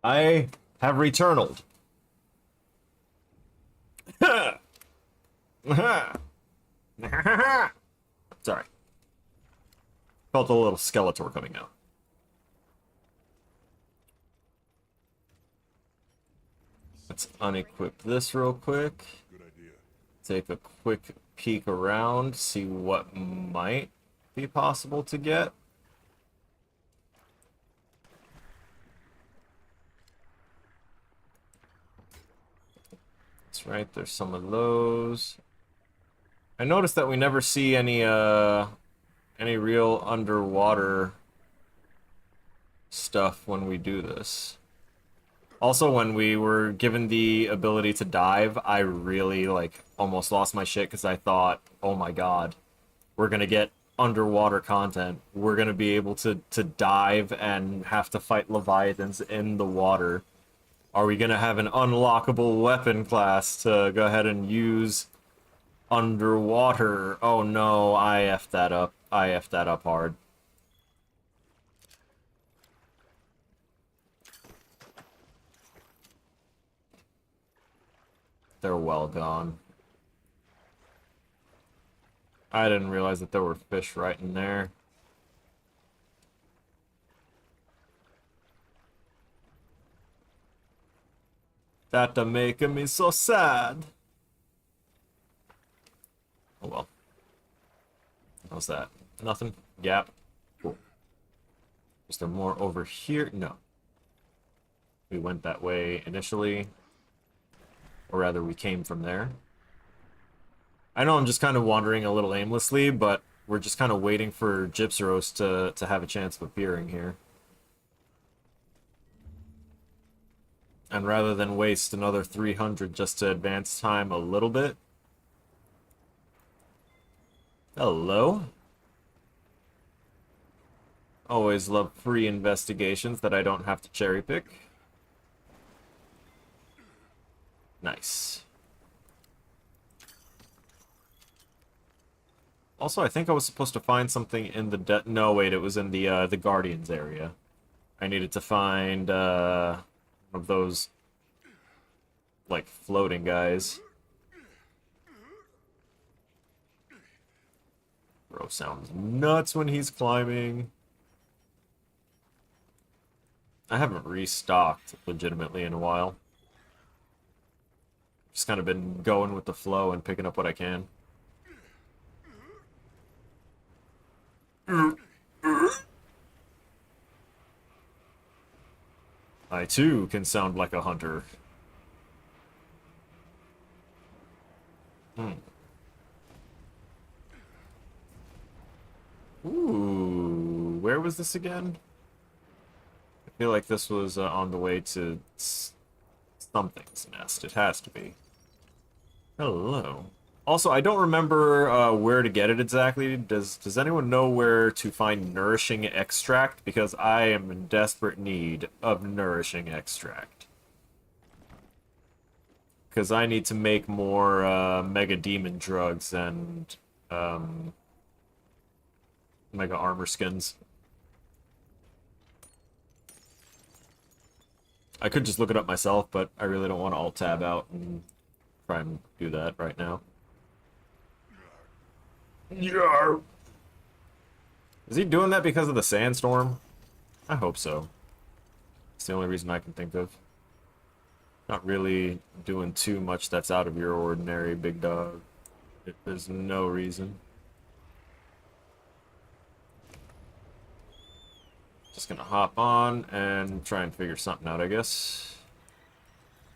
I have returned. Sorry. Felt a little Skeletor coming out. Let's unequip this real quick. Take a quick peek around, see what might be possible to get. That's right, there's some of those. I noticed that we never see any real underwater stuff when we do this. Also, when we were given the ability to dive, I really, like, almost lost my shit because I thought, oh my god, we're gonna get underwater content. We're gonna be able to dive and have to fight leviathans in the water. Are we gonna have an unlockable weapon class to go ahead and use underwater? Oh no, I effed that up. I effed that up hard. They're well gone. I didn't realize that there were fish right in there. That making me so sad. Oh well. How's that? Nothing? Gap? Cool. Is there more over here? No. We went that way initially. Or rather, we came from there. I know I'm just kind of wandering a little aimlessly, but we're just kind of waiting for Gypseros to have a chance of appearing here. And rather than waste another 300 just to advance time a little bit... Hello? Always love free investigations that I don't have to cherry pick. Nice. Also, I think I was supposed to find something in the no, wait, it was in the Guardians area. I needed to find one of those like floating guys. Bro sounds nuts when he's climbing. I haven't restocked legitimately in a while. Just kind of been going with the flow and picking up what I can. I too can sound like a hunter. Ooh, where was this again? I feel like this was on the way to something's nest. It has to be. Hello. Also, I don't remember where to get it exactly. Does anyone know where to find nourishing extract? Because I am in desperate need of nourishing extract. Because I need to make more Mega Demon drugs and Mega Armor skins. I could just look it up myself, but I really don't want to alt-tab out and try and do that right now. Yarr! Is he doing that because of the sandstorm? I hope so. It's the only reason I can think of. Not really doing too much that's out of your ordinary, big dog. There's no reason. Just gonna hop on and try and figure something out, I guess.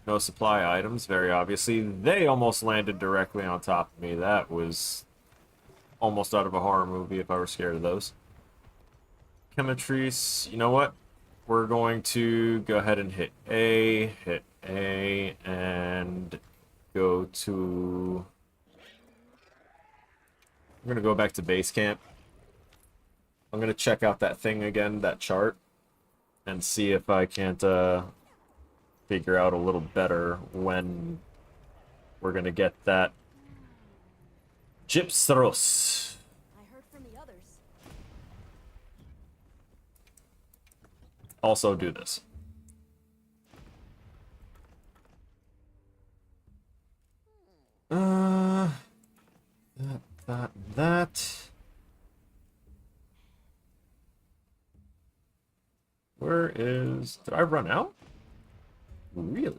No supply items, very obviously. They almost landed directly on top of me. That was almost out of a horror movie if I were scared of those. Chemitrice, you know what? We're going to go ahead and hit A, and go to... I'm gonna go back to base camp. I'm gonna check out that thing again, that chart, and see if I can't figure out a little better when we're gonna get that Gypseros.
I heard from the others.
Also do this. That. Where is... Did I run out? Really?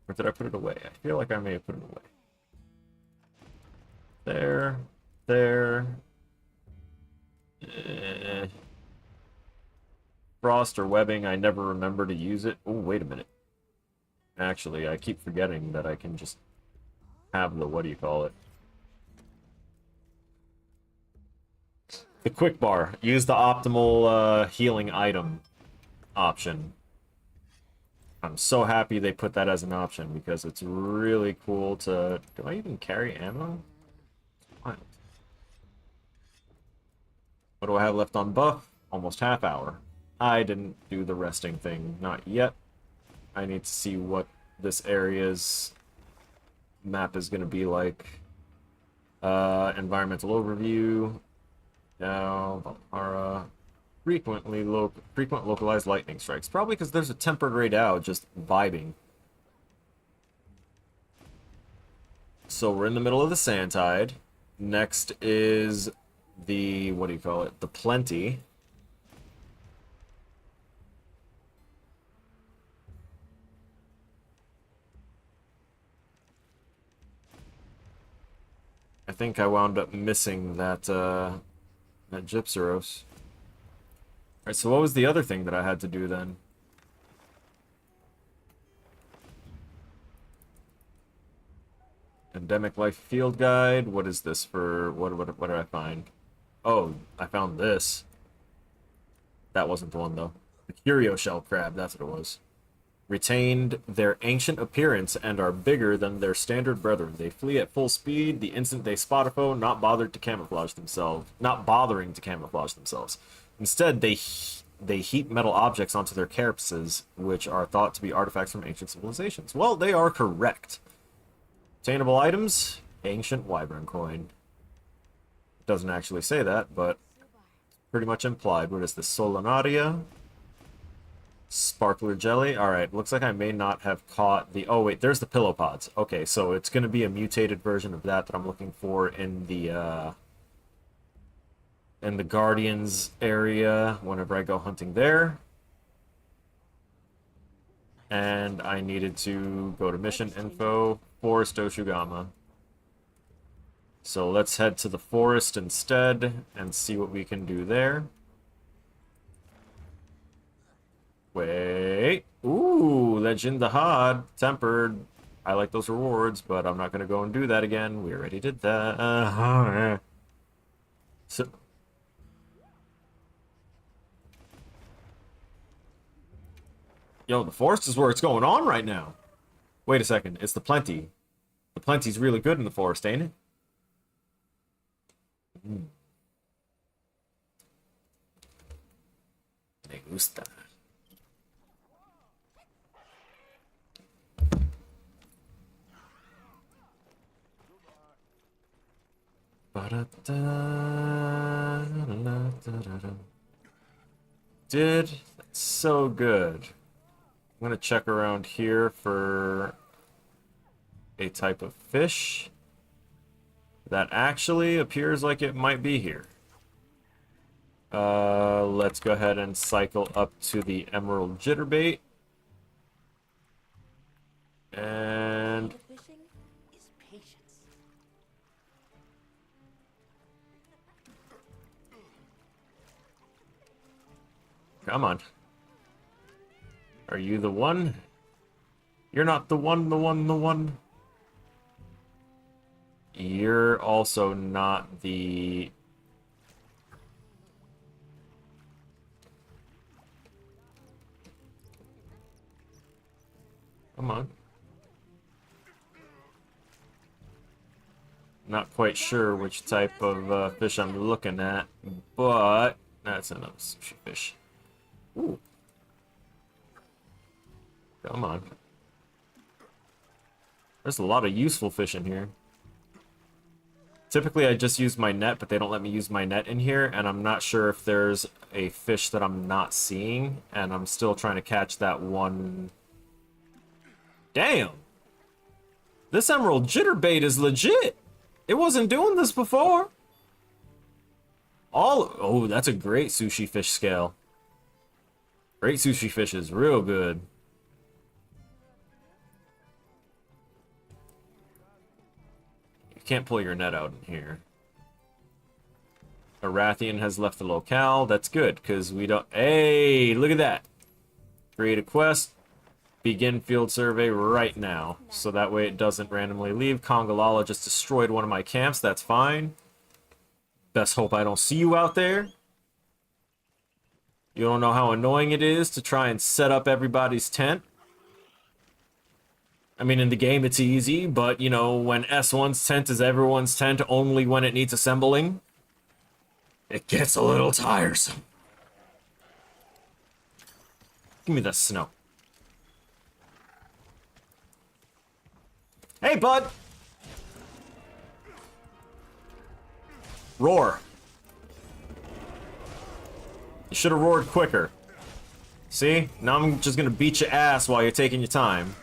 Or did I put it away? I feel like I may have put it away. There. There. Frost or webbing, I never remember to use it. Oh, wait a minute. Actually, I keep forgetting that I can just have the... What do you call it? The quick bar. Use the optimal healing item option. I'm so happy they put that as an option because it's really cool to... Do I even carry ammo? What do I have left on buff? Almost half hour. I didn't do the resting thing. Not yet. I need to see what this area's map is going to be like. Environmental overview. Now, Valhara. Frequent localized lightning strikes. Probably because there's a tempered ray Dow just vibing. So we're in the middle of the Sandtide. Next is the, what do you call it? The Plenty. I think I wound up missing that, that Gypseros. Alright, so what was the other thing that I had to do then? Endemic Life Field Guide. What is this for? What did I find? Oh, I found this. That wasn't the one, though. The Curio Shell Crab, that's what it was. Retained their ancient appearance and are bigger than their standard brethren. They flee at full speed the instant they spot a foe, not bothering to camouflage themselves. Instead, they heap metal objects onto their carapaces, which are thought to be artifacts from ancient civilizations. Well, they are correct. Obtainable items, ancient wyvern coin. Doesn't actually say that, but pretty much implied. What is this? Solanaria. Sparkler jelly. Alright, looks like I may not have caught the... Oh, wait, there's the pillow pods. Okay, so it's going to be a mutated version of that I'm looking for in the Guardians area whenever I go hunting there. And I needed to go to mission info, Forest Oshugama. So let's head to the forest instead and see what we can do there. Wait. Ooh, Legend Dahad. Tempered. I like those rewards, but I'm not going to go and do that again. We already did that. So... Yo, the forest is where it's going on right now. Wait a second. It's the Plenty. The Plenty's really good in the forest, ain't it? Me gusta. Dude, that's so good. I'm gonna check around here for a type of fish that actually appears like it might be here. Let's go ahead and cycle up to the emerald jitterbait. And come on. Are you the one? You're not the one, the one, the one. You're also not the... Come on. Not quite sure which type of fish I'm looking at, but that's another sushi fish. Ooh. Come on. There's a lot of useful fish in here. Typically I just use my net, but they don't let me use my net in here, and I'm not sure if there's a fish that I'm not seeing, and I'm still trying to catch that one. Damn! This emerald jitterbait is legit! It wasn't doing this before! Oh, that's a great sushi fish scale. Great sushi fish is real good. You can't pull your net out in here. Arathian has left the locale. That's good, because we don't... Hey, look at that! Create a quest. Begin field survey right now. So that way it doesn't randomly leave. Kongalala just destroyed one of my camps. That's fine. Best hope I don't see you out there. You don't know how annoying it is to try and set up everybody's tent. I mean, in the game it's easy, but, you know, when S1's tent is everyone's tent only when it needs assembling, it gets a little tiresome. Give me the snow. Hey, bud! Roar. You should have roared quicker. See? Now I'm just gonna beat your ass while you're taking your time.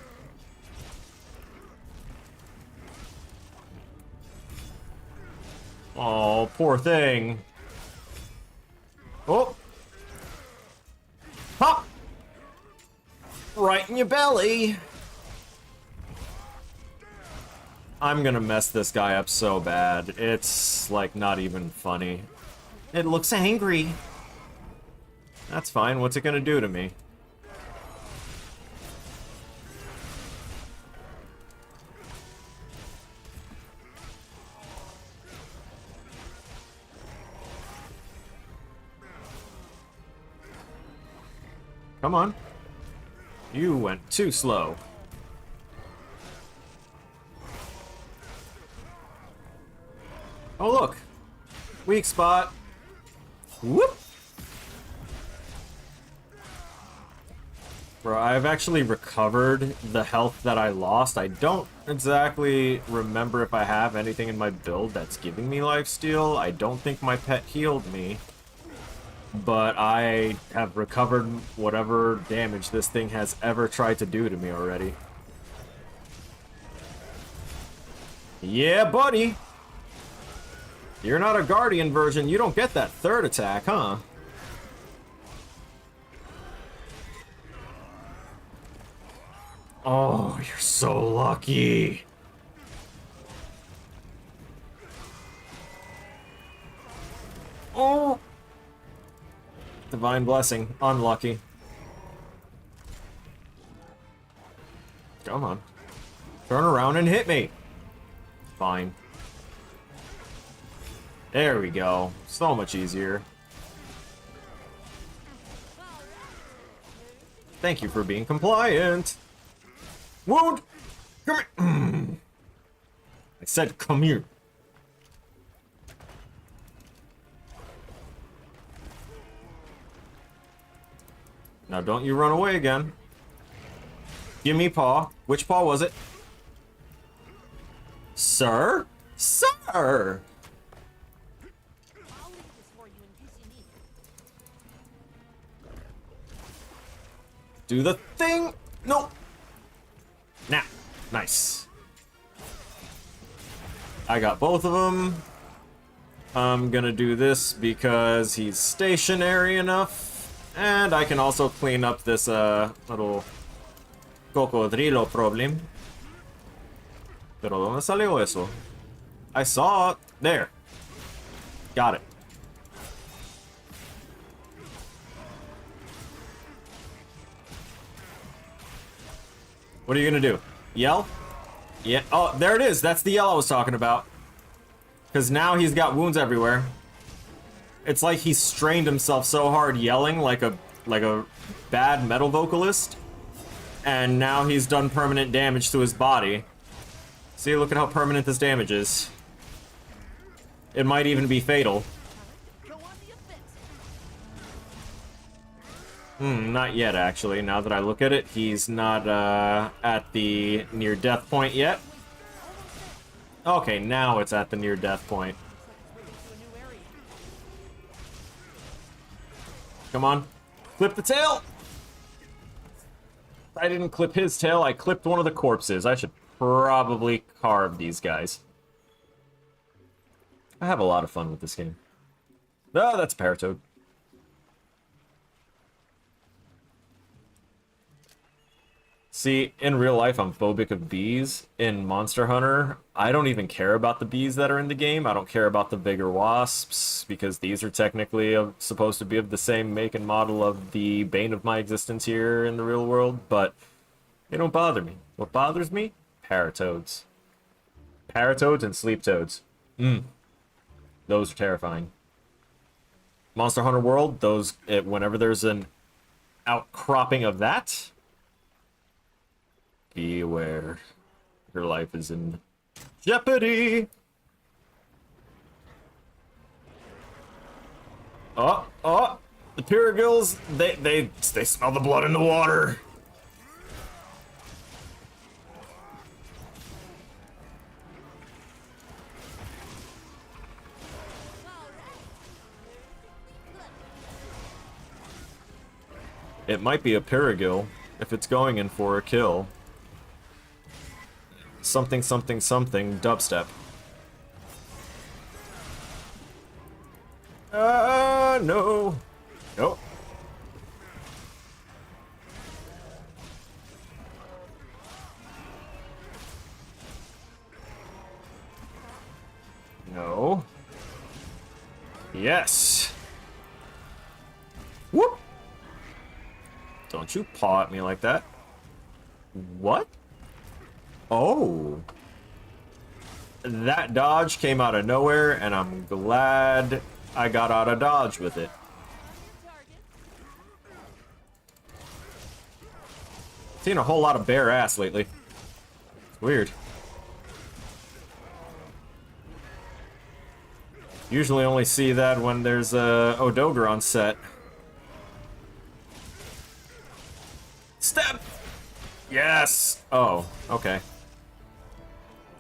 Oh, poor thing. Oh! Pop! Right in your belly! I'm gonna mess this guy up so bad. It's, like, not even funny. It looks angry. That's fine. What's it gonna do to me? Come on. You went too slow. Oh, look. Weak spot. Whoop. Bro, I've actually recovered the health that I lost. I don't exactly remember if I have anything in my build that's giving me lifesteal. I don't think my pet healed me. But I have recovered whatever damage this thing has ever tried to do to me already. Yeah, buddy! You're not a Guardian version, you don't get that third attack, huh? Oh, you're so lucky! Oh! Divine Blessing. Unlucky. Come on. Turn around and hit me. Fine. There we go. So much easier. Thank you for being compliant. Wound! Come here. I said come here. Now don't you run away again. Give me paw. Which paw was it? Sir? Sir! Do the thing! No! Now. Nice. I got both of them. I'm gonna do this because he's stationary enough. And I can also clean up this little cocodrilo problem. Pero ¿dónde salió eso? I saw it. There. Got it. What are you gonna do? Yell? Yeah. Oh, there it is. That's the yell I was talking about. Because now he's got wounds everywhere. It's like he strained himself so hard yelling like a bad metal vocalist. And now he's done permanent damage to his body. See, look at how permanent this damage is. It might even be fatal. Not yet, actually. Now that I look at it, he's not at the near-death point yet. Okay, now it's at the near-death point. Come on. Clip the tail! I didn't clip his tail, I clipped one of the corpses. I should probably carve these guys. I have a lot of fun with this game. Oh, that's a Paratoad. See, in real life, I'm phobic of bees. In Monster Hunter, I don't even care about the bees that are in the game. I don't care about the bigger wasps, because these are technically supposed to be of the same make and model of the bane of my existence here in the real world, but they don't bother me. What bothers me? Paratoads. Paratoads and sleep toads. Those are terrifying. Monster Hunter World, whenever there's an outcropping of that, be aware. Your life is in jeopardy. Oh, the Pyragils, they smell the blood in the water. It might be a Pyragil if it's going in for a kill. Something, something, something, dubstep. No. Nope. Yes. Whoop. Don't you paw at me like that. What? Oh. That dodge came out of nowhere, and I'm glad I got out of dodge with it. Seen a whole lot of bare ass lately. It's weird. Usually only see that when there's a Odoger on set. Step! Yes! Oh, okay.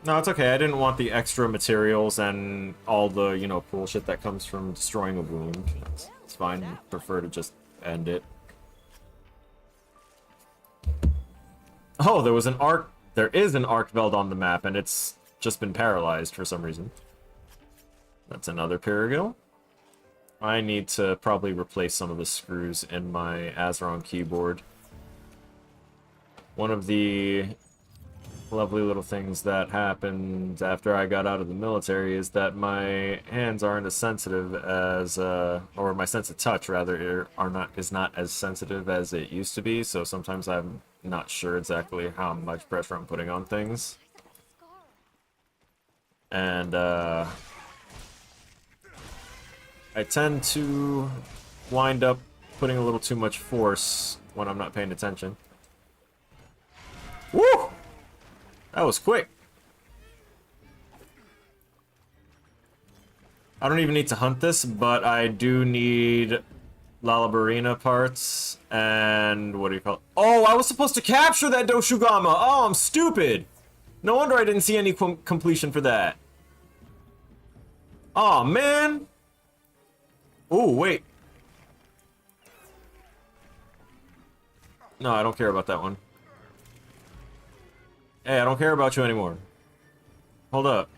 No, it's okay. I didn't want the extra materials and all the, you know, cool shit that comes from destroying a wound. It's fine. I prefer to just end it. Oh, there was an arc. There is an Arcveld on the map, and it's just been paralyzed for some reason. That's another Paragil. I need to probably replace some of the screws in my Azeron keyboard. One of the lovely little things that happened after I got out of the military is that my hands aren't as sensitive as, or my sense of touch rather, is not as sensitive as it used to be. So sometimes I'm not sure exactly how much pressure I'm putting on things. And I tend to wind up putting a little too much force when I'm not paying attention. Woo! That was quick. I don't even need to hunt this, but I do need Lalabarina parts and what do you call it? Oh, I was supposed to capture that Doshugama. Oh, I'm stupid. No wonder I didn't see any completion for that. Oh, man. Oh, wait. No, I don't care about that one. Hey, I don't care about you anymore. Hold up.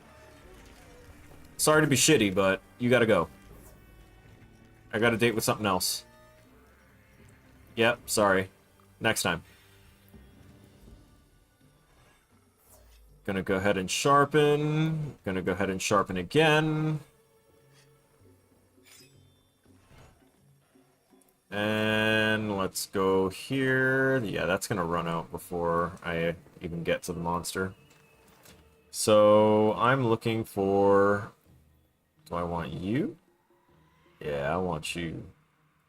Sorry to be shitty, but you gotta go. I got a date with something else. Yep, sorry. Next time. Gonna go ahead and sharpen. Gonna go ahead and sharpen again. And let's go here. Yeah, that's gonna run out before I even get to the monster. So I'm looking for... Do I want you? Yeah, I want you.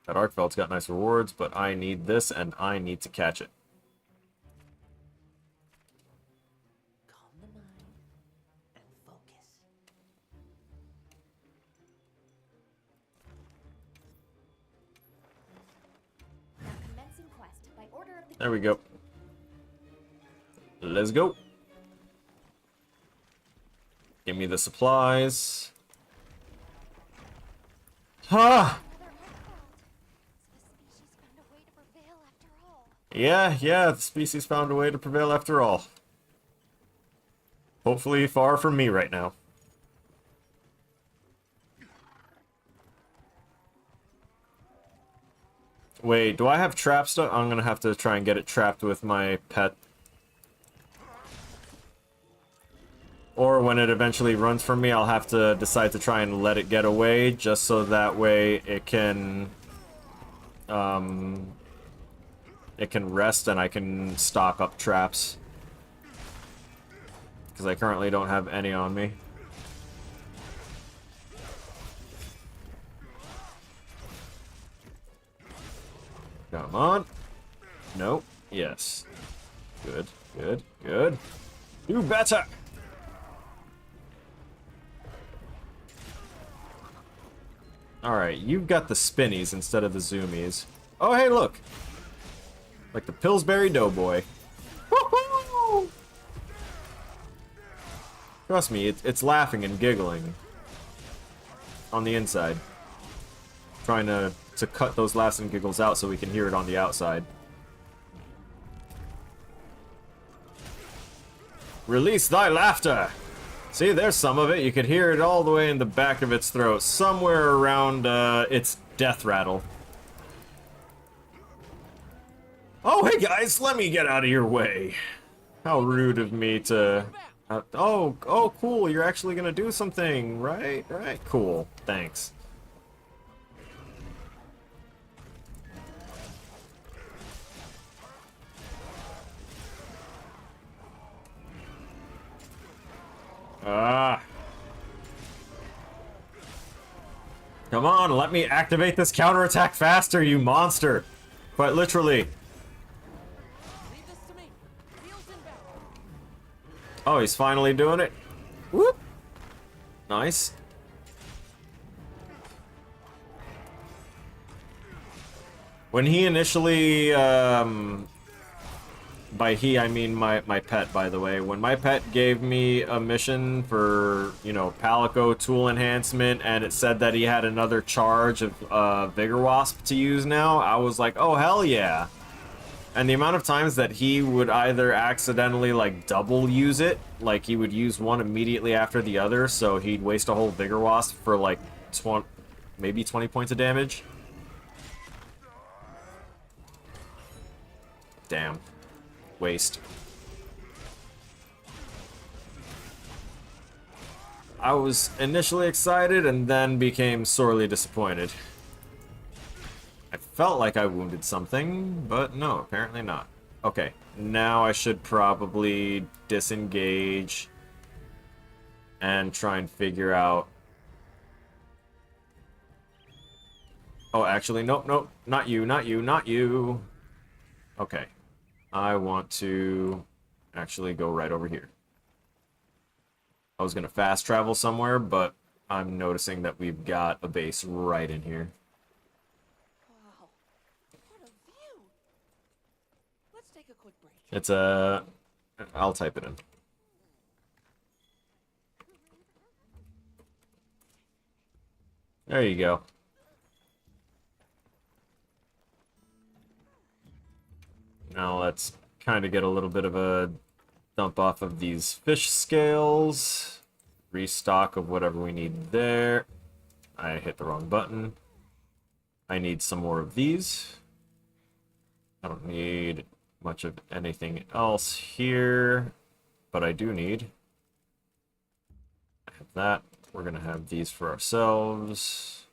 That Arcveld's got nice rewards, but I need this and I need to catch it.
Calm the mind and focus.
Now commencing quest by order of the
There we go. Let's go. Give me the supplies. Ha! Yeah, the species found a way to prevail after all. Hopefully far from me right now. Wait, do I have trap stuff? I'm gonna have to try and get it trapped with my pet. Or when it eventually runs from me, I'll have to decide to try and let it get away, just so that way it can rest and I can stock up traps. Because I currently don't have any on me. Come on. Nope. Yes. Good, good, good. Do better! Alright, you've got the spinnies instead of the zoomies. Oh, hey, look! Like the Pillsbury Doughboy. Woohoo! Trust me, it's laughing and giggling. On the inside. Trying to cut those laughs and giggles out so we can hear it on the outside. Release thy laughter! See, there's some of it. You could hear it all the way in the back of its throat, somewhere around its death rattle. Oh, hey guys, let me get out of your way. How rude of me to... oh, cool, you're actually gonna do something, right? Right, cool, thanks. Ah. Come on, let me activate this counterattack faster, you monster! Quite literally.
Leave this to me. Wheels inbound.
Oh, he's finally doing it. Whoop! Nice. When he initially, by he I mean my pet, by the way. When my pet gave me a mission for, you know, Palico tool enhancement, and it said that he had another charge of Vigor Wasp to use now, I was like, oh hell yeah. And the amount of times that he would either accidentally, like, double use it, like he would use one immediately after the other, so he'd waste a whole Vigor Wasp for like maybe 20 points of damage. Damn. Waste. I was initially excited and then became sorely disappointed. I felt like I wounded something, but no, apparently not. Okay, now I should probably disengage and try and figure out... Oh, actually, nope, nope, not you, not you, not you. Okay. I want to actually go right over here. I was going to fast travel somewhere, but I'm noticing that we've got a base right in here.
Wow. What a view. Let's take a quick break.
It's a... I'll type it in. There you go. Now let's kind of get a little bit of a dump off of these fish scales. Restock of whatever we need there. I hit the wrong button. I need some more of these. I don't need much of anything else here, but I do need... I have that. We're going to have these for ourselves.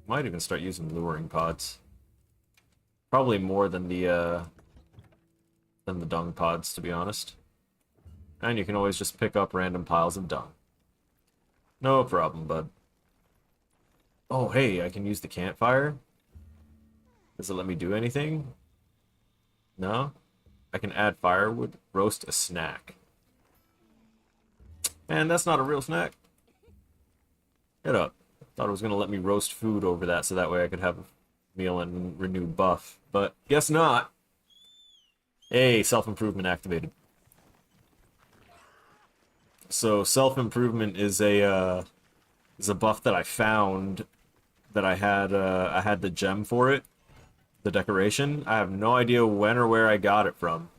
Might even start using luring pods. Probably more than the dung pods, to be honest. And you can always just pick up random piles of dung. No problem, bud. Oh, hey, I can use the campfire? Does it let me do anything? No? I can add firewood, roast a snack. Man, that's not a real snack. Get up. Thought it was going to let me roast food over that so that way I could have a meal and renew buff. But guess not. Hey, self-improvement activated. So self-improvement is a buff that I found that I had the gem for it, the decoration. I have no idea when or where I got it from.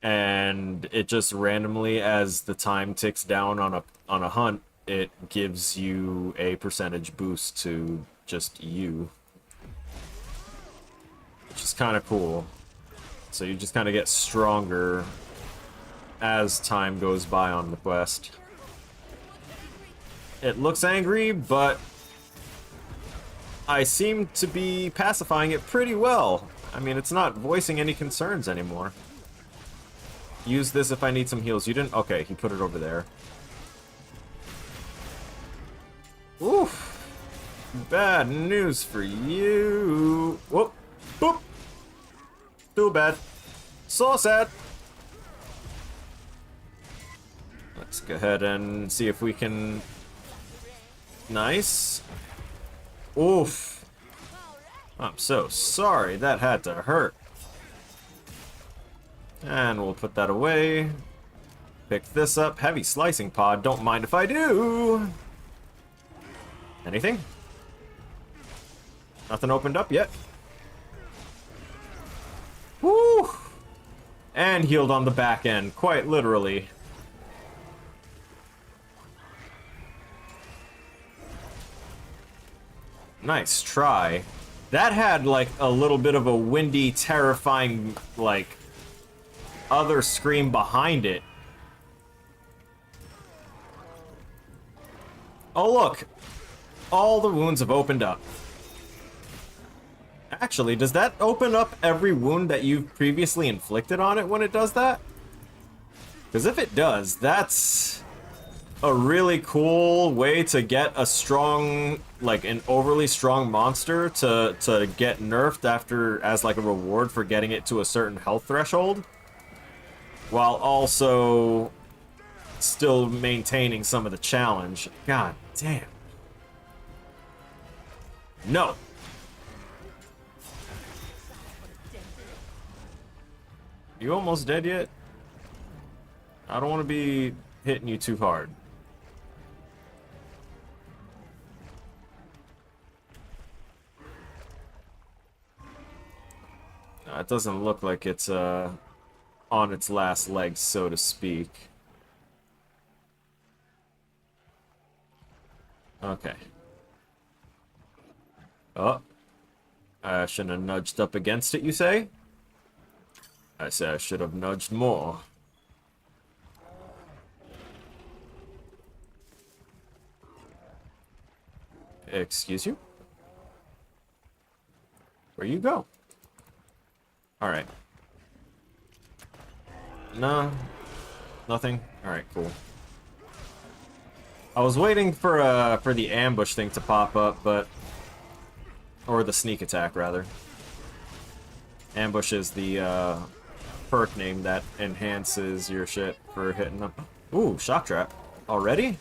And it just randomly, as the time ticks down on a hunt, it gives you a percentage boost to just you. Which is kind of cool. So you just kind of get stronger as time goes by on the quest. It looks angry, but I seem to be pacifying it pretty well. I mean, it's not voicing any concerns anymore. Use this if I need some heals. You didn't? Okay, he put it over there. Oof. Bad news for you. Whoop. Boop. Too bad. So sad. Let's go ahead and see if we can... Nice. Oof. I'm so sorry. That had to hurt. And we'll put that away. Pick this up. Heavy slicing pod. Don't mind if I do. Anything? Nothing opened up yet. Woo! And healed on the back end, quite literally. Nice try. That had, like, a little bit of a windy, terrifying, like, other scream behind it. Oh, look! All the wounds have opened up. Actually, does that open up every wound that you've previously inflicted on it when it does that? Because if it does, that's a really cool way to get a strong, like an overly strong monster to get nerfed after as like a reward for getting it to a certain health threshold, while also still maintaining some of the challenge. God damn. No. You almost dead yet? I don't want to be hitting you too hard. It doesn't look like it's on its last legs, so to speak. Okay. Oh. I shouldn't have nudged up against it, you say? I say I should have nudged more. Excuse you? Where you go? Alright. No. Nothing? Alright, cool. I was waiting for the ambush thing to pop up, but... Or the sneak attack, rather. Ambush is the, perk name that enhances your shit for hitting them. Ooh, shock trap. Already?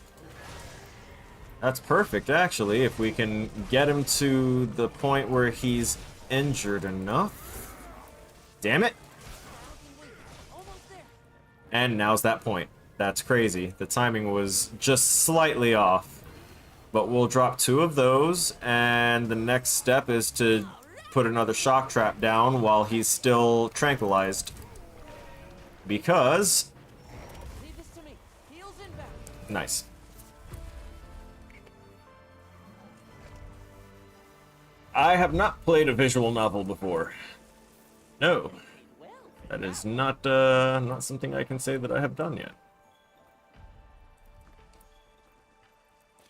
That's perfect, actually, if we can get him to the point where he's injured enough. Damn it! And now's that point. That's crazy. The timing was just slightly off. But we'll drop 2 of those, and the next step is to put another shock trap down while he's still tranquilized. Because... Nice. I have not played a visual novel before. No. That is not something I can say that I have done yet.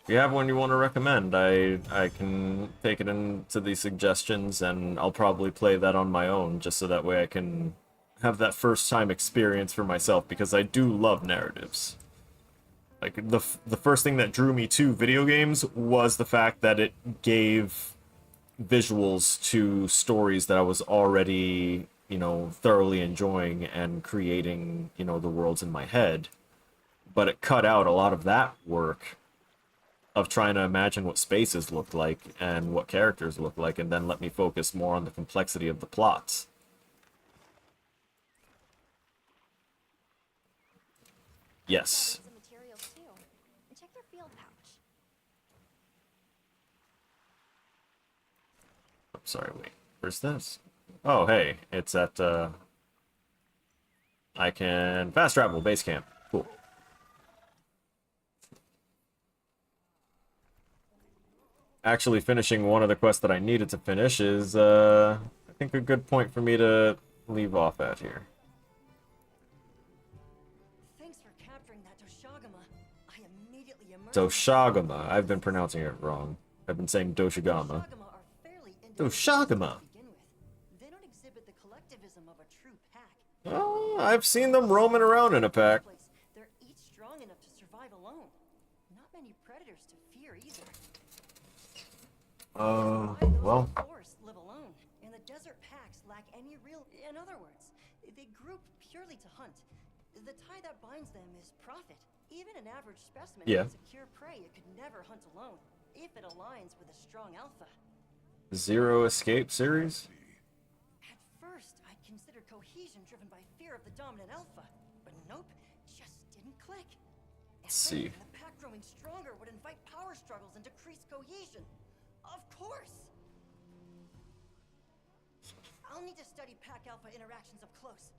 If you have one you want to recommend, I can take it into the suggestions, and I'll probably play that on my own, just so that way I can have that first-time experience for myself, because I do love narratives. Like, the first thing that drew me to video games was the fact that it gave visuals to stories that I was already, you know, thoroughly enjoying and creating, you know, the worlds in my head. But it cut out a lot of that work of trying to imagine what spaces looked like and what characters looked like, and then let me focus more on the complexity of the plots. Yes. Oh, sorry, wait. Where's this? Oh, hey. It's at, I can fast travel base camp. Cool. Actually finishing one of the quests that I needed to finish is, I think a good point for me to leave off at here.
Thanks for capturing that Doshagama. I immediately immersed
Doshagama. I've been pronouncing it wrong. I've been saying Doshigama. Doshagama.
They don't exhibit the collectivism of a true pack.
Oh, I've seen them roaming around in a pack.
They're each strong enough to survive alone. Not many predators to fear either.
Well.
Forests live alone, and the desert packs lack any real. In other words, they group purely to hunt. The tie that binds them is profit. Even an average specimen can secure prey it could never hunt alone, if it aligns with a strong alpha.
Zero Escape series?
At first, I considered cohesion driven by fear of the dominant alpha, but nope, just didn't click.
Let's see.
The pack growing stronger would invite power struggles and decrease cohesion. Of course! I'll need to study pack alpha interactions up close.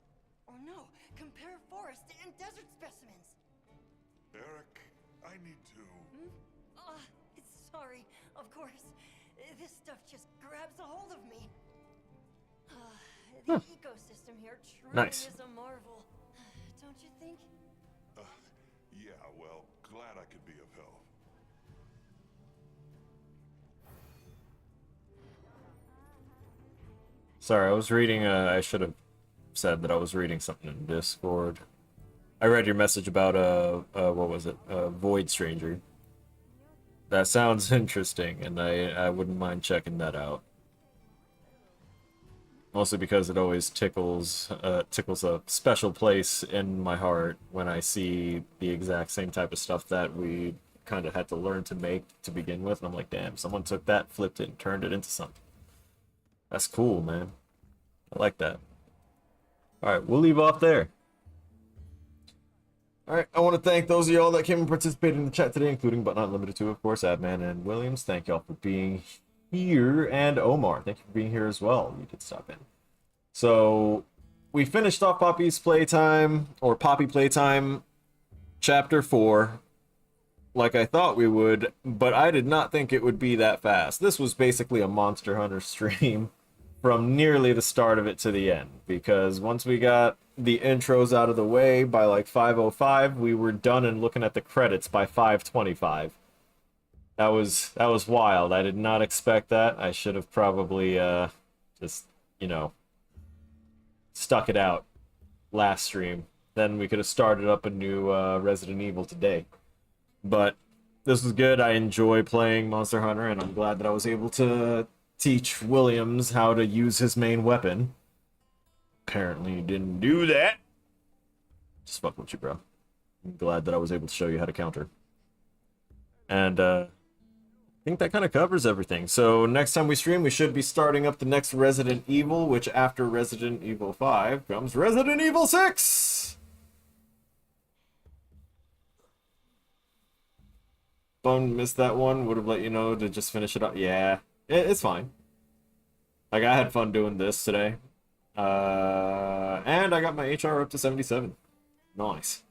Or no, compare forest and desert specimens.
Eric, I need to...
Sorry, of course. This stuff just grabs a hold of me. The ecosystem here truly is a marvel. Don't you think?
Yeah, well, glad I could be of help.
Sorry, I was reading, I should have said that I was reading something in Discord. I read your message about what was it? Void Stranger. That sounds interesting, and I wouldn't mind checking that out. Mostly because it always tickles a special place in my heart when I see the exact same type of stuff that we kind of had to learn to make to begin with, and I'm like, damn, someone took that, flipped it, and turned it into something. That's cool, man. I like that. Alright, we'll leave off there. Alright, I want to thank those of y'all that came and participated in the chat today, including but not limited to, of course, Adman and Williams. Thank y'all for being here, and Omar, thank you for being here as well. You did stop in. So, we finished off Poppy's Playtime, or Poppy Playtime Chapter 4, like I thought we would, but I did not think it would be that fast. This was basically a Monster Hunter stream from nearly the start of it to the end, because once we got the intros out of the way by like 5:05, we were done and looking at the credits by 5:25. That was wild. I did not expect that. I should have probably just, you know, stuck it out last stream. Then we could have started up a new Resident Evil today. But this was good. I enjoy playing Monster Hunter, and I'm glad that I was able to teach Williams how to use his main weapon. Apparently, he didn't do that. Just fuck with you, bro. I'm glad that I was able to show you how to counter. And I think that kind of covers everything. So next time we stream, we should be starting up the next Resident Evil, which after Resident Evil 5 comes Resident Evil 6! Bone missed that one. Would have let you know to just finish it up. Yeah, it's fine. Like, I had fun doing this today. And I got my HR up to 77. Nice.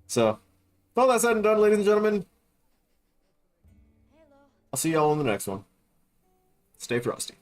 So, with all that said and done, ladies and gentlemen, I'll see y'all in the next one. Stay frosty.